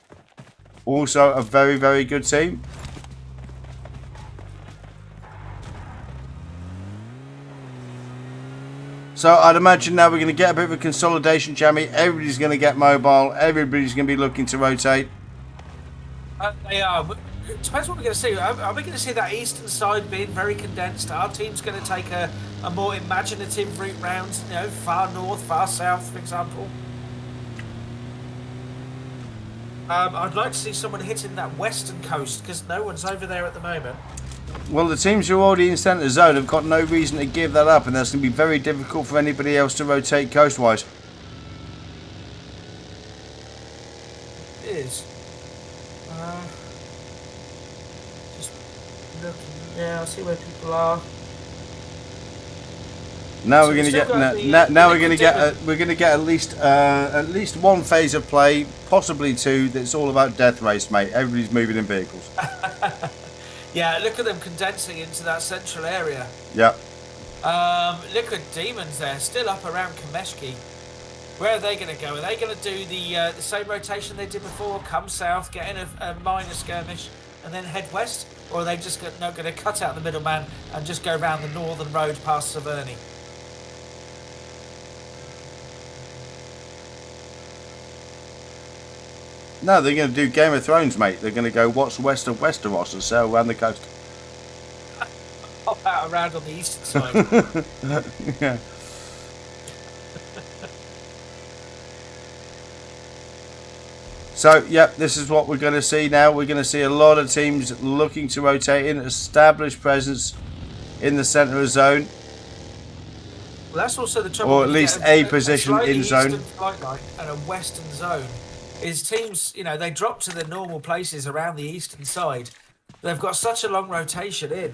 also a very, very good team. So I'd imagine now we're going to get a bit of a consolidation, Jamie. Everybody's going to get mobile. Everybody's going to be looking to rotate. They are. It depends what we're going to see. Are we going to see that eastern side being very condensed? Our team's going to take a more imaginative route round, you know, far north, far south, for example. I'd like to see someone hitting that western coast because no one's over there at the moment. Well, the teams who are already in centre zone have got no reason to give that up, and that's going to be very difficult for anybody else to rotate coastwise. It is. Just looking. Yeah, I'll see where people are. Now So we're going to we've get still got we're going to get at least one phase of play, possibly two. That's all about death race, mate. Everybody's moving in vehicles. Yeah, look at them condensing into that central area. Yeah. Look at Demons there, still up around Kameshki. Where are they going to go? Are they going to do the same rotation they did before? Come south, get in a minor skirmish, and then head west? Or are they just not going to cut out the middleman and just go around the northern road past Saverny? No, they're going to do Game of Thrones, mate. They're going to go what's west of Westeros and sail around the coast. Hop out around on the eastern side. Yeah. So, yeah, this is what we're going to see now. We're going to see a lot of teams looking to rotate in, establish presence in the centre of zone. Well, that's also the trouble. Or at least a position in zone. Flight line and a western zone is teams, you know, they drop to their normal places around the eastern side. They've got such a long rotation in.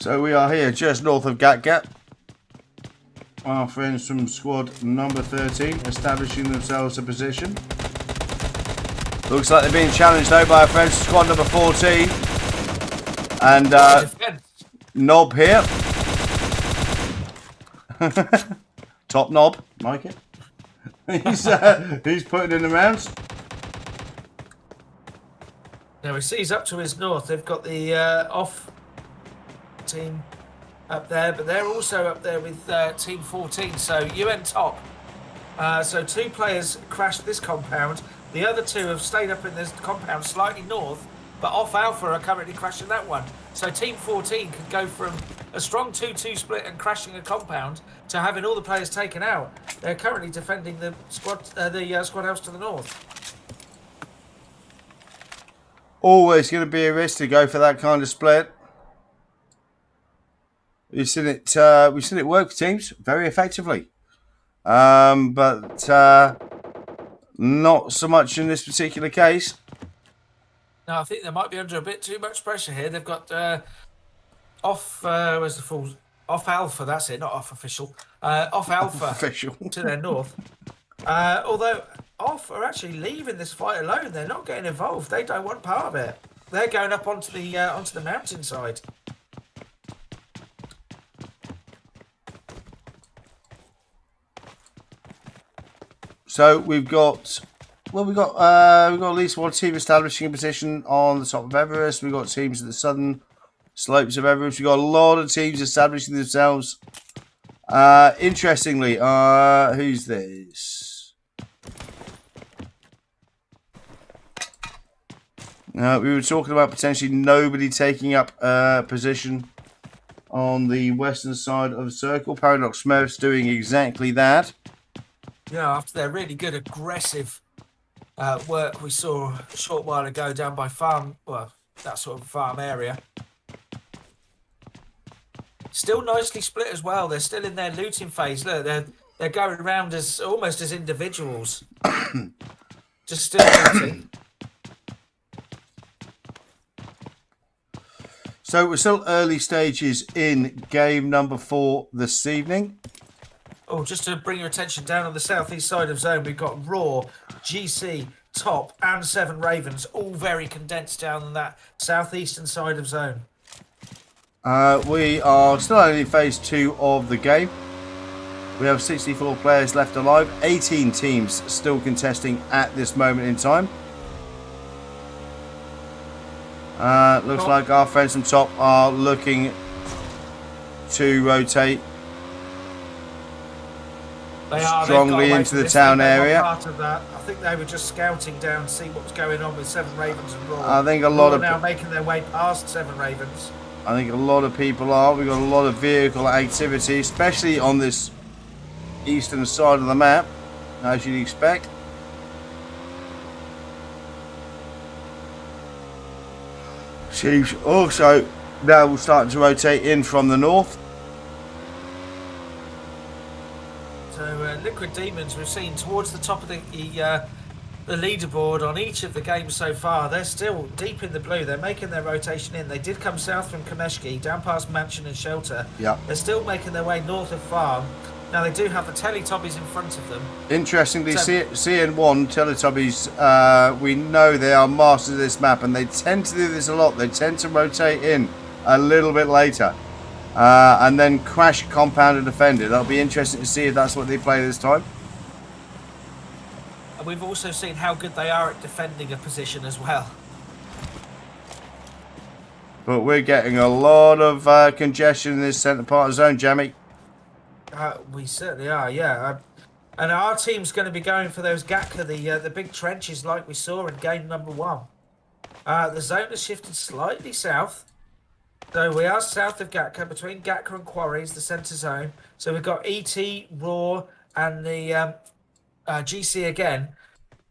So we are here just north of Gatgat. Our friends from squad number 13 establishing themselves a position. Looks like they're being challenged though by our friends from squad number 14. And Knob here. Top Knob, like it. He's putting in the rounds. Now we see he's up to his north. They've got the off team up there, but they're also up there with team 14. So UN top. So 2 players crashed this compound. The other 2 have stayed up in this compound slightly north, but off Alpha are currently crashing that one. So team 14 could go from a strong 2-2 split and crashing a compound to having all the players taken out. They're currently defending the squad house to the north. Always going to be a risk to go for that kind of split. We've seen it work for teams very effectively. but not so much in this particular case. No, I think they might be under a bit too much pressure here. They've got where's the full off Alpha? That's it, not off official. Off Alpha Official. to their north. Although Off are actually leaving this fight alone. They're not getting involved. They don't want part of it. They're going up onto the mountainside. So we've got at least one team establishing a position on the top of Everest. We've got teams at the southern slopes of Everest. We've got a lot of teams establishing themselves. Interestingly, who's this? We were talking about potentially nobody taking up a position on the western side of the circle. Paradox Smurfs doing exactly that. Yeah, after their really good aggressive work we saw a short while ago down by that sort of farm area. Still nicely split as well. They're still in their looting phase. Look, they're going around as almost as individuals. Just still looting. So we're still early stages in game number 4 this evening. Oh, just to bring your attention down on the southeast side of zone, we've got Raw, GC, Top, and 7 Ravens, all very condensed down on that southeastern side of zone. We are still only in phase 2 of the game. We have 64 players left alive, 18 teams still contesting at this moment in time. Looks like our friends from Top are looking to rotate strongly into the town area. Part of that. I think they were just scouting down to see what was going on with 7 Ravens and Raw. I think a lot Raw of now making their way past 7 Ravens. I think a lot of people are. We've got a lot of vehicle activity, especially on this eastern side of the map, as you'd expect. Chiefs also now starting to rotate in from the north. So Liquid Demons we've seen towards the top of the leaderboard on each of the games so far. They're still deep in the blue. They're making their rotation in. They did come south from Kameshki, down past Mansion and Shelter. Yeah. They're still making their way north of Farm. Now they do have the Teletubbies in front of them. Interestingly, CN1 Teletubbies, we know they are masters of this map, and they tend to do this a lot. They tend to rotate in a little bit later and then crash compound and defend it. That'll be interesting to see if that's what they play this time. And we've also seen how good they are at defending a position as well. But we're getting a lot of congestion in this centre part of zone, Jamie. We certainly are, yeah. And our team's going to be going for those Gatka, the big trenches like we saw in game number 1. The zone has shifted slightly south. So we are south of Gatka, between Gatka and Quarries, the centre zone. So we've got ET, Raw, and the GC again.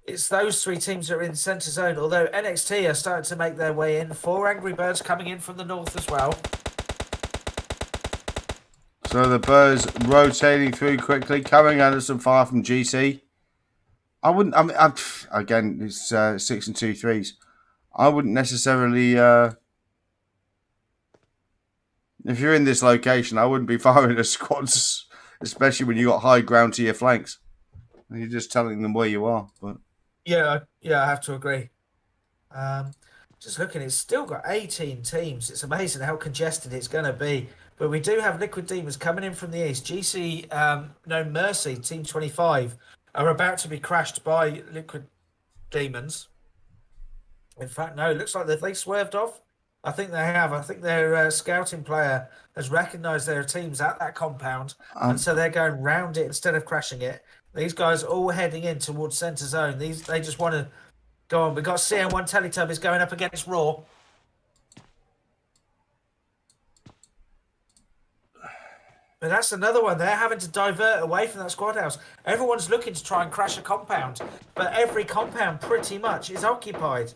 It's those 3 teams that are in the centre zone, although NXT are starting to make their way in. 4 Angry Birds coming in from the north as well. So the birds rotating through quickly, coming under some fire from GC. Again, it's 6 and 2 3s. I wouldn't necessarily, if you're in this location, I wouldn't be firing at squads, especially when you got high ground to your flanks. You're just telling them where you are. But yeah, I have to agree. Just looking, it's still got 18 teams. It's amazing how congested it's going to be. But we do have Liquid Demons coming in from the east. GC, No Mercy, Team 25, are about to be crashed by Liquid Demons. In fact, no, it looks like they swerved off. I think they have. I think their scouting player has recognised their teams at that compound, and so they're going round it instead of crashing it. These guys are all heading in towards centre zone. They just want to go on. We've got CN1 Teletubbies going up against Raw. But that's another one. They're having to divert away from that squad house. Everyone's looking to try and crash a compound, but every compound pretty much is occupied.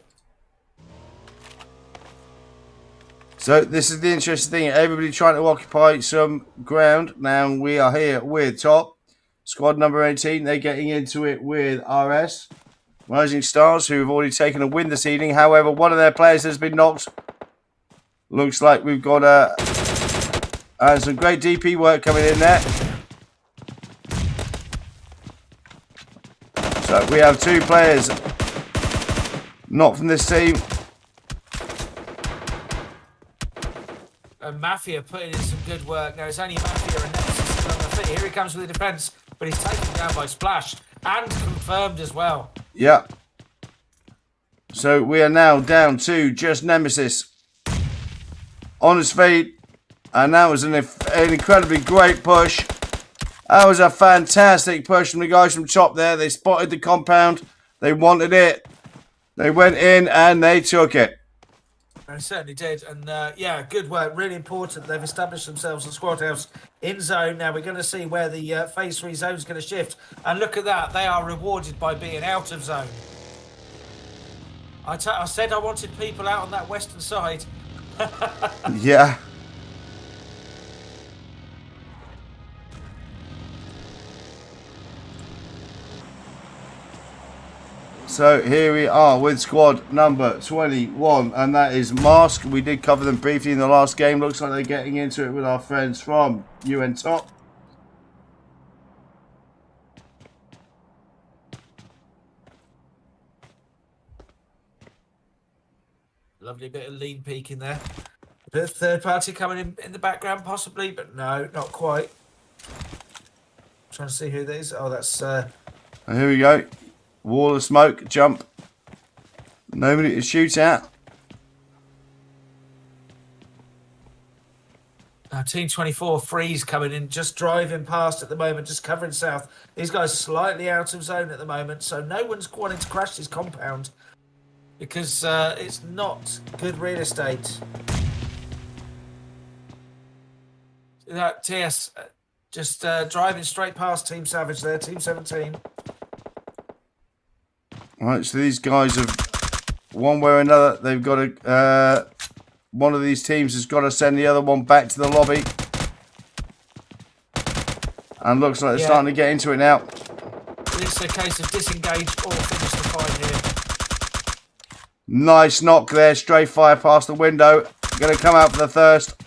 so this is the interesting thing. Everybody trying to occupy some ground. Now we are here with Top. Squad number 18, they're getting into it with RS. Rising Stars, who have already taken a win this evening. However, one of their players has been knocked. Looks like we've got some great DP work coming in there. So we have 2 players not from this team. And Mafia putting in some good work. Now it's only Mafia and Nemesis still on the feet. Here he comes with the defence, but he's taken down by Splash and confirmed as well. Yeah. So we are now down to just Nemesis on his feet. And that was an incredibly great push. That was a fantastic push from the guys from top there. They spotted the compound. They wanted it. They went in and they took it. They certainly did. And yeah, good work. Really important. They've established themselves in squad house in zone. Now we're going to see where the phase 3 zone is going to shift. And look at that. They are rewarded by being out of zone. I said I wanted people out on that western side. Yeah. So here we are with squad number 21, and that is Mask. We did cover them briefly in the last game. Looks like they're getting into it with our friends from UN Top. Lovely bit of lean peek in there. A bit of third party coming in the background possibly, but no, not quite. Trying to see who that is. Oh, that's... And here we go. Wall of smoke, jump. Nobody to shoot at. Team 24, Freeze coming in, just driving past at the moment, just covering south. These guys slightly out of zone at the moment, so no one's wanting to crash this compound because it's not good real estate. That TS just driving straight past Team Savage there, Team 17. Right, so these guys have, one way or another, they've got to, one of these teams has got to send the other one back to the lobby. And looks like they're starting to get into it now. It's a case of disengage or finish the fight here. Nice knock there, straight fire past the window. Going to come out for the thirst.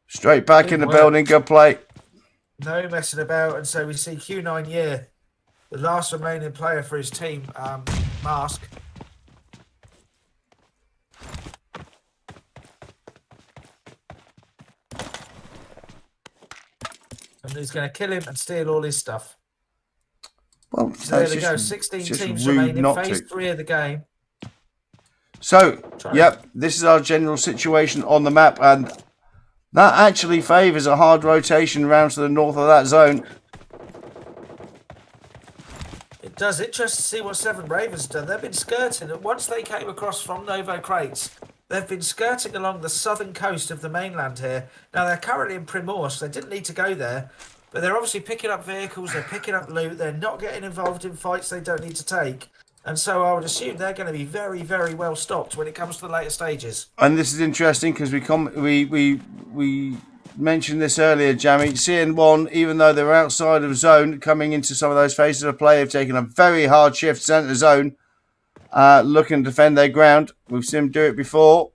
Straight back in the building, good play. No messing about, and so we see Q9 Year, the last remaining player for his team, Mask. And he's going to kill him and steal all his stuff. Well, so there we go, 16 teams remaining, phase 3 of the game. So, yep, this is our general situation on the map, and that actually favours a hard rotation round to the north of that zone. It does. Interesting to see what Seven Ravens have done. They've been skirting, and once they came across from Novo Crates, they've been skirting along the southern coast of the mainland here. Now, they're currently in Primorsk. They didn't need to go there, but they're obviously picking up vehicles, they're picking up loot, they're not getting involved in fights they don't need to take. And so I would assume they're going to be very, very well stocked when it comes to the later stages. And this is interesting because we mentioned this earlier, Jamie. CN1, even though they're outside of zone, coming into some of those phases of play, have taken a very hard shift centre zone, looking to defend their ground. We've seen them do it before.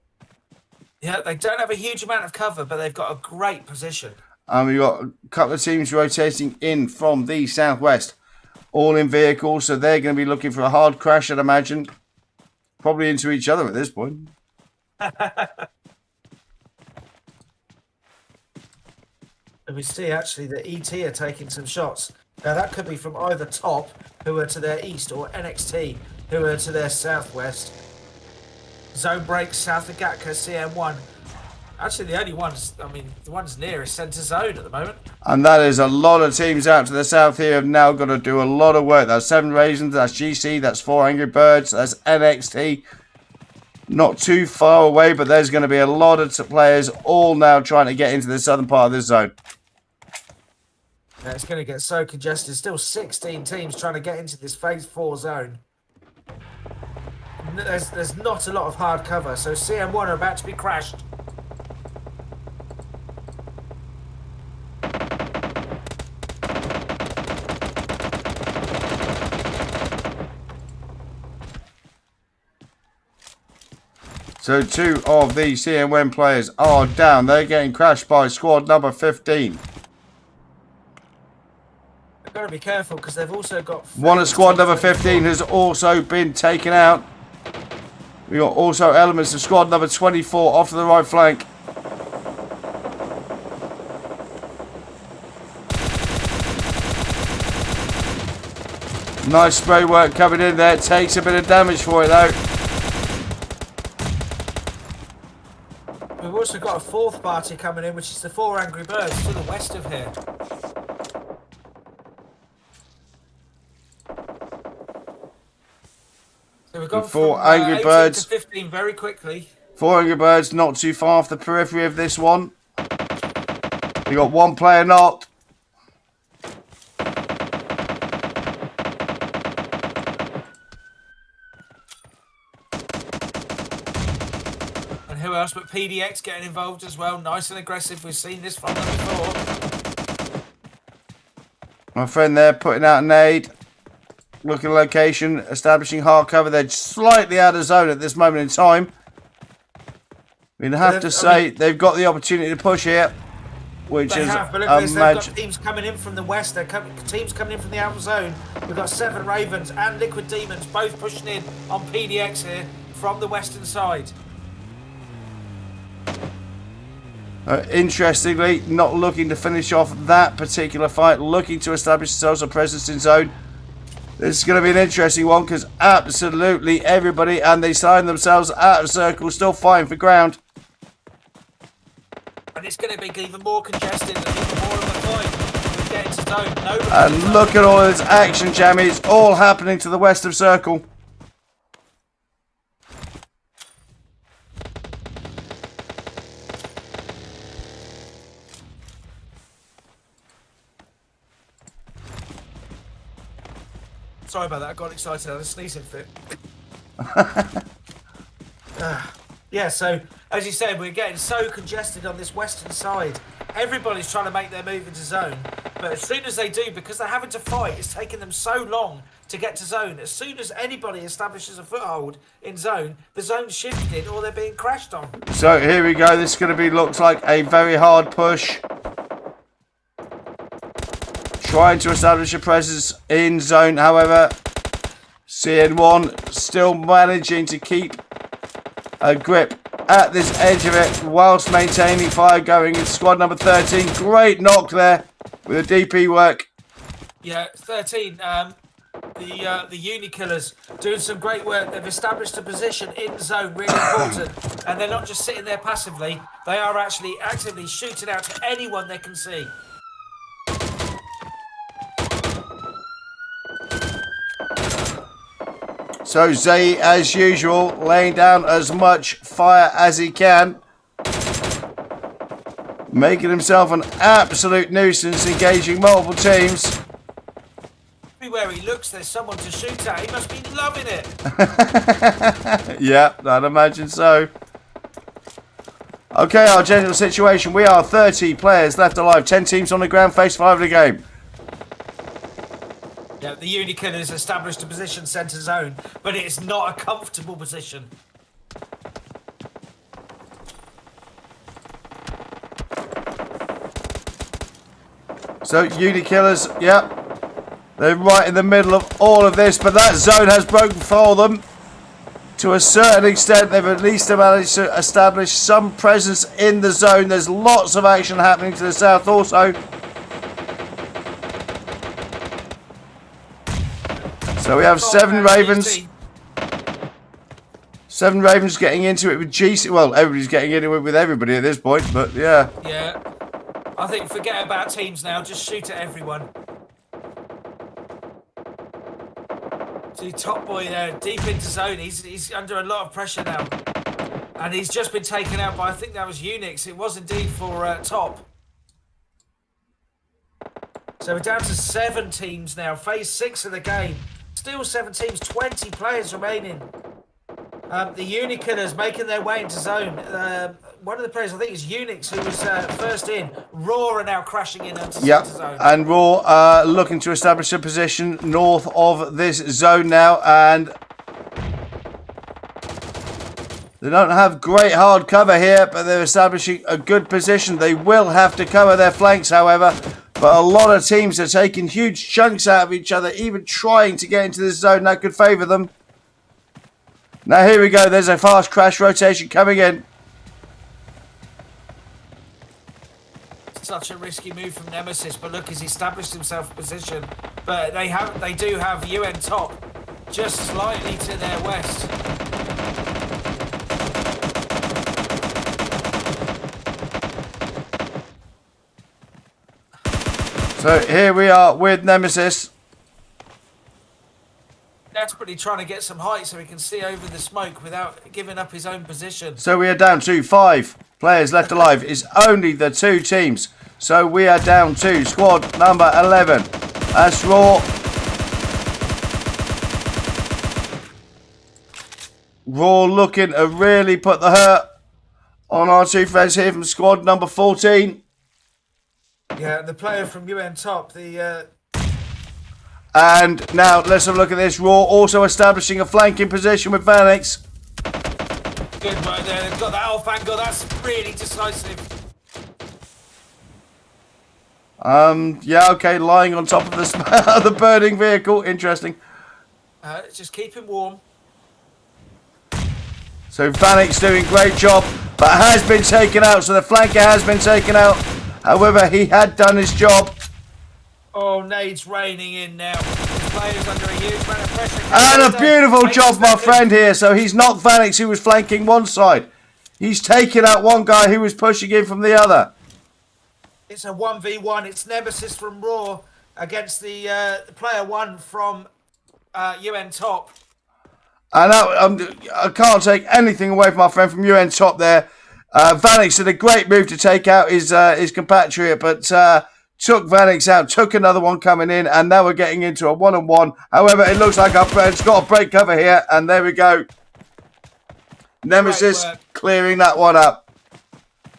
Yeah, they don't have a huge amount of cover, but they've got a great position. We've got a couple of teams rotating in from the southwest, all in vehicles, so they're going to be looking for a hard crash, I'd imagine. Probably into each other at this point. And we see actually that ET are taking some shots. Now that could be from either Top, who are to their east, or NXT, who are to their southwest. Zone breaks south of Gatka, CM1. Actually, the only ones, I mean, the ones nearest centre zone at the moment. And that is a lot of teams out to the south here have now got to do a lot of work. That's Seven Raisins, that's GC, that's 4 Angry Birds, that's NXT. Not too far away, but there's going to be a lot of players all now trying to get into the southern part of this zone. Yeah, it's going to get so congested. Still 16 teams trying to get into this phase 4 zone. There's not a lot of hard cover, so CM1 are about to be crashed. So 2 of the CMWM players are down. They're getting crashed by squad number 15. They've got to be careful because they've also got... One of squad number 15 has also been taken out. We got also elements of squad number 24 off to the right flank. Nice spray work coming in there. Takes a bit of damage for it though. We've also got a 4th party coming in, which is the 4 Angry Birds to the west of here. So we've gone 4 from Angry 18 Birds. to 15 very quickly. 4 Angry Birds not too far off the periphery of this one. We got 1 player knocked. Who else but PDX getting involved as well? Nice and aggressive. We've seen this from them before. My friend there putting out an aid. Looking location, establishing hard cover. They're slightly out of zone at this moment in time. We'd have to say they've got the opportunity to push here. Which is they've got teams coming in from the west. Teams coming in from the outer zone. We've got 7 Ravens and Liquid Demons both pushing in on PDX here from the western side. Interestingly, not looking to finish off that particular fight, looking to establish themselves a presence in zone. This is going to be an interesting one because absolutely everybody, and they sign themselves out of circle, still fighting for ground. And it's going to be even more congested and even more of a fight. We get into zone. And look at all of this action, jammies, all happening to the west of circle. Sorry about that, I got excited, I had a sneezing fit. Yeah, so, as you said, we're getting so congested on this western side. Everybody's trying to make their move into zone, but as soon as they do, because they're having to fight, it's taking them so long to get to zone. As soon as anybody establishes a foothold in zone, the zone's shifted or they're being crashed on. So, here we go. This is going to be, looks like a very hard push. Trying to establish a presence in zone, however, CN1 still managing to keep a grip at this edge of it whilst maintaining fire going in squad number 13. Great knock there with the DP work. Yeah, 13, the Uni Killers doing some great work. They've established a position in zone, really important, and they're not just sitting there passively. They are actually actively shooting out to anyone they can see. So Zay, as usual, laying down as much fire as he can. Making himself an absolute nuisance, engaging multiple teams. Everywhere he looks, there's someone to shoot at. He must be loving it. Yeah, I'd imagine so. Okay, our general situation. We are 30 players left alive. 10 teams on the ground, phase 5 of the game. Yeah, the Uni Killers established a position centre zone, but it's not a comfortable position. So, Uni Killers, yep. They're right in the middle of all of this, but that zone has broken for them. To a certain extent, they've at least managed to establish some presence in the zone. There's lots of action happening to the south also. So we have 7 Ravens. 7 Ravens getting into it with GC. Well, everybody's getting into it with everybody at this point, but yeah. Yeah. I think forget about teams now. Just shoot at everyone. See, Top Boy there, deep into zone. He's under a lot of pressure now. And he's just been taken out by, I think that was Unix. It was indeed for Top. So we're down to 7 teams now. Phase 6 of the game. Still 7 teams, 20 players remaining. The Uni Killers making their way into zone. One of the players, I think, is Unix, who was first in. Raw are now crashing in onto zone. And Raw looking to establish a position north of this zone now. And They don't have great hard cover here, but they're establishing a good position. They will have to cover their flanks, however. But a lot of teams are taking huge chunks out of each other, even trying to get into this zone. That could favour them. Now here we go. There's a fast crash rotation coming in. Such a risky move from Nemesis, but look, he's established himself in position. But they do have UN top just slightly to their west. So here we are with Nemesis. Desperately trying to get some height so he can see over the smoke without giving up his own position. So we are down to 5 players left alive. It's only the 2 teams. So we are down to squad number 11. That's Raw. Raw looking to really put the hurt on our 2 friends here from squad number 14. Yeah, the player from UN top, And now let's have a look at this. Raw also establishing a flanking position with Vanix. Good right there. They've got that off angle. That's really decisive. Yeah, okay, lying on top of the burning vehicle. Interesting. Just keep him warm. So Vanix doing a great job, but has been taken out. So the flanker has been taken out. However, he had done his job. Oh, nades raining in now. The player's under a huge amount of pressure. And a beautiful job, my friend here. So he's knocked Vanix, who was flanking one side. He's taken out one guy who was pushing in from the other. It's a 1v1. It's Nemesis from Raw against the player 1 from UN top. And I can't take anything away from my friend from UN top there. Vanix did a great move to take out his compatriot, but took Vanix out, took another one coming in, and now we're getting into a one-on-one. However, it looks like our friend's got a break cover here, and there we go. Nemesis clearing that one up.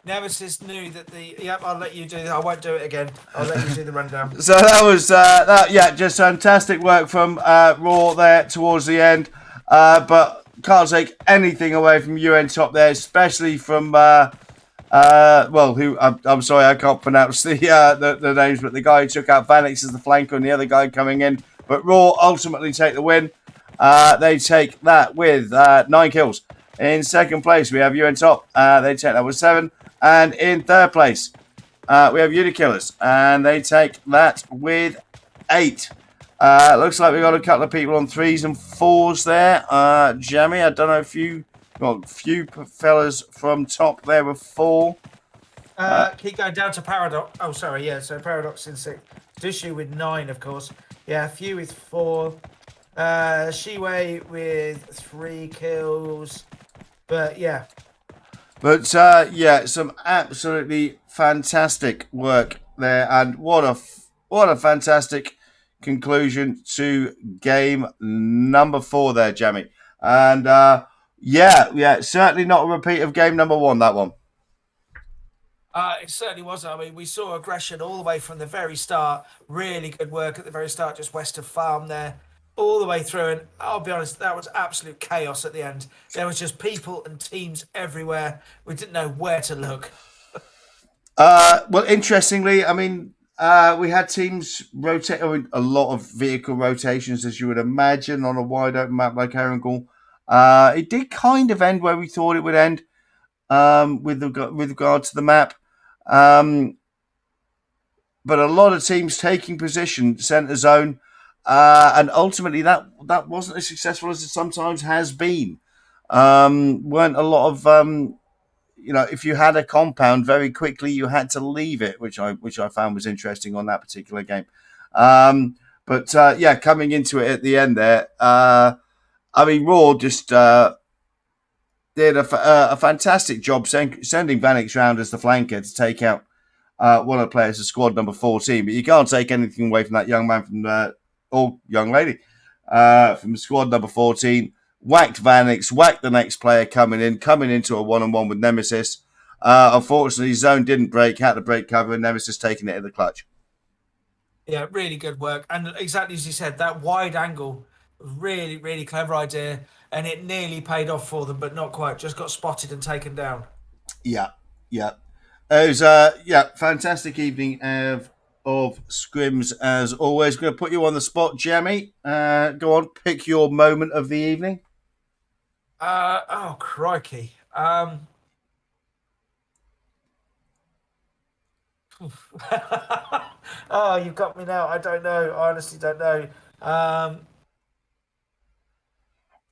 Nemesis knew that Yep, I'll let you do that. I won't do it again. I'll let you do the rundown. So that was, just fantastic work from Raw there towards the end. But can't take anything away from UN top there, especially from, I'm sorry, I can't pronounce the names, but the guy who took out Vanix is the flanker and the other guy coming in. But Raw ultimately take the win. They take that with 9 kills. In second place, we have UN top. They take that with 7. And in third place, we have Unikillers, and they take that with 8. Looks like we've got a couple of people on 3s and 4s there. Jamie, I don't know if you got a few fellas from top there with 4. Keep going down to Paradox. Oh, sorry, yeah. So Paradox in 6. Dishu with 9, of course. Yeah, a few with 4. Shiwei with 3 kills. But yeah. But some absolutely fantastic work there, and what a fantastic conclusion to game number 4 there, Jamie. And certainly not a repeat of game number 1. That one. It certainly was. I mean, we saw aggression all the way from the very start. Really good work at the very start, just west of Farm there, all the way through. And I'll be honest, that was absolute chaos at the end. There was just people and teams everywhere. We didn't know where to look. Well, interestingly, I mean, we had teams rotate, a lot of vehicle rotations, as you would imagine, on a wide open map like Erangel. It did kind of end where we thought it would end, with regard to the map. But a lot of teams taking position, centre zone, and ultimately that wasn't as successful as it sometimes has been. Weren't a lot of if you had a compound very quickly, you had to leave it, which I found was interesting on that particular game. Coming into it at the end there, Raw just did a fantastic job sending Vanix round as the flanker to take out one of the players of squad number 14. But you can't take anything away from that young man or young lady from squad number 14. Whacked Vanix, whacked the next player coming into a one-on-one with Nemesis. Unfortunately, zone didn't break, had to break cover, and Nemesis taking it in the clutch. Yeah, really good work. And exactly as you said, that wide angle Really, really clever idea, and it nearly paid off for them, but not quite. Just got spotted and taken down. Yeah, yeah. It was fantastic evening of scrims as always. Going to put you on the spot, Jamie. Go on, pick your moment of the evening. Oh crikey. Oh, you've got me now. I don't know. I honestly don't know. Um,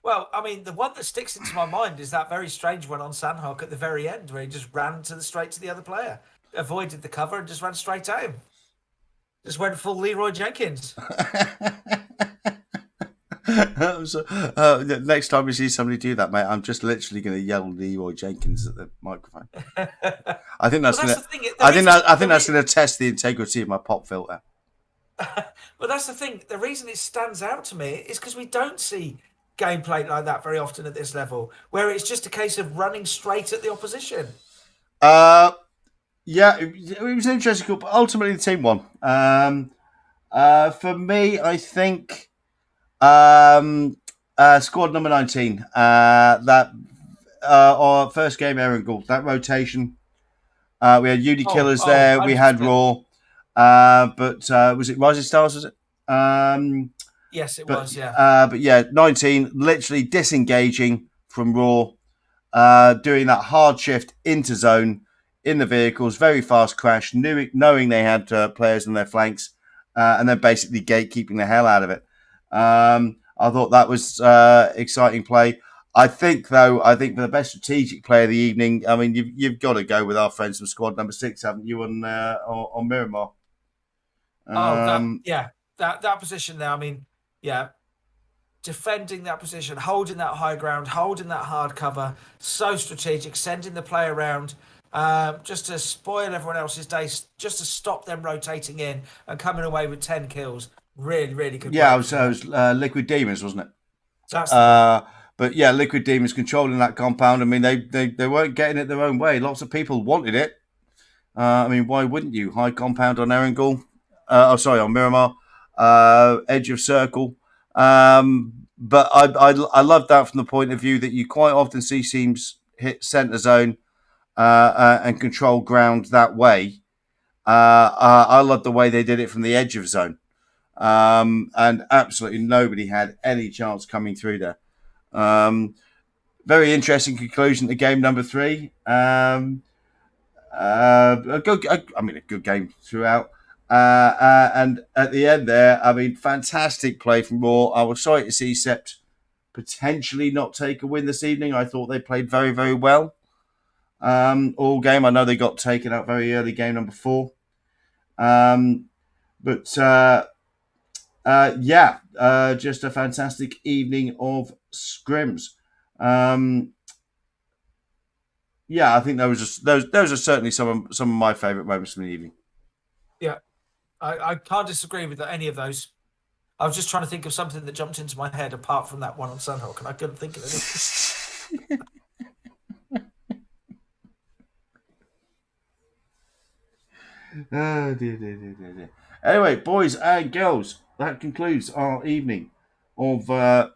well, I mean, the one that sticks into my mind is that very strange one on Sandhawk at the very end, where he just ran straight to the other player, avoided the cover, and just ran straight at him. Just went full Leroy Jenkins. So, next time you see somebody do that, mate, I'm just literally going to yell Leroy Jenkins at the microphone. Well, I think that's that's going the to. thing. I think that's going to test the integrity of my pop filter. But that's the thing. The reason it stands out to me is because we don't see gameplay like that very often at this level, where it's just a case of running straight at the opposition. Uh, yeah, it was an interesting call, but ultimately the team won. For me, I think squad number 19. That our first game, Aaron Gould. That rotation. We had Uni Oh, Killers oh, there. We had 100%. Raw. But was it Rising Stars? Was it? Yes, it But was. Yeah. but yeah, 19 literally disengaging from Raw, doing that hard shift into zone in the vehicles, very fast crash, knowing they had players on their flanks, and then basically gatekeeping the hell out of it. I thought that was exciting play. I think for the best strategic play of the evening, I mean, you've got to go with our friends from squad number 6, haven't you, on Miramar? Oh, Um, that position there. I mean, yeah, defending that position, holding that high ground, holding that hard cover, so strategic, sending the play around, just to spoil everyone else's day, just to stop them rotating in and coming away with 10 kills. Really, really good yeah, work from it them. was Liquid Demons, wasn't it? That's the one. Uh, but yeah, Liquid Demons controlling that compound. I mean, they weren't getting it their own way. Lots of people wanted it. I mean, why wouldn't you? High compound on Erangel. On Miramar. Edge of circle. But I love that from the point of view that you quite often see teams hit centre zone and control ground that way. I love the way they did it from the edge of zone. And absolutely nobody had any chance coming through there. Um, Very interesting conclusion to game number 3. A good game throughout. And at the end there, I mean, fantastic play from Raw. I was sorry to see Sept potentially not take a win this evening. I thought they played very, very well all game. I know they got taken out very early, game number 4. Um, but just a fantastic evening of scrims. I think those are certainly some of my favourite moments from the evening. Yeah, I can't disagree with any of those. I was just trying to think of something that jumped into my head apart from that one on Sunhawk, and I couldn't think of anything. Oh, dear. Anyway, boys and girls, that concludes our evening of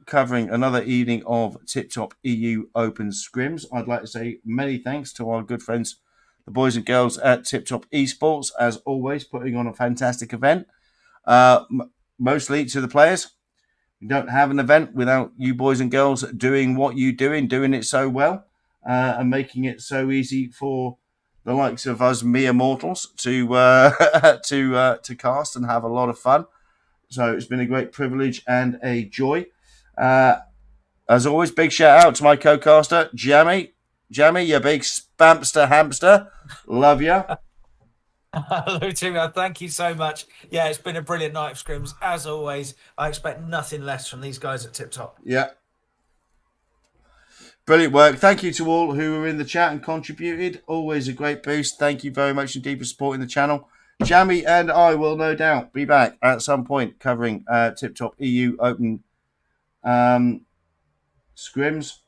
covering another evening of TipTop EU Open Scrims. I'd like to say many thanks to our good friends, the boys and girls at TipTop Esports, as always, putting on a fantastic event. Mostly to the players. You don't have an event without you boys and girls doing what you doing it so well, and making it so easy for the likes of us mere mortals to to cast and have a lot of fun. So it's been a great privilege and a joy. Uh, as always, big shout out to my co-caster, Jamie. Jamie, you big spamster hamster. Love you. Hello, Tim. Thank you so much. Yeah, it's been a brilliant night of scrims. As always, I expect nothing less from these guys at Tip Top. Yeah. Brilliant work. Thank you to all who were in the chat and contributed. Always a great boost. Thank you very much indeed for supporting the channel. Jamie and I will no doubt be back at some point covering TipTop EU Open Scrims.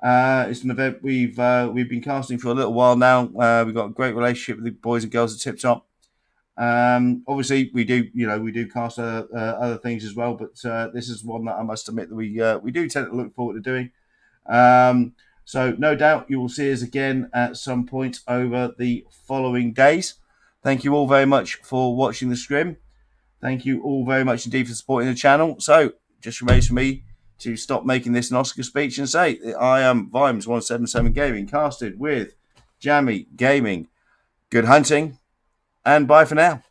It's an event we've been casting for a little while now. We've got a great relationship with the boys and girls at TipTop. Obviously, we do cast other things as well, but this is one that I must admit that we do tend to look forward to doing. So no doubt you will see us again at some point over the following days. Thank you all very much for watching the scrim. Thank you all very much indeed for supporting the channel. So just remains for me to stop making this an Oscar speech and say that I am Vimes177 Gaming, casted with Jammy Gaming. Good hunting, and bye for now.